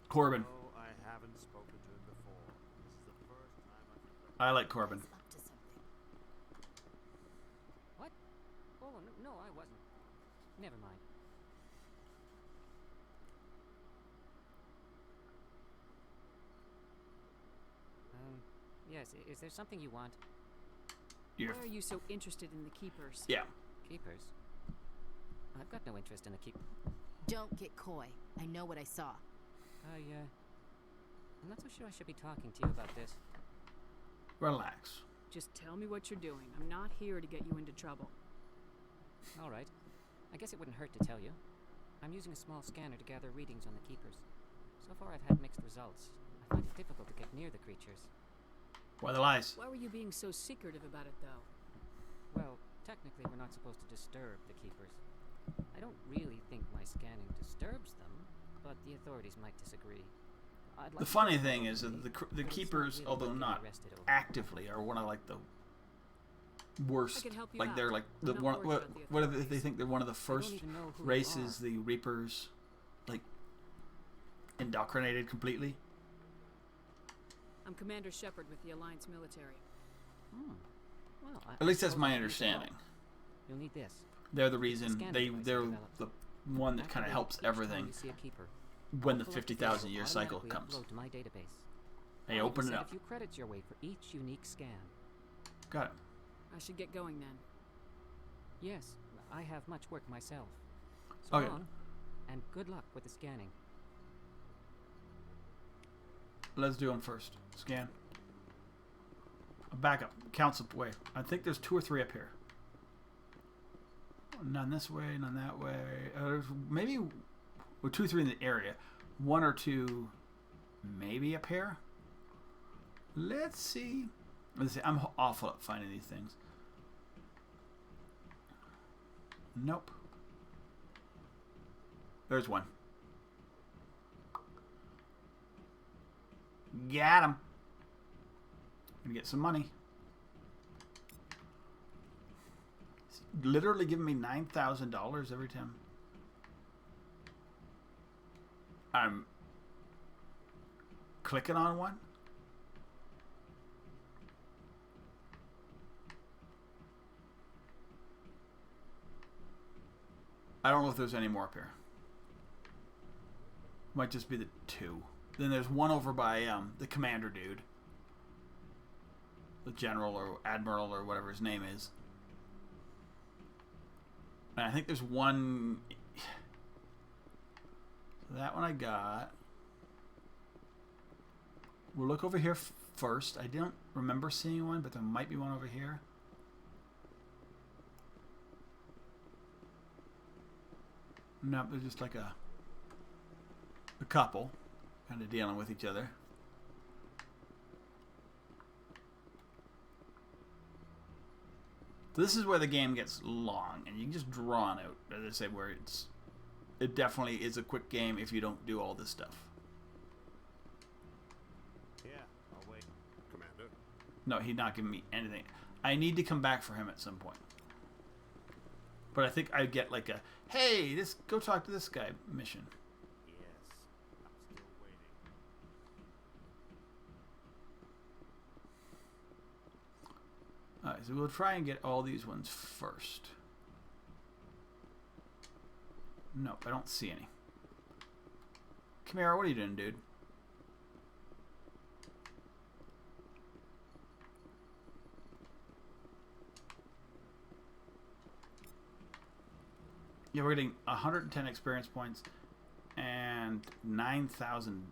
[SPEAKER 1] Corbin.
[SPEAKER 9] No, I haven't spoken to him before. This is the first time
[SPEAKER 1] I like Corbin.
[SPEAKER 15] What? Oh, no, I wasn't. Never mind. Yes, is there something you want?
[SPEAKER 1] You're-
[SPEAKER 2] Why are you so interested in the Keepers?
[SPEAKER 1] Yeah.
[SPEAKER 15] Keepers? I've got no interest in the keep.
[SPEAKER 8] Don't get coy. I know what I saw.
[SPEAKER 15] I'm not so sure I should be talking to you about this.
[SPEAKER 1] Relax.
[SPEAKER 2] Just tell me what you're doing. I'm not here to get you into trouble.
[SPEAKER 15] All right. I guess it wouldn't hurt to tell you. I'm using a small scanner to gather readings on the Keepers. So far I've had mixed results. I find it difficult to get near the creatures.
[SPEAKER 1] Why the lies?
[SPEAKER 2] Why were you being so secretive about it, though?
[SPEAKER 15] Well, technically we're not supposed to disturb the Keepers. I don't really think my scanning disturbs them, but the authorities might disagree.
[SPEAKER 1] The funny thing is that the Keepers, although not actively, are one of like the worst. Like they're like the one. What if they think they're one of the first races the Reapers like indoctrinated completely?
[SPEAKER 2] I'm Commander Shepard with the Alliance military.
[SPEAKER 15] Well,
[SPEAKER 1] at least that's my understanding.
[SPEAKER 15] You'll need this.
[SPEAKER 1] They're the reason they're the one that kind of helps everything when the 50,000 year cycle comes.
[SPEAKER 15] To my database.
[SPEAKER 1] They open it up.
[SPEAKER 15] A few credits your way for each unique scan.
[SPEAKER 1] Got it.
[SPEAKER 2] I should get going then.
[SPEAKER 15] Yes, I have much work myself. So
[SPEAKER 1] okay.
[SPEAKER 15] On, and good luck with the scanning.
[SPEAKER 1] Let's do them first. Scan. Back up. Council way. I think there's 2 or 3 up here. None this way, none that way. There's maybe 2 or 3 in the area. 1 or 2 maybe up here. Let's see. I'm awful at finding these things. Nope. There's one. Got him. Gonna get some money. It's literally giving me $9,000 every time. I'm clicking on one. I don't know if there's any more up here. Might just be the 2. Then there's one over by the commander dude. The general or admiral or whatever his name is. And I think there's one... So that one I got. We'll look over here first. I don't remember seeing one, but there might be one over here. Nope, they're just like a couple kind of dealing with each other. So this is where the game gets long and you can just drawn out, as I say, where it definitely is a quick game if you don't do all this stuff.
[SPEAKER 12] Yeah, I'll wait. Commander?
[SPEAKER 1] No, he's not giving me anything. I need to come back for him at some point. But I think I get like a, hey, go talk to this guy mission.
[SPEAKER 12] Yes, I'm still waiting.
[SPEAKER 1] Alright, so we'll try and get all these ones first. Nope, I don't see any. Chimera, what are you doing, dude? Yeah, we're getting 110 experience points and 9,000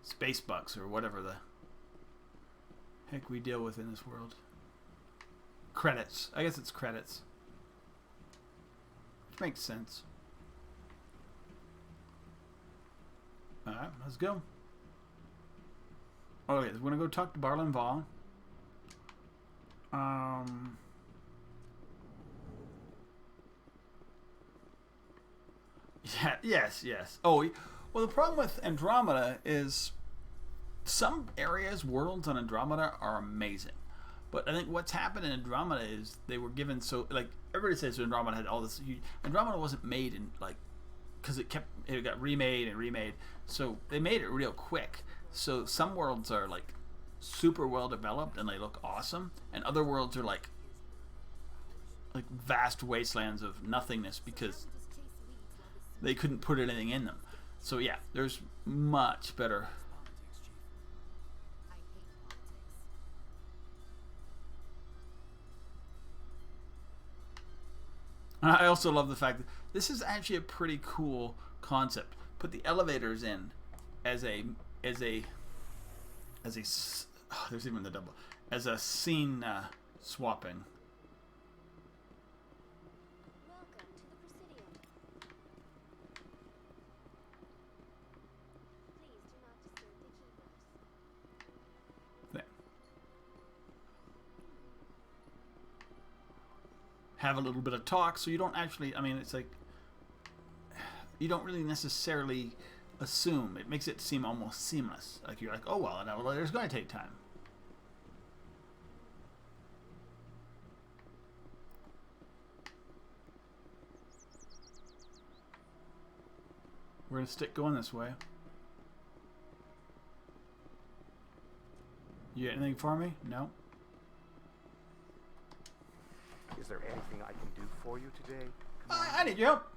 [SPEAKER 1] space bucks or whatever the heck we deal with in this world. Credits. I guess it's credits. Which makes sense. Alright, let's go. Okay, we're gonna go talk to Barlin Vaughn. Yeah, yes. Oh, well, the problem with Andromeda is some areas, worlds on Andromeda are amazing. But I think what's happened in Andromeda is they were given so, like, everybody says Andromeda had all this huge... Andromeda wasn't made in, like, because it got remade and remade. So they made it real quick. So some worlds are, like, super well developed and they look awesome. And other worlds are, like vast wastelands of nothingness because they couldn't put anything in them. So yeah, there's much better. I also love the fact that this is actually a pretty cool concept. Put the elevators in as a oh, there's even the double as a scene swapping. have a little bit of talk, so you don't actually, I mean, it's like, you don't really necessarily assume. It makes it seem almost seamless. Like, you're like, oh, well, an elevator's going to take time. We're going to stick going this way. You got anything for me? No?
[SPEAKER 11] Is there anything I can do for you today?
[SPEAKER 1] I need your help.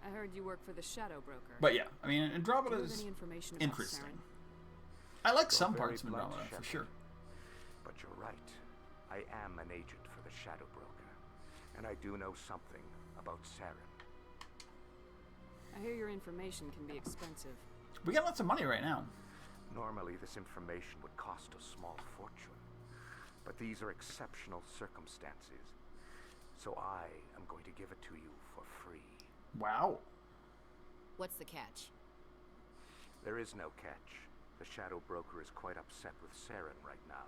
[SPEAKER 2] I heard you work for the Shadow Broker.
[SPEAKER 1] But yeah, I mean, Andromeda
[SPEAKER 2] Do you have
[SPEAKER 1] is
[SPEAKER 2] any information about
[SPEAKER 1] interesting.
[SPEAKER 2] Saren?
[SPEAKER 1] I like
[SPEAKER 11] You're
[SPEAKER 1] some
[SPEAKER 11] very
[SPEAKER 1] parts of
[SPEAKER 11] blunt,
[SPEAKER 1] Andromeda, for
[SPEAKER 11] Shepard.
[SPEAKER 1] sure.
[SPEAKER 11] But you're right. I am an agent for the Shadow Broker. And I do know something about Saren.
[SPEAKER 2] I hear your information can be expensive.
[SPEAKER 1] We got lots of money right now.
[SPEAKER 11] Normally, this information would cost a small fortune. But these are exceptional circumstances. So I am going to give it to you for free.
[SPEAKER 1] Wow.
[SPEAKER 8] What's the catch?
[SPEAKER 11] There is no catch. The Shadow Broker is quite upset with Saren right now.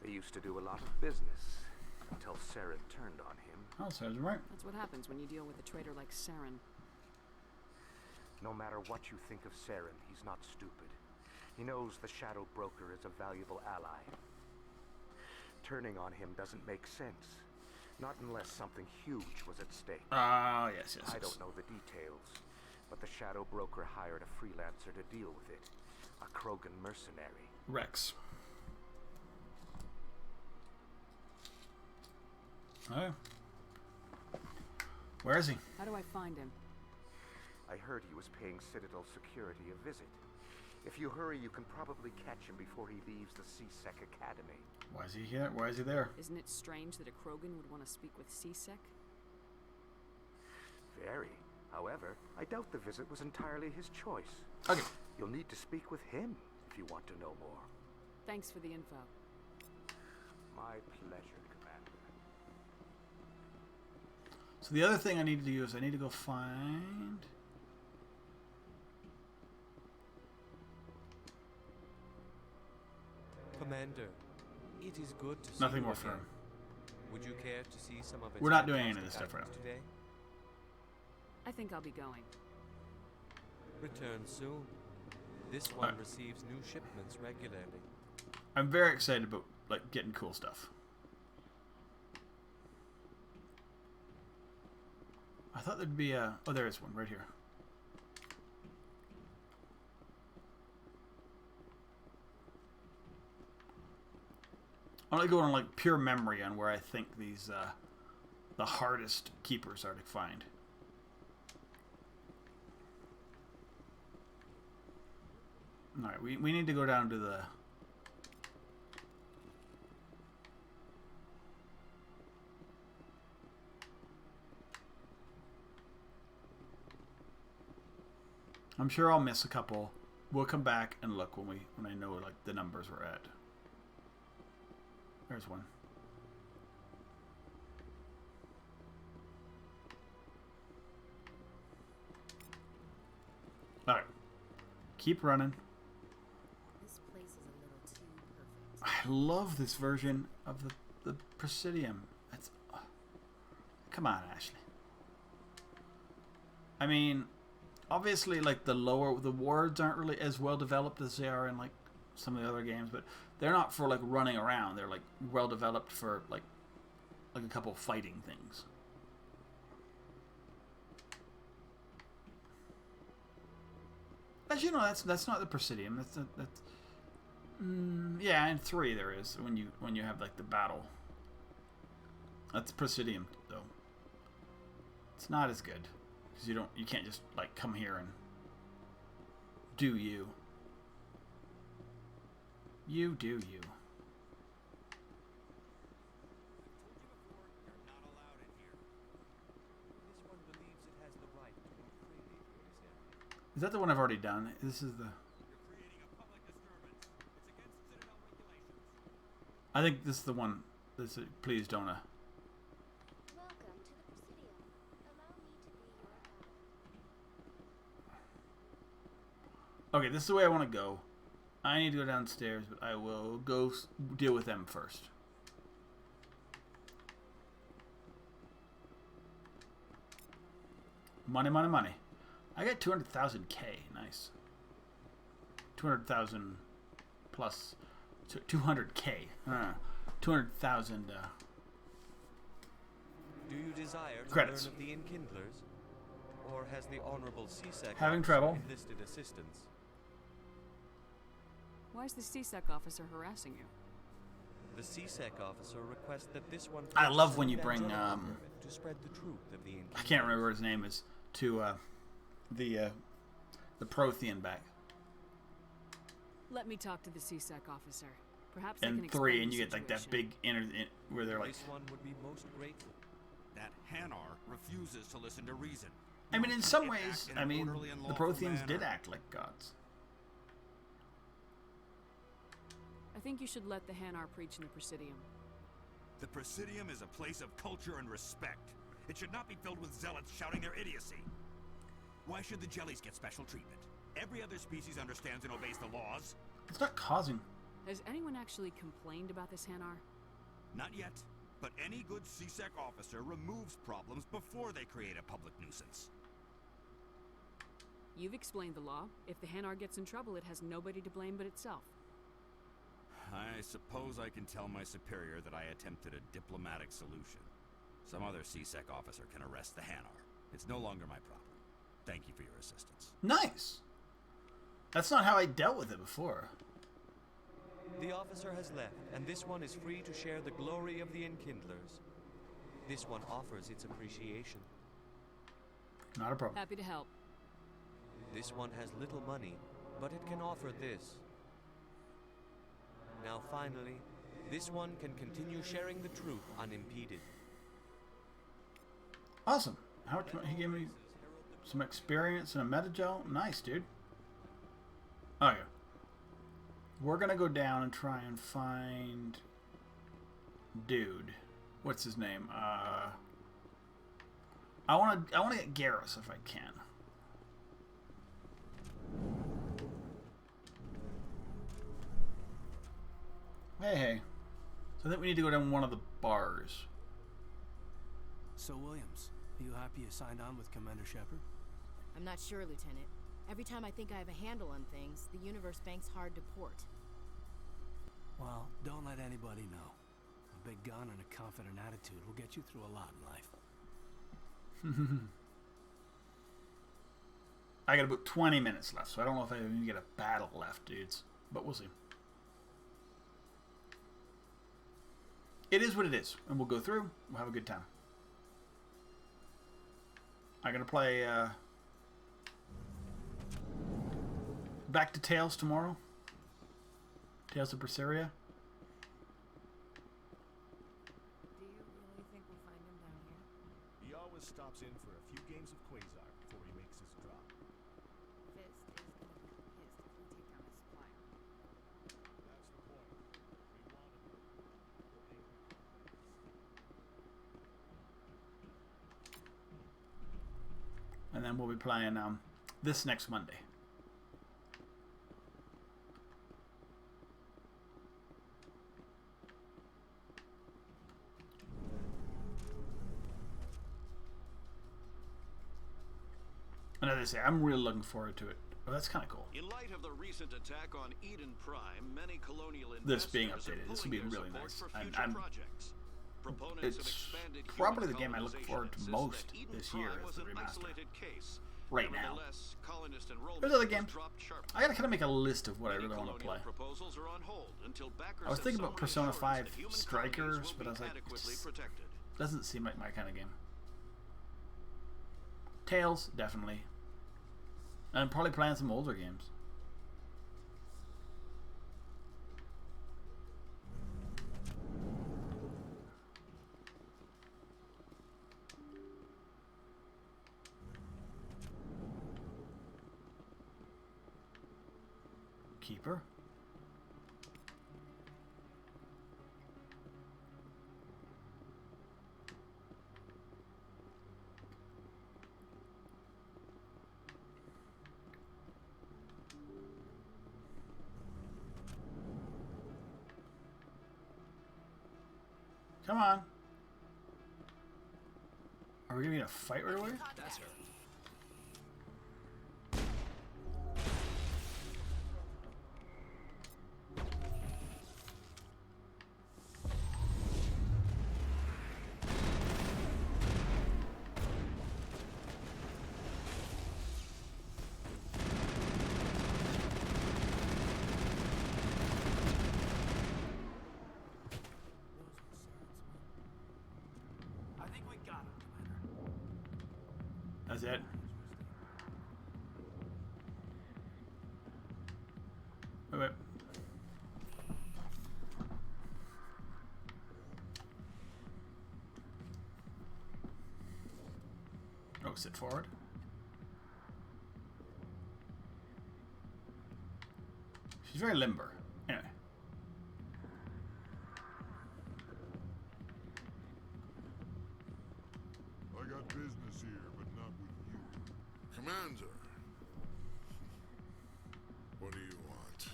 [SPEAKER 11] They used to do a lot of business until Saren turned on him.
[SPEAKER 1] Oh, sounds right.
[SPEAKER 2] That's what happens when you deal with a traitor like Saren.
[SPEAKER 11] No matter what you think of Saren, he's not stupid. He knows the Shadow Broker is a valuable ally. Turning on him doesn't make sense. Not unless something huge was at stake.
[SPEAKER 1] Ah, yes.
[SPEAKER 11] I don't know the details, but the Shadow Broker hired a freelancer to deal with it. A Krogan mercenary.
[SPEAKER 1] Rex. Oh. Where is he?
[SPEAKER 2] How do I find him?
[SPEAKER 11] I heard he was paying Citadel Security a visit. If you hurry, you can probably catch him before he leaves the C-Sec Academy.
[SPEAKER 1] Why is he here? Why is he there?
[SPEAKER 2] Isn't it strange that a Krogan would want to speak with C-Sec?
[SPEAKER 11] Very. However, I doubt the visit was entirely his choice.
[SPEAKER 1] Okay.
[SPEAKER 11] You'll need to speak with him if you want to know more.
[SPEAKER 2] Thanks for the info.
[SPEAKER 11] My pleasure, Commander.
[SPEAKER 1] So the other thing I need to do is I need to go find...
[SPEAKER 24] Commander, it is good to see
[SPEAKER 1] Nothing
[SPEAKER 24] you
[SPEAKER 1] more
[SPEAKER 24] again.
[SPEAKER 1] firm.
[SPEAKER 24] Would you care to see some of its
[SPEAKER 1] We're not doing any of
[SPEAKER 24] fantastic
[SPEAKER 1] this stuff right
[SPEAKER 24] items today?
[SPEAKER 2] I think I'll be going.
[SPEAKER 24] Return soon. This one receives new shipments regularly.
[SPEAKER 1] I'm very excited about like getting cool stuff. I thought there'd be a... Oh, there is one right here. I'm gonna go on like pure memory on where I think these the hardest keepers are to find. All right, we need to go down to the... I'm sure I'll miss a couple. We'll come back and look when I know like the numbers we're at. There's one. All right. Keep running.
[SPEAKER 8] This place is a little too perfect.
[SPEAKER 1] I love this version of the Presidium. That's... come on, Ashley. I mean, obviously, like the wards aren't really as well developed as they are in like some of the other games, but they're not for like running around. They're like well developed for like a couple fighting things. As you know, that's not the Presidium. That's yeah, in 3 there is when you have like the battle. That's Presidium though. It's not as good because you can't just like come here and do you. You do you. Is that the one I've already done? This is the... I think this is the one. This is, please don't. Okay, this is the way I want to go. I need to go downstairs, but I will go deal with them first. Money, money, money. I got 200,000K. Nice. 200,000 plus 200K. 200,000.
[SPEAKER 24] Do you desire to
[SPEAKER 1] Credits.
[SPEAKER 24] learn of the Enkindlers? Or has the Honorable CSEC
[SPEAKER 1] Having
[SPEAKER 24] officer
[SPEAKER 1] trouble.
[SPEAKER 24] enlisted assistance?
[SPEAKER 2] Why is the CSEC officer harassing you?
[SPEAKER 24] The CSEC officer requests that this one
[SPEAKER 1] I love
[SPEAKER 24] purchase
[SPEAKER 1] when
[SPEAKER 24] an
[SPEAKER 1] you bring
[SPEAKER 24] evangelical permit to spread the truth of the
[SPEAKER 1] I can't remember what his name is, to the Prothean back.
[SPEAKER 2] Let me talk to the CSEC officer. Perhaps they can
[SPEAKER 1] And
[SPEAKER 2] explain
[SPEAKER 1] 3, and
[SPEAKER 2] the
[SPEAKER 1] you get like that
[SPEAKER 2] situation.
[SPEAKER 1] big where they're like.
[SPEAKER 24] This one would be most grateful.
[SPEAKER 14] That Hanar refuses to listen to reason.
[SPEAKER 1] I mean, in some
[SPEAKER 14] It
[SPEAKER 1] ways,
[SPEAKER 14] acts in
[SPEAKER 1] I
[SPEAKER 14] an
[SPEAKER 1] mean,
[SPEAKER 14] orderly and
[SPEAKER 1] the
[SPEAKER 14] lawful
[SPEAKER 1] Protheans did
[SPEAKER 14] manner.
[SPEAKER 1] act like gods.
[SPEAKER 2] I think you should let the Hanar preach in the Presidium.
[SPEAKER 14] The Presidium is a place of culture and respect. It should not be filled with zealots shouting their idiocy. Why should the jellies get special treatment? Every other species understands and obeys the laws.
[SPEAKER 1] It's not causing.
[SPEAKER 2] Has anyone actually complained about this Hanar?
[SPEAKER 14] Not yet. But any good CSEC officer removes problems before they create a public nuisance.
[SPEAKER 2] You've explained the law. If the Hanar gets in trouble, it has nobody to blame but itself.
[SPEAKER 14] I suppose I can tell my superior that I attempted a diplomatic solution. Some other CSEC officer can arrest the Hanar. It's no longer my problem. Thank you for your assistance.
[SPEAKER 1] Nice. That's not how I dealt with it before.
[SPEAKER 24] The officer has left, and this one is free to share the glory of the Enkindlers. This one offers its appreciation.
[SPEAKER 1] Not a problem.
[SPEAKER 2] Happy to help.
[SPEAKER 24] This one has little money, but it can offer this. Now finally, this one can continue sharing the truth unimpeded.
[SPEAKER 1] Awesome. How much money? He gave me some experience and a metagel. Nice, dude. Okay. We're gonna go down and try and find dude. What's his name? I wanna get Garrus if I can. Hey. So I think we need to go down one of the bars.
[SPEAKER 7] So, Williams, are you happy you signed on with Commander Shepard?
[SPEAKER 8] I'm not sure, Lieutenant. Every time I think I have a handle on things, the Universe Bank's hard to port.
[SPEAKER 7] Well, don't let anybody know. A big gun and a confident attitude will get you through a lot in life.
[SPEAKER 1] I got about 20 minutes left, so I don't know if I even get a battle left, dudes. But we'll see. It is what it is, and we'll go through. We'll have a good time. I'm gonna play back to Tales tomorrow. Tales of Berseria.
[SPEAKER 21] Do you really think we'll find him down here?
[SPEAKER 12] He always stops in for a few games of Quasar before he makes his drop.
[SPEAKER 21] Fist is gonna be pissed if we take down his supplier.
[SPEAKER 12] That's the point. We want him.
[SPEAKER 1] And then we'll be playing this next Monday. And as I say, I'm really looking forward to it. Oh, that's kind of cool.
[SPEAKER 16] In light of the recent attack on Eden Prime, many colonial
[SPEAKER 1] This being
[SPEAKER 16] investors are
[SPEAKER 1] updated, this will be
[SPEAKER 16] pooling their
[SPEAKER 1] really
[SPEAKER 16] support
[SPEAKER 1] nice.
[SPEAKER 16] for
[SPEAKER 1] And
[SPEAKER 16] future
[SPEAKER 1] I'm,
[SPEAKER 16] projects. Proponents of
[SPEAKER 1] it's
[SPEAKER 16] expanded
[SPEAKER 1] probably
[SPEAKER 16] human
[SPEAKER 1] the game I look
[SPEAKER 16] colonization
[SPEAKER 1] forward to
[SPEAKER 16] insist
[SPEAKER 1] most
[SPEAKER 16] that Eden
[SPEAKER 1] this year
[SPEAKER 16] Prime
[SPEAKER 1] is
[SPEAKER 16] was
[SPEAKER 1] the
[SPEAKER 16] an
[SPEAKER 1] remaster.
[SPEAKER 16] isolated case.
[SPEAKER 1] Right now.
[SPEAKER 16] Nevertheless, colonist enrollment
[SPEAKER 1] There's other
[SPEAKER 16] has
[SPEAKER 1] games.
[SPEAKER 16] dropped sharply.
[SPEAKER 1] I gotta kind of make a list of what I
[SPEAKER 16] Many
[SPEAKER 1] really want to play.
[SPEAKER 16] colonial proposals are on hold until backers
[SPEAKER 1] I was
[SPEAKER 16] have
[SPEAKER 1] thinking about
[SPEAKER 16] some
[SPEAKER 1] Persona
[SPEAKER 16] reassurance
[SPEAKER 1] 5
[SPEAKER 16] that human
[SPEAKER 1] Strikers,
[SPEAKER 16] colonies will
[SPEAKER 1] but I was
[SPEAKER 16] be
[SPEAKER 1] like,
[SPEAKER 16] adequately
[SPEAKER 1] it
[SPEAKER 16] protected.
[SPEAKER 1] doesn't seem like my kind of game. Tales, definitely. I'm probably playing some older games. Keeper. Come on. Are we gonna get a fight right away?
[SPEAKER 3] That's her.
[SPEAKER 7] Got him, Commander.
[SPEAKER 1] That's it. Wait. Oh, sit forward. She's very limber. Anyway.
[SPEAKER 5] I got business here, but not with you. Commander. What do you want?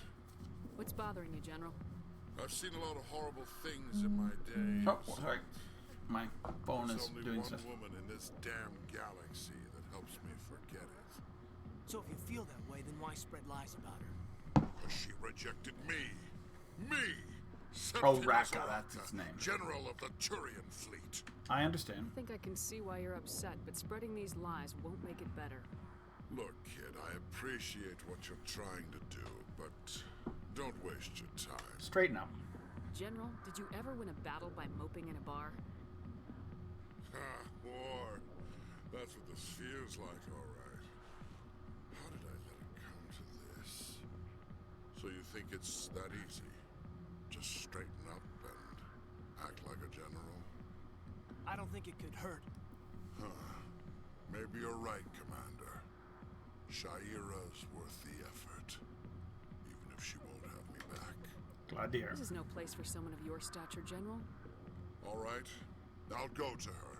[SPEAKER 2] What's bothering you, General?
[SPEAKER 5] I've seen a lot of horrible things in my day.
[SPEAKER 1] Oh, sorry. My phone is
[SPEAKER 5] There's only
[SPEAKER 1] doing
[SPEAKER 5] one
[SPEAKER 1] stuff.
[SPEAKER 5] woman in this damn galaxy that helps me forget it.
[SPEAKER 7] So if you feel that way, then why spread lies about her?
[SPEAKER 5] Because she rejected me. Me!
[SPEAKER 1] Oh,
[SPEAKER 5] Septimus
[SPEAKER 1] Raka,
[SPEAKER 5] Oraka,
[SPEAKER 1] that's his name.
[SPEAKER 5] General of the Turian fleet.
[SPEAKER 1] I understand.
[SPEAKER 2] I think I can see why you're upset, but spreading these lies won't make it better.
[SPEAKER 5] Look, kid, I appreciate what you're trying to do, but don't waste your time.
[SPEAKER 1] Straighten up.
[SPEAKER 2] General, did you ever win a battle by moping in a bar?
[SPEAKER 5] Ha, war. That's what this feels like, all right. How did I let it come to this? So you think it's that easy? Just straighten up and act like a general?
[SPEAKER 7] I don't think it could hurt.
[SPEAKER 5] Huh. Maybe you're right, Commander. Shaira's worth the effort. Even if she won't have me back.
[SPEAKER 1] Glad to hear.
[SPEAKER 2] This is no place for someone of your stature, General.
[SPEAKER 5] All right. I'll go to her.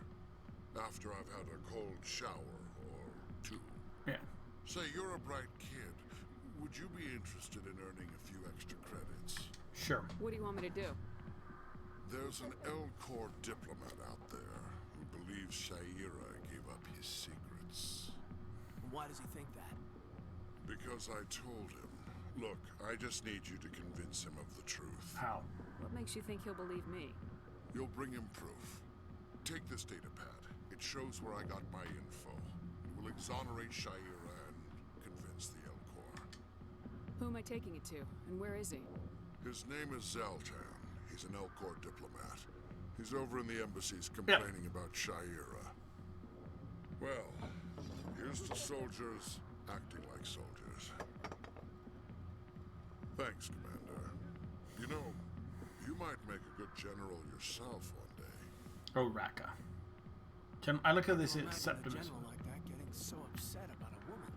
[SPEAKER 5] After I've had a cold shower or two.
[SPEAKER 1] Yeah.
[SPEAKER 5] Say, you're a bright kid. Would you be interested in earning a few extra credits?
[SPEAKER 1] Sure.
[SPEAKER 2] What do you want me to do?
[SPEAKER 5] There's an Elcor diplomat out there who believes Shaira gave up his secrets.
[SPEAKER 7] Why does he think that?
[SPEAKER 5] Because I told him. Look, I just need you to convince him of the truth.
[SPEAKER 1] How?
[SPEAKER 2] What makes you think he'll believe me?
[SPEAKER 5] You'll bring him proof. Take this data pad. It shows where I got my info. It will exonerate Shaira and convince the Elcor.
[SPEAKER 2] Who am I taking it to, and where is he?
[SPEAKER 5] His name is Zaltan. He's an Elcor diplomat. He's over in the embassies complaining about Shaira. Well, here's to soldiers acting like soldiers. Thanks, Commander. You know, you might make a good general yourself one day.
[SPEAKER 1] Oh, Raka. I look at this as
[SPEAKER 7] Imagine a
[SPEAKER 1] Septimus.
[SPEAKER 7] general like that getting so upset about a woman.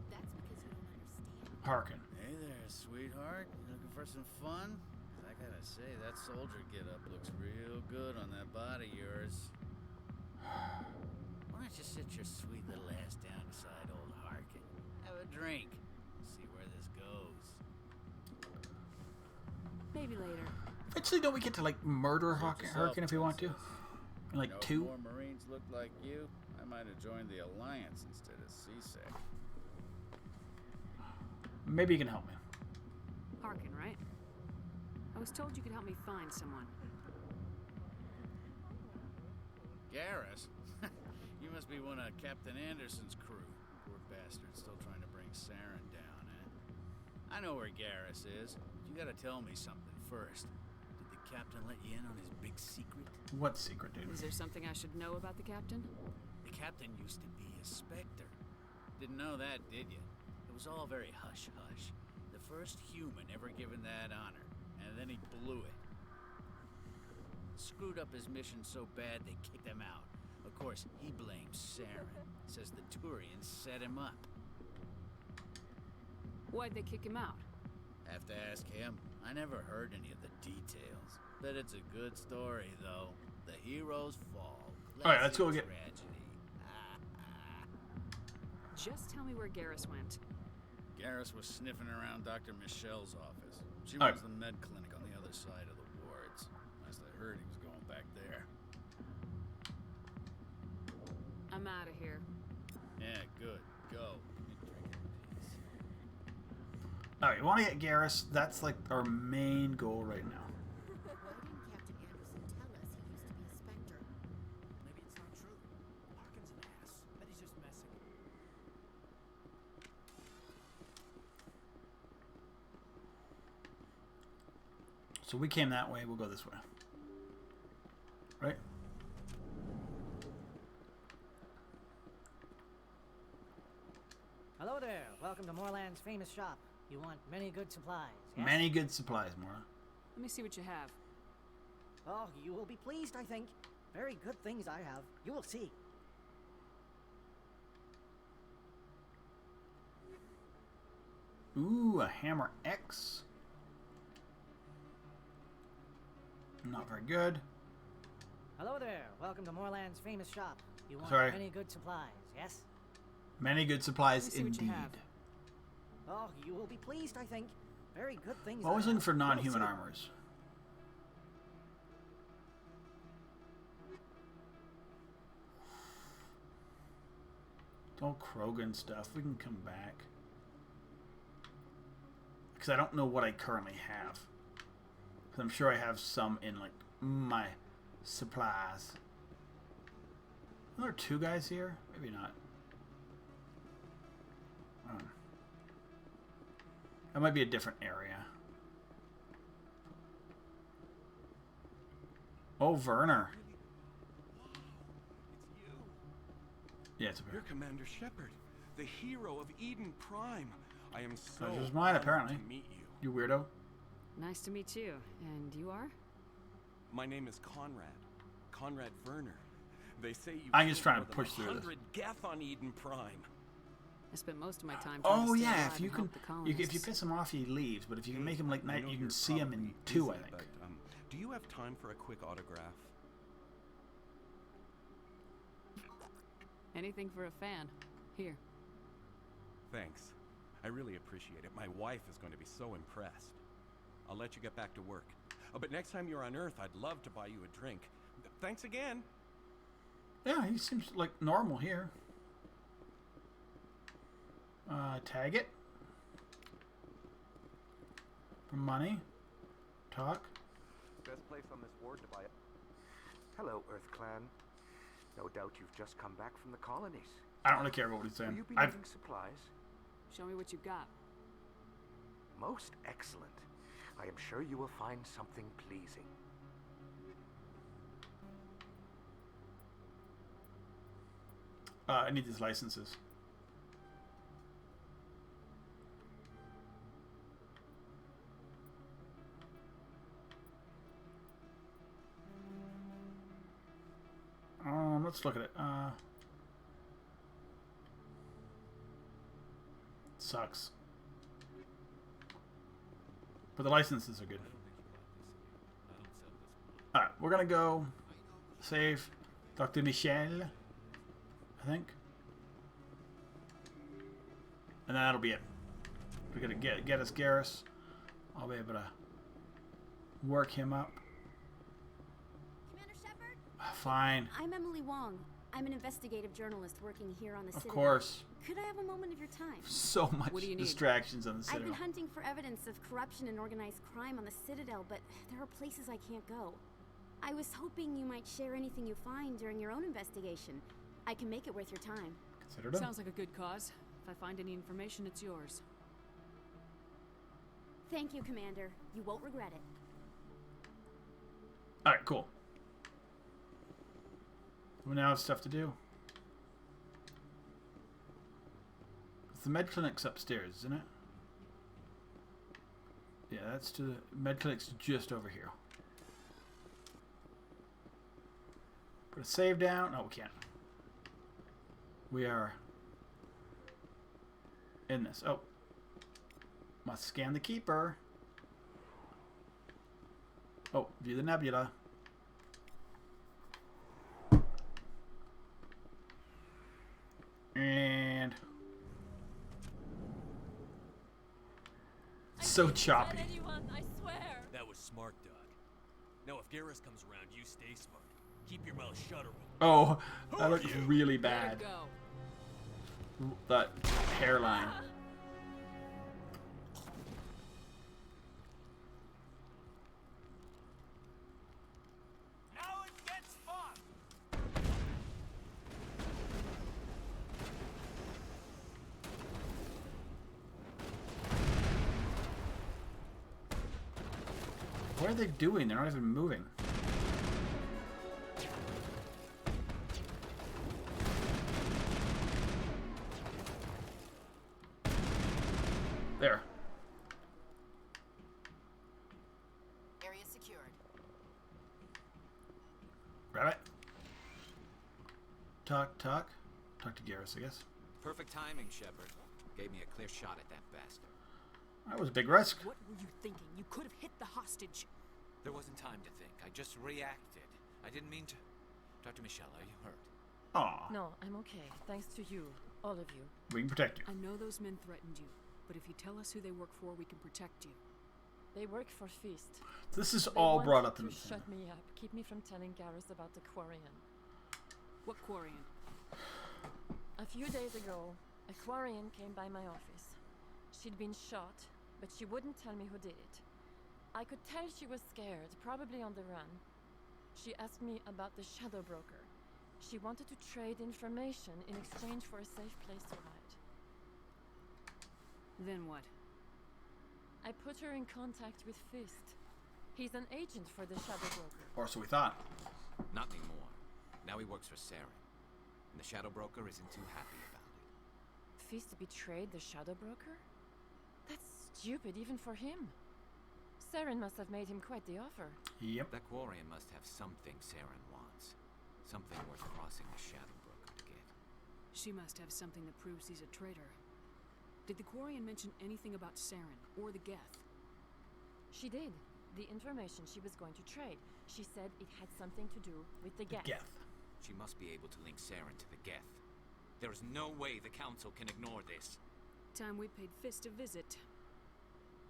[SPEAKER 8] That's because you don't understand.
[SPEAKER 1] Harkin.
[SPEAKER 6] Hey there, sweetheart. You looking for some fun? 'Cause I gotta say, that soldier get-up looks real good on that body of yours. Why don't you sit your sweet little ass down beside old Harkin? Have a drink. See where this goes.
[SPEAKER 2] Maybe later.
[SPEAKER 1] Eventually, don't we get to, like, murder Harkin if we want to? In, like,
[SPEAKER 6] You know,
[SPEAKER 1] two?
[SPEAKER 6] If more Marines looked like you, I might have joined the Alliance instead of CSEC.
[SPEAKER 1] Maybe you can help me.
[SPEAKER 2] Harkin, right? I was told you could help me find someone.
[SPEAKER 6] Garrus? You must be one of Captain Anderson's crew. Poor bastard, still trying to bring Saren down, eh? I know where Garrus is. But you gotta tell me something first. Did the captain let you in on his big secret?
[SPEAKER 1] What secret, dude?
[SPEAKER 2] Is there something I should know about the captain?
[SPEAKER 6] The captain used to be a Spectre. Didn't know that, did you? It was all very hush-hush. The first human ever given that honor, and then he blew it. Screwed up his mission so bad they kicked him out. Of course, he blames Saren. Says the Turians set him up.
[SPEAKER 2] Why'd they kick him out?
[SPEAKER 6] Have to ask him. I never heard any of the details. Bet it's a good story, though. The heroes fall.
[SPEAKER 1] Alright, let's go get...
[SPEAKER 6] Tragedy.
[SPEAKER 2] Just tell me where Garrus went.
[SPEAKER 6] Garrus was sniffing around Dr. Michelle's office. She
[SPEAKER 1] Alright.
[SPEAKER 6] runs the med clinic on the other side of the wards. Last I heard, he was going back there.
[SPEAKER 2] I'm out of here.
[SPEAKER 6] Yeah, good. Go.
[SPEAKER 1] Alright, we want to get Garrus. That's, like, our main goal right now.
[SPEAKER 8] Why didn't Captain Anderson tell us he used to be a Spectre?
[SPEAKER 7] Maybe it's not true. Harkin's an ass. Bet he's just messing.
[SPEAKER 1] So we came that way, we'll go this way. Right?
[SPEAKER 19] welcome to Moorland's famous shop. You want many good supplies, yes?
[SPEAKER 1] Many good supplies, Mora.
[SPEAKER 2] Let me see what you have.
[SPEAKER 19] Oh, you will be pleased, I think. Very good things I have. You will see.
[SPEAKER 1] Ooh, a Hammer X. Not very good.
[SPEAKER 19] Hello there. Welcome to Moorland's famous shop. You want
[SPEAKER 1] Sorry.
[SPEAKER 19] many good supplies, yes?
[SPEAKER 1] Many good supplies
[SPEAKER 19] Let me see what you
[SPEAKER 1] indeed.
[SPEAKER 19] have. Oh, you will be pleased, I think. Very good things.
[SPEAKER 1] Always
[SPEAKER 19] I
[SPEAKER 1] looking
[SPEAKER 19] have.
[SPEAKER 1] for
[SPEAKER 19] You will
[SPEAKER 1] non-human
[SPEAKER 19] see.
[SPEAKER 1] armors. It's all Krogan stuff. We can come back. Because I don't know what I currently have. Because I'm sure I have some in, like, my supplies. Are there two guys here? Maybe not. That might be a different area. Oh, Werner. Yeah, it's a
[SPEAKER 20] You're Commander Shepard, the hero of Eden Prime. I am so
[SPEAKER 1] Pleasure's mine,
[SPEAKER 20] honored
[SPEAKER 1] apparently.
[SPEAKER 20] to meet you.
[SPEAKER 1] You weirdo.
[SPEAKER 2] Nice to meet you. And you are?
[SPEAKER 20] My name is Conrad. Conrad Werner. They say you
[SPEAKER 1] I'm just
[SPEAKER 20] killed
[SPEAKER 1] trying to
[SPEAKER 20] more
[SPEAKER 1] push
[SPEAKER 20] than
[SPEAKER 1] through this.
[SPEAKER 20] 100 Geth on Eden Prime.
[SPEAKER 2] I spent most of my time trying
[SPEAKER 1] Oh
[SPEAKER 2] to stay
[SPEAKER 1] yeah,
[SPEAKER 2] alive
[SPEAKER 1] if you
[SPEAKER 2] and
[SPEAKER 1] can,
[SPEAKER 2] help the
[SPEAKER 1] if
[SPEAKER 2] colonists.
[SPEAKER 1] you piss him off, he leaves. But if you can make him like
[SPEAKER 20] I
[SPEAKER 1] night,
[SPEAKER 20] know
[SPEAKER 1] you can
[SPEAKER 20] you're
[SPEAKER 1] see him in
[SPEAKER 20] probably
[SPEAKER 1] two, I
[SPEAKER 20] busy,
[SPEAKER 1] think.
[SPEAKER 20] But, do you have time for a quick autograph?
[SPEAKER 2] Anything for a fan. Here.
[SPEAKER 20] Thanks. I really appreciate it. My wife is going to be so impressed. I'll let you get back to work. Oh, but next time you're on Earth, I'd love to buy you a drink. Thanks again.
[SPEAKER 1] Yeah, he seems like normal here. Tag it. For money. Talk.
[SPEAKER 11] Best place on this ward to buy it. Hello, Earth Clan. No doubt you've just come back from the colonies.
[SPEAKER 1] I don't really care about what he's
[SPEAKER 11] Will
[SPEAKER 1] saying.
[SPEAKER 11] you be
[SPEAKER 1] I've
[SPEAKER 11] needing supplies?
[SPEAKER 2] Show me what you've got.
[SPEAKER 11] Most excellent. I am sure you will find something pleasing.
[SPEAKER 1] I need these licenses. Let's look at it. Sucks. But the licenses are good. Alright, we're gonna go save Dr. Michel, I think. And then that'll be it. We're gonna get us Garrus. I'll be able to work him up.
[SPEAKER 22] Commander Shepard?
[SPEAKER 1] Fine.
[SPEAKER 22] I'm Emily Wong. I'm an investigative journalist working here on the Citadel.
[SPEAKER 1] Of course.
[SPEAKER 22] Could I have a moment of your time?
[SPEAKER 1] So much
[SPEAKER 22] What do you need?
[SPEAKER 1] distractions on the
[SPEAKER 22] I've
[SPEAKER 1] Citadel.
[SPEAKER 22] been hunting for evidence of corruption and organized crime on the Citadel, but there are places I can't go. I was hoping you might share anything you find during your own investigation. I can make it worth your time.
[SPEAKER 1] Considered him.
[SPEAKER 2] Sounds like a good cause. If I find any information, it's yours.
[SPEAKER 22] Thank you, Commander. You won't regret it.
[SPEAKER 1] Alright, cool. We now have stuff to do. The med clinic's upstairs, isn't it? Yeah, that's to the med clinic's just over here. Put a save down. No, we can't. We are in this. Oh, must scan the keeper. Oh, view the nebula. And so choppy.
[SPEAKER 23] Anyone, I swear.
[SPEAKER 25] That was smart, Doc. Now, if Garrus comes around, you stay smart. Keep your mouth shut or
[SPEAKER 1] Oh,
[SPEAKER 25] Who
[SPEAKER 1] that
[SPEAKER 25] are
[SPEAKER 1] looks
[SPEAKER 25] you?
[SPEAKER 1] really bad. That hairline.
[SPEAKER 25] Now it gets fun!
[SPEAKER 1] What are they doing? They're not even moving. Talk to Garrus, I guess.
[SPEAKER 3] Perfect timing, Shepard. Gave me a clear shot at that bastard.
[SPEAKER 1] That was a big risk.
[SPEAKER 2] What were you thinking? You could have hit the hostage.
[SPEAKER 3] There wasn't time to think. I just reacted. I didn't mean to. Dr. Michelle, are you hurt?
[SPEAKER 1] Aw.
[SPEAKER 10] No, I'm okay. Thanks to you. All of you.
[SPEAKER 1] We can protect you.
[SPEAKER 2] I know those men threatened you, but if you tell us who they work for, we can protect you.
[SPEAKER 10] They work for Feast.
[SPEAKER 1] This is
[SPEAKER 10] They
[SPEAKER 1] all brought
[SPEAKER 10] wanted
[SPEAKER 1] up in
[SPEAKER 10] to
[SPEAKER 1] the thing.
[SPEAKER 10] shut me up, keep me from telling Garrus about the Quarian.
[SPEAKER 2] What Quarian?
[SPEAKER 10] A few days ago, a Quarian came by my office. She'd been shot, but she wouldn't tell me who did it. I could tell she was scared, probably on the run. She asked me about the Shadow Broker. She wanted to trade information in exchange for a safe place to hide.
[SPEAKER 2] Then what?
[SPEAKER 10] I put her in contact with Fist. He's an agent for the Shadow Broker.
[SPEAKER 1] Or so we thought.
[SPEAKER 3] Not anymore. Now he works for Saren. And the Shadow Broker isn't too happy about it.
[SPEAKER 10] Fist betrayed the Shadow Broker? That's stupid even for him. Saren must have made him quite the offer.
[SPEAKER 1] Yep.
[SPEAKER 3] That Quarian must have something Saren wants. Something worth crossing the Shadow Broker to get.
[SPEAKER 2] She must have something that proves he's a traitor. Did the Quarian mention anything about Saren or the Geth?
[SPEAKER 10] She did. The information she was going to trade. She said it had something to do with the Geth.
[SPEAKER 3] She must be able to link Saren to the Geth. There is no way the Council can ignore this.
[SPEAKER 2] Time we paid Fist a visit.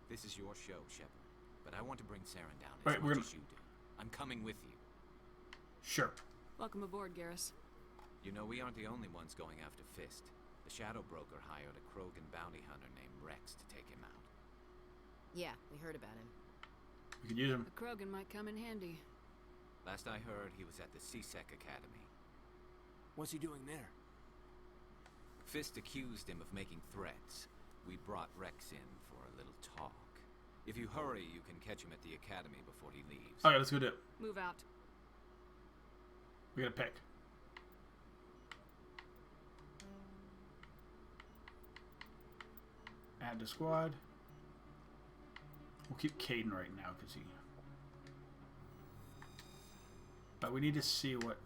[SPEAKER 3] This is your show, Shepard. But I want to bring Saren down as
[SPEAKER 1] Right,
[SPEAKER 3] much as you do. I'm coming with you.
[SPEAKER 1] Sure.
[SPEAKER 2] Welcome aboard, Garrus.
[SPEAKER 3] You know, we aren't the only ones going after Fist. The Shadow Broker hired a Krogan bounty hunter named Rex to take him out.
[SPEAKER 8] Yeah, we heard about him.
[SPEAKER 1] We could use him.
[SPEAKER 2] A Krogan might come in handy.
[SPEAKER 3] Last I heard, he was at the C-Sec Academy.
[SPEAKER 7] What's he doing there?
[SPEAKER 3] Fist accused him of making threats. We brought Rex in for a little talk. If you hurry, you can catch him at the academy before he leaves.
[SPEAKER 1] Okay, let's go do it.
[SPEAKER 2] Move out.
[SPEAKER 1] We gotta pick. Add to squad. We'll keep Caden right now because he. But we need to see what.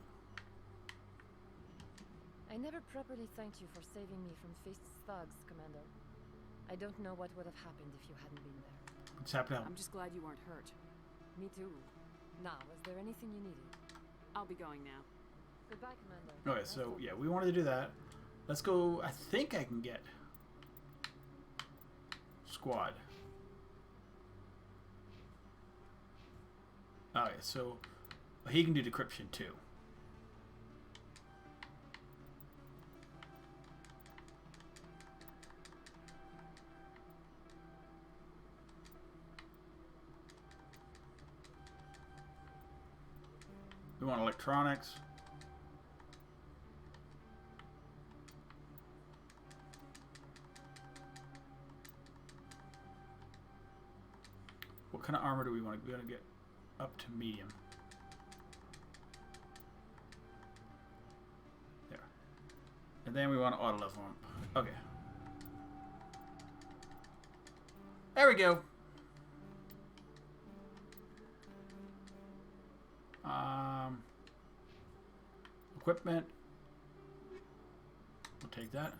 [SPEAKER 10] I never properly thanked you for saving me from Fist's thugs, Commander. I don't know what would have happened if you hadn't been there.
[SPEAKER 1] What's happening?
[SPEAKER 2] I'm just glad you weren't hurt.
[SPEAKER 10] Me too. Now, is there anything you needed?
[SPEAKER 2] I'll be going now.
[SPEAKER 10] Goodbye, Commander.
[SPEAKER 1] Okay, so yeah, we wanted to do that. Let's go. I think I can get squad. Okay, so he can do decryption too. We want electronics. What kind of armor do we want to? We want to get up to medium. There. And then we want to auto level them. Okay. There we go. Equipment. We'll take that.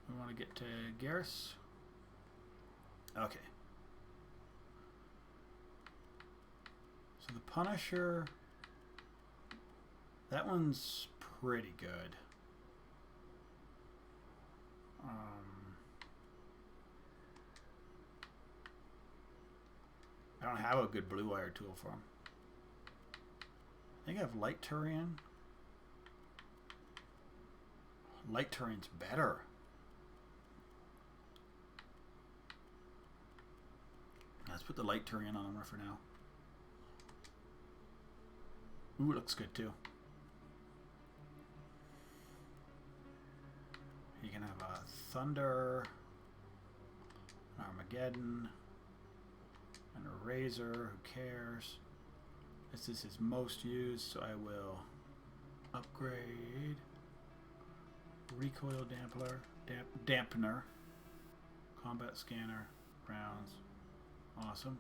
[SPEAKER 1] We want to get to Garrus. Okay. So the Punisher. That one's pretty good. I don't have a good blue wire tool for him. I think I have Light Turian. Light Turian's better. Let's put the Light Turian on him for now. Ooh, it looks good too. You can have a Thunder, an Armageddon, and a Razor. Who cares? This is his most used, so I will upgrade. Recoil dampener, combat scanner, rounds. Awesome.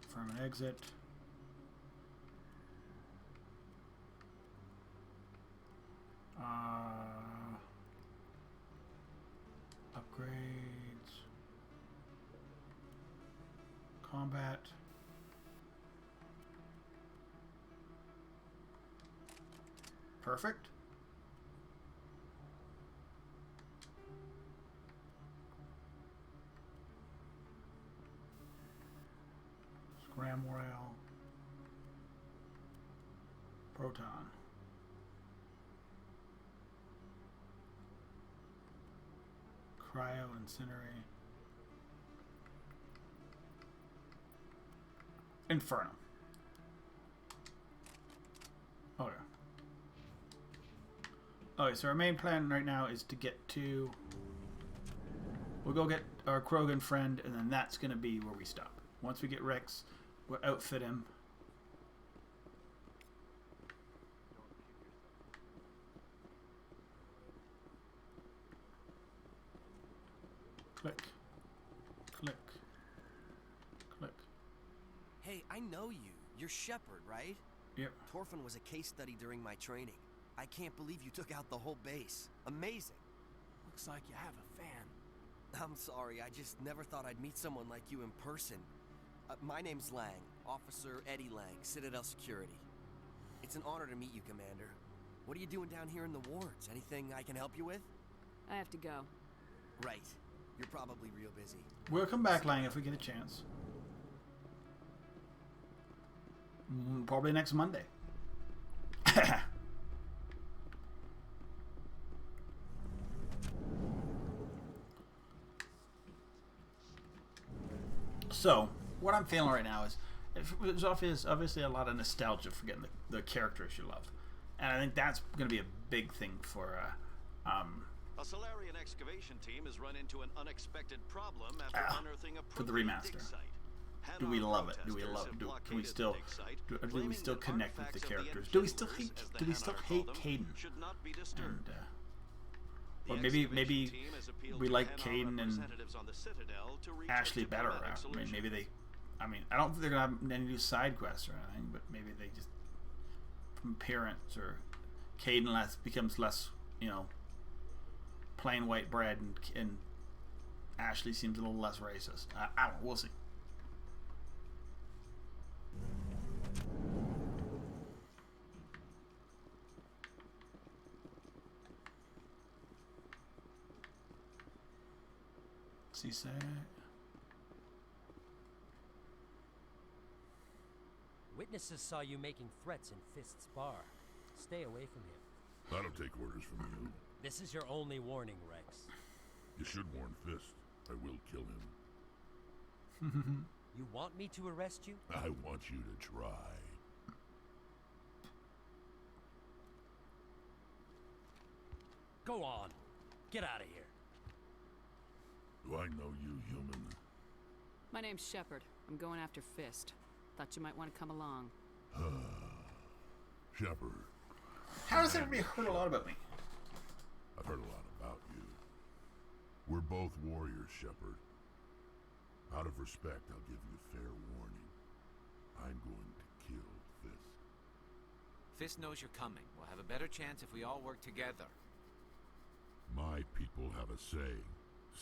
[SPEAKER 1] Confirm an exit. combat. Perfect. Scram Rail. Proton. Cryo Incinerate. Inferno. Oh yeah. Okay, so our main plan right now is to get to... We'll go get our Krogan friend, and then that's going to be where we stop. Once we get Rex, we'll outfit him. Click. Click. Click.
[SPEAKER 4] Hey, I know you. You're Shepard, right?
[SPEAKER 1] Yep.
[SPEAKER 4] Torfin was a case study during my training. I can't believe you took out the whole base. Amazing.
[SPEAKER 7] Looks like you have a fan.
[SPEAKER 4] I'm sorry, I just never thought I'd meet someone like you in person. My name's Lang, Officer Eddie Lang, Citadel Security. It's an honor to meet you, Commander. What are you doing down here in the wards? Anything I can help you with?
[SPEAKER 2] I have to go.
[SPEAKER 4] Right. You're probably real busy.
[SPEAKER 1] We'll come back, Lang, if we get a chance. Probably next Monday. So, what I'm feeling right now is there's obviously a lot of nostalgia for getting the characters you love. And I think that's going to be a big thing for...
[SPEAKER 16] A Solarian excavation team has run into an unexpected problem after unearthing a
[SPEAKER 1] for the
[SPEAKER 16] Prothean
[SPEAKER 1] remaster.
[SPEAKER 16] dig site.
[SPEAKER 1] Do we love it? Do we love it? Can we still do we still connect with the characters? Do we still hate Kaidan? And or maybe we like Kaidan and Ashley better. I mean, maybe they. I mean, I don't think they're gonna have any new side quests or anything, but maybe they just from appearance or Kaidan becomes less, you know, plain white bread, and Ashley seems a little less racist. I don't know. We'll see. CSAC.
[SPEAKER 13] Witnesses saw you making threats in Fist's bar. Stay away from him.
[SPEAKER 5] I don't take orders from you.
[SPEAKER 13] This is your only warning, Rex.
[SPEAKER 5] You should warn Fist. I will kill him.
[SPEAKER 13] You want me to arrest you?
[SPEAKER 5] I want you to try.
[SPEAKER 13] Go on. Get out of here.
[SPEAKER 5] Do I know you, human?
[SPEAKER 2] My name's Shepard. I'm going after Fist. Thought you might want to come along.
[SPEAKER 5] Shepard.
[SPEAKER 1] How does everybody heard a lot about me?
[SPEAKER 5] I've heard a lot about you. We're both warriors, Shepard. Out of respect, I'll give you fair warning. I'm going to kill Fist.
[SPEAKER 3] Fist knows you're coming. We'll have a better chance if we all work together.
[SPEAKER 5] My people have a saying.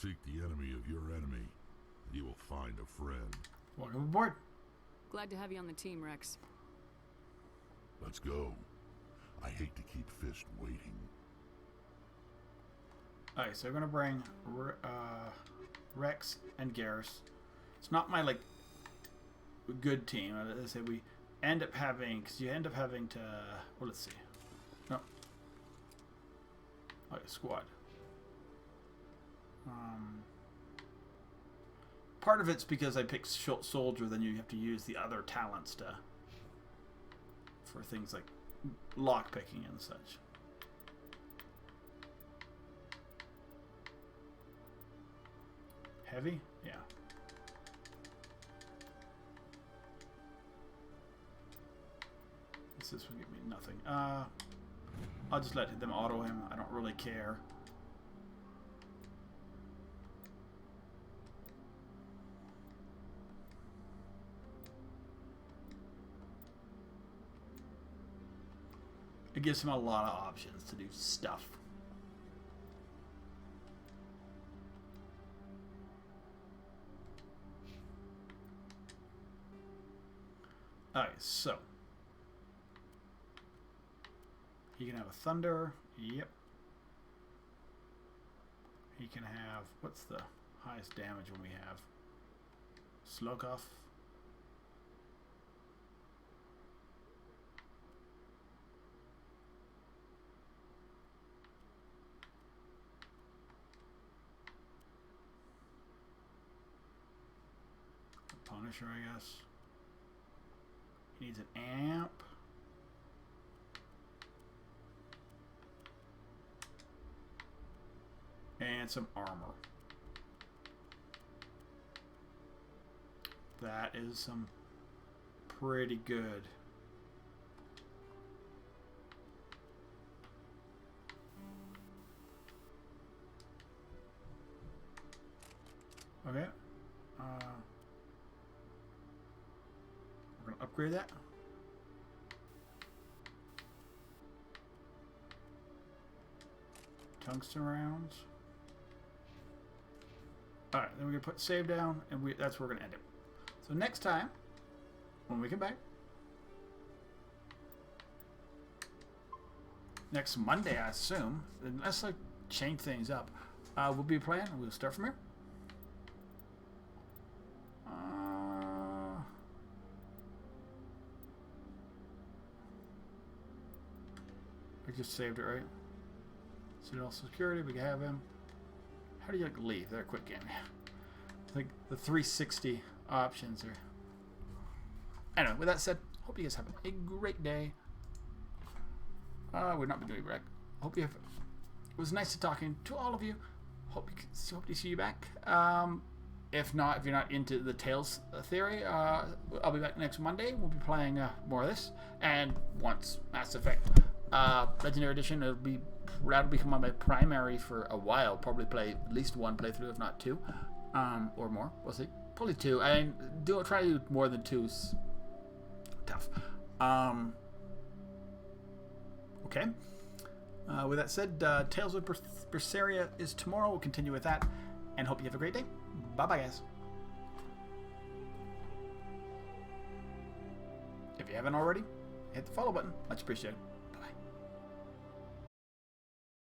[SPEAKER 5] Seek the enemy of your enemy, and you will find a friend.
[SPEAKER 1] Welcome aboard.
[SPEAKER 2] Glad to have you on the team, Rex.
[SPEAKER 5] Let's go. I hate to keep Fist waiting.
[SPEAKER 1] Alright, so we're gonna bring Rex and Garrus. It's not my good team. As I say, we end up having, because you end up having to. Well, let's see. No. Oh, yeah, squad. Part of it's because I picked soldier, then you have to use the other talents for things like lockpicking and such. Heavy? Yeah. This will give me nothing. I'll just let them auto him. I don't really care. It gives him a lot of options to do stuff. so he can have a thunder. Yep. He can have, what's the highest damage when we have? Slokov. Punisher, I guess. He needs an amp. And some armor. That is some pretty good. Okay. We're going to upgrade that. Tungsten rounds. Alright, then we're going to put save down, and that's where we're going to end it. So next time, when we come back, next Monday, I assume, unless I change things up, we'll be playing. We'll start from here. I just saved it, right? Citadel Security, we can have him. How do you like leave? They're a quick game. Like the 360 options are. Anyway, with that said, hope you guys have a great day. We're not been doing wreck. Hope you have. It was nice to talking to all of you. Hope to see you back. If not, if you're not into the Tales theory, I'll be back next Monday. We'll be playing more of this, and once Mass Effect Legendary Edition. That'll become my primary for a while. Probably play at least one playthrough, if not two, or more. We'll see. Probably two. I try to do more than two's tough. Okay. With that said, Tales of Berseria is tomorrow. We'll continue with that, and hope you have a great day. Bye bye, guys. If you haven't already, hit the follow button. Much appreciated.